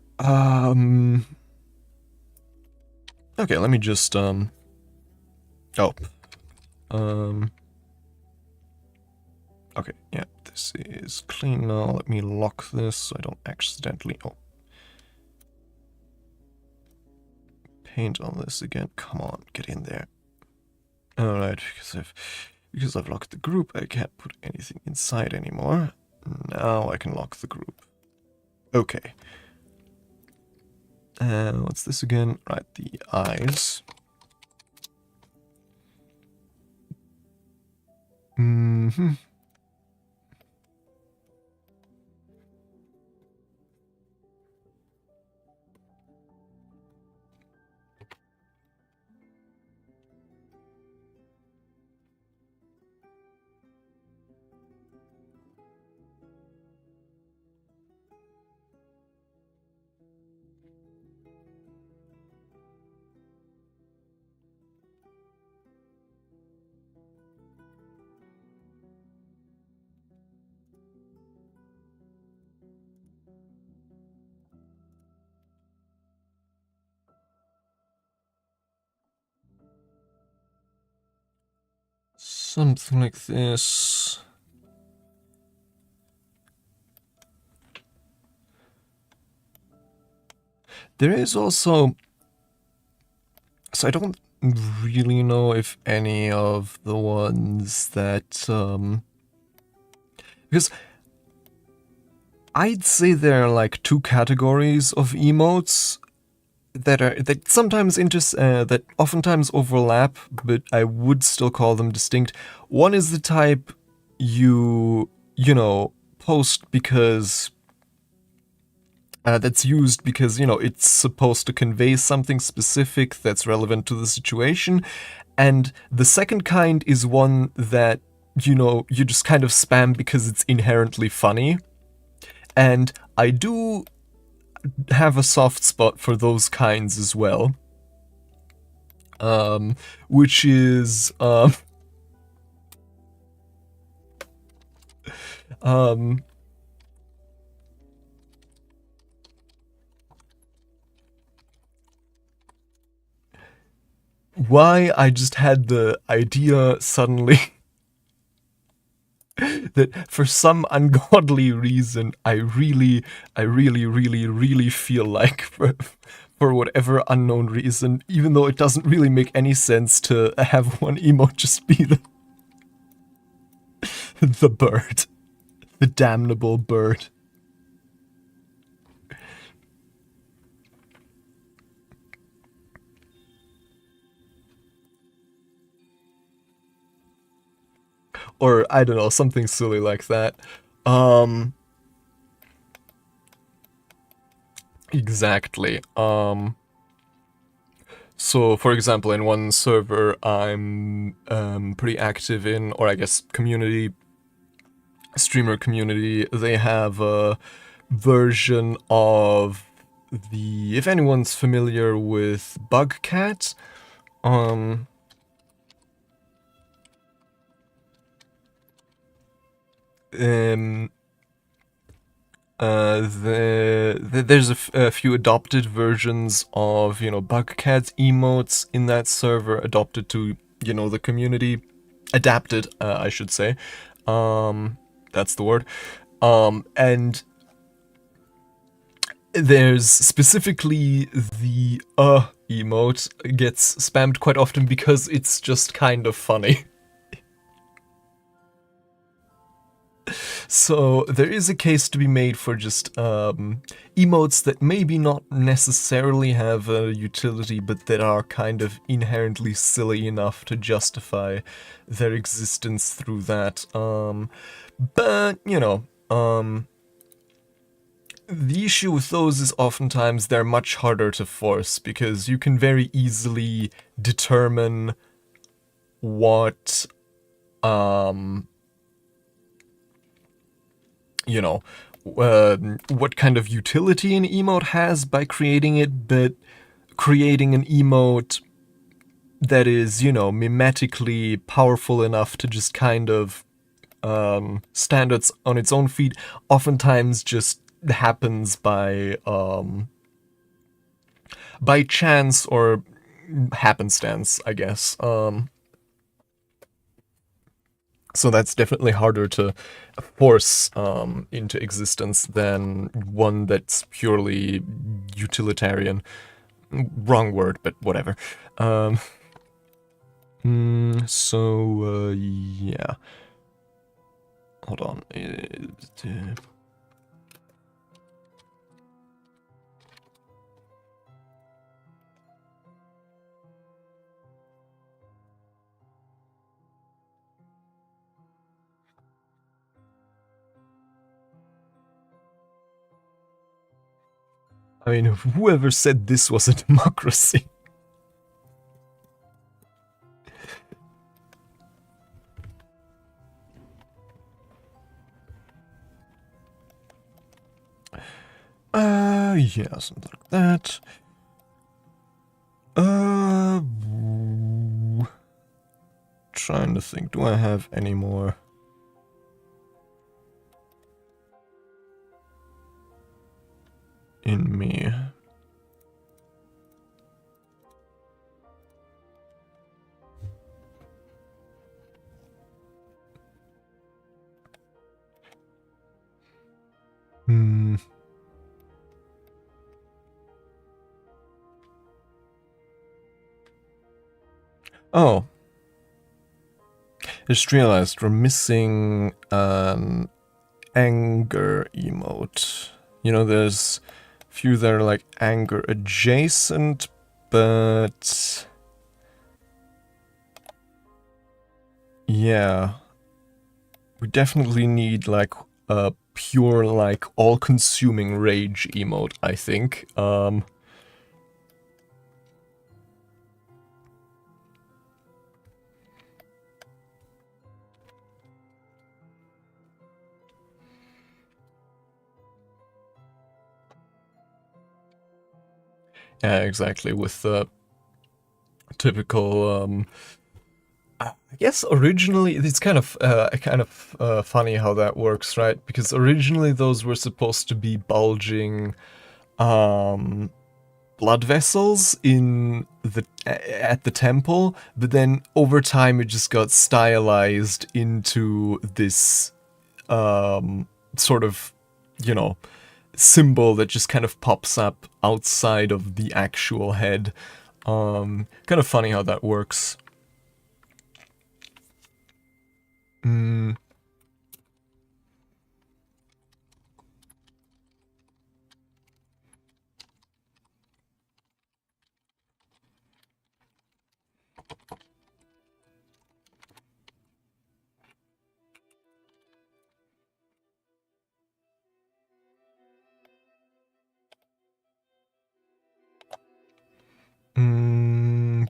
okay, let me just okay, yeah, this is clean now. Let me lock this so I don't accidentally paint on this again. Come on, get in there. Alright, because I've locked the group, I can't put anything inside anymore. Now I can lock the group. Okay. What's this again? Right, the eyes. Something like this. There is also, so I don't really know if any of the ones that, because I'd say there are like two categories of emotes that sometimes that oftentimes overlap, but I would still call them distinct. One is the type you know, post because that's used because, you know, it's supposed to convey something specific that's relevant to the situation. And the second kind is one that, you know, you just kind of spam because it's inherently funny. And I do have a soft spot for those kinds as well. Which is, why I just had the idea suddenly that for some ungodly reason, I really feel like, for whatever unknown reason, even though it doesn't really make any sense to have one emote just be the bird, the damnable bird. Or I don't know, something silly like that. Um, exactly. So, for example, in one server I'm pretty active in, or I guess community, streamer community, they have a version of the, if anyone's familiar with Bugcat, um, um, there's a few adopted versions of, Bugcat emotes in that server, adopted to, the community, adapted, I should say. That's the word. And there's specifically the emote gets spammed quite often because it's just kind of funny. So there is a case to be made for just emotes that maybe not necessarily have a utility, but that are kind of inherently silly enough to justify their existence through that. But, the issue with those is oftentimes they're much harder to force because you can very easily determine what, um, you know, what kind of utility an emote has by creating it, but creating an emote that is, mimetically powerful enough to just kind of stand on its own feet oftentimes just happens by chance or happenstance, I guess. So that's definitely harder to force into existence than one that's purely utilitarian. Wrong word, but whatever. Yeah. Hold on. I mean, whoever said this was a democracy? Yeah, something like that. Trying to think, do I have any more? In me. Hmm. Oh. Just realized we're missing an anger emote. There's a few that are like anger adjacent, but yeah. We definitely need like a pure, like all-consuming rage emote, I think. Yeah, exactly. With the typical, I guess originally it's kind of funny how that works, right? Because originally those were supposed to be bulging, um, blood vessels at the temple, but then over time it just got stylized into this sort of, you know, symbol that just kind of pops up outside of the actual head. Kind of funny how that works.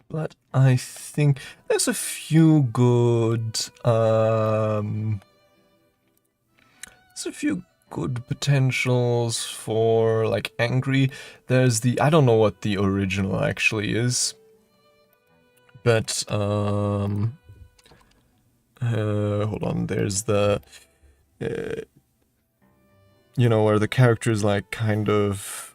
But I think there's a few good, potentials for, like, angry. There's the, I don't know what the original actually is, but, hold on, there's the, you know, where the character's, like, kind of,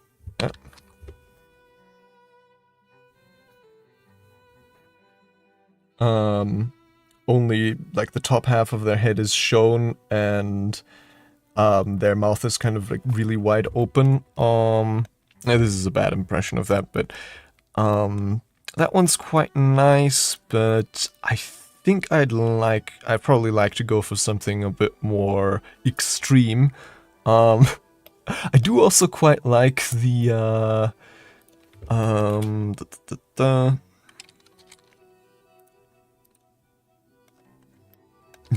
only, like, the top half of their head is shown, and their mouth is kind of, like, really wide open. This is a bad impression of that, but that one's quite nice, but I think I'd probably like to go for something a bit more extreme. I do also quite like the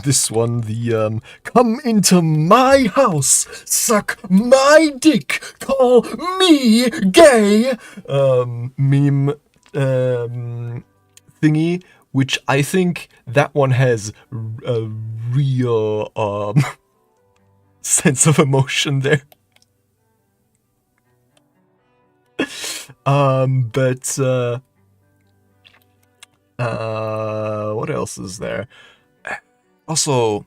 this one, the come into my house, suck my dick, call me gay meme thingy, which I think that one has a real sense of emotion there. But what else is there? Also,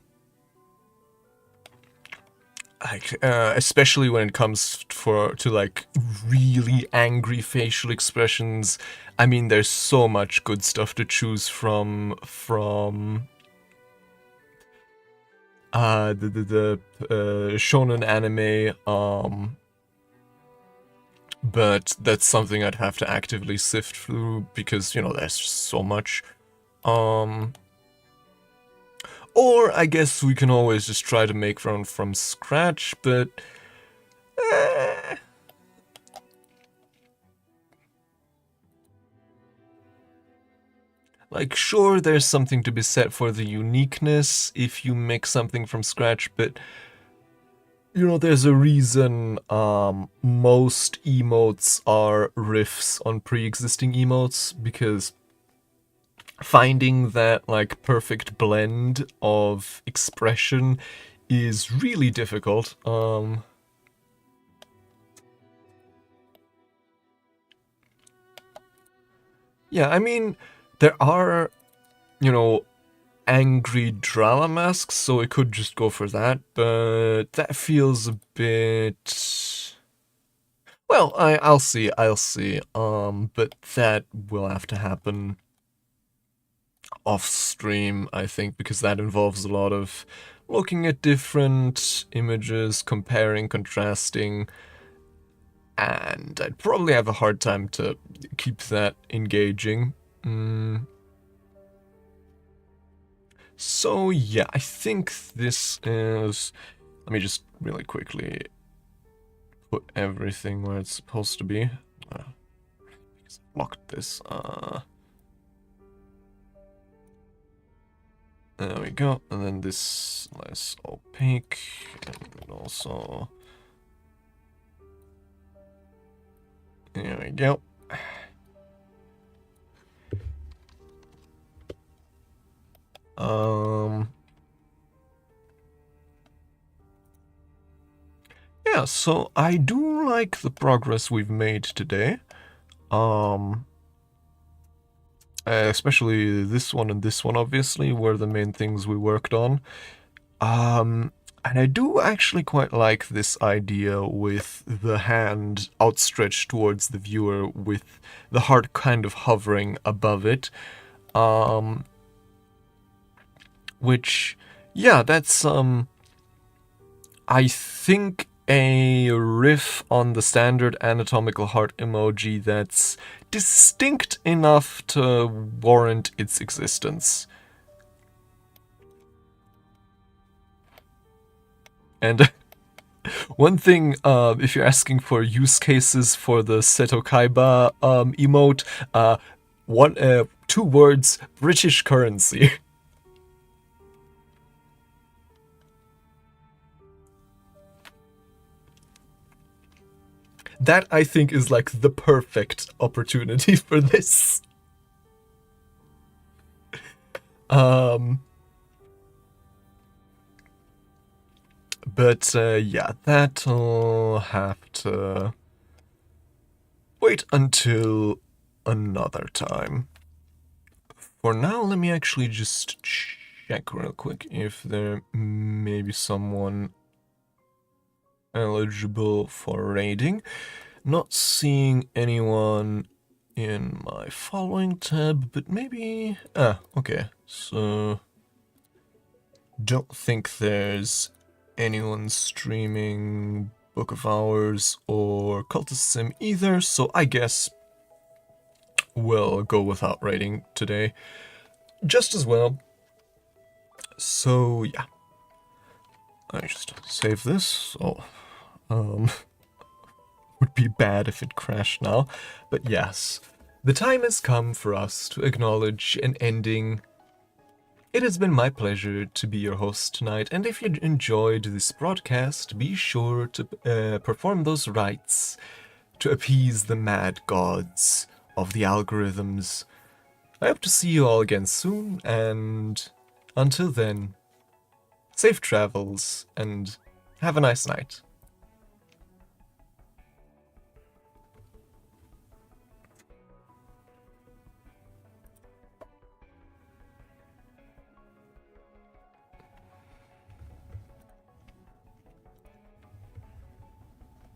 like, especially when it comes to like really angry facial expressions, I mean, there's so much good stuff to choose from the shonen anime, but that's something I'd have to actively sift through because, you know, there's just so much. Or I guess we can always just try to make one from scratch, but like, sure, there's something to be said for the uniqueness if you make something from scratch, but you know, there's a reason most emotes are riffs on pre-existing emotes, because finding that, like, perfect blend of expression is really difficult. Yeah, I mean, there are, you know, angry drama masks, so it could just go for that, but that feels a bit... Well, I'll see, but that will have to happen off stream, I think, because that involves a lot of looking at different images, comparing, contrasting, and I'd probably have a hard time to keep that engaging. So yeah, I think this is... Let me just really quickly put everything where it's supposed to be. Because I blocked this. There we go. And then this less opaque. And also... There we go. Yeah, so I do like the progress we've made today. Especially this one and this one, obviously, were the main things we worked on. And I do actually quite like this idea with the hand outstretched towards the viewer with the heart kind of hovering above it. Which, yeah, that's, I think a riff on the standard anatomical heart emoji that's distinct enough to warrant its existence. And one thing, if you're asking for use cases for the 𝐄𝐦𝐨𝐭𝐞𝐬 emote, two words, British currency. That, I think, is like the perfect opportunity for this. But yeah, that'll have to wait until another time. For now, let me actually just check real quick if there may be someone eligible for raiding. Not seeing anyone in my following tab, but maybe... okay, so... Don't think there's anyone streaming Book of Hours or Cultist Sim either, so I guess we'll go without raiding today just as well. So yeah, I just save this. So would be bad if it crashed now, but yes, the time has come for us to acknowledge an ending. It has been my pleasure to be your host tonight, and if you enjoyed this broadcast, be sure to perform those rites to appease the mad gods of the algorithms. I hope to see you all again soon, and until then, safe travels, and have a nice night.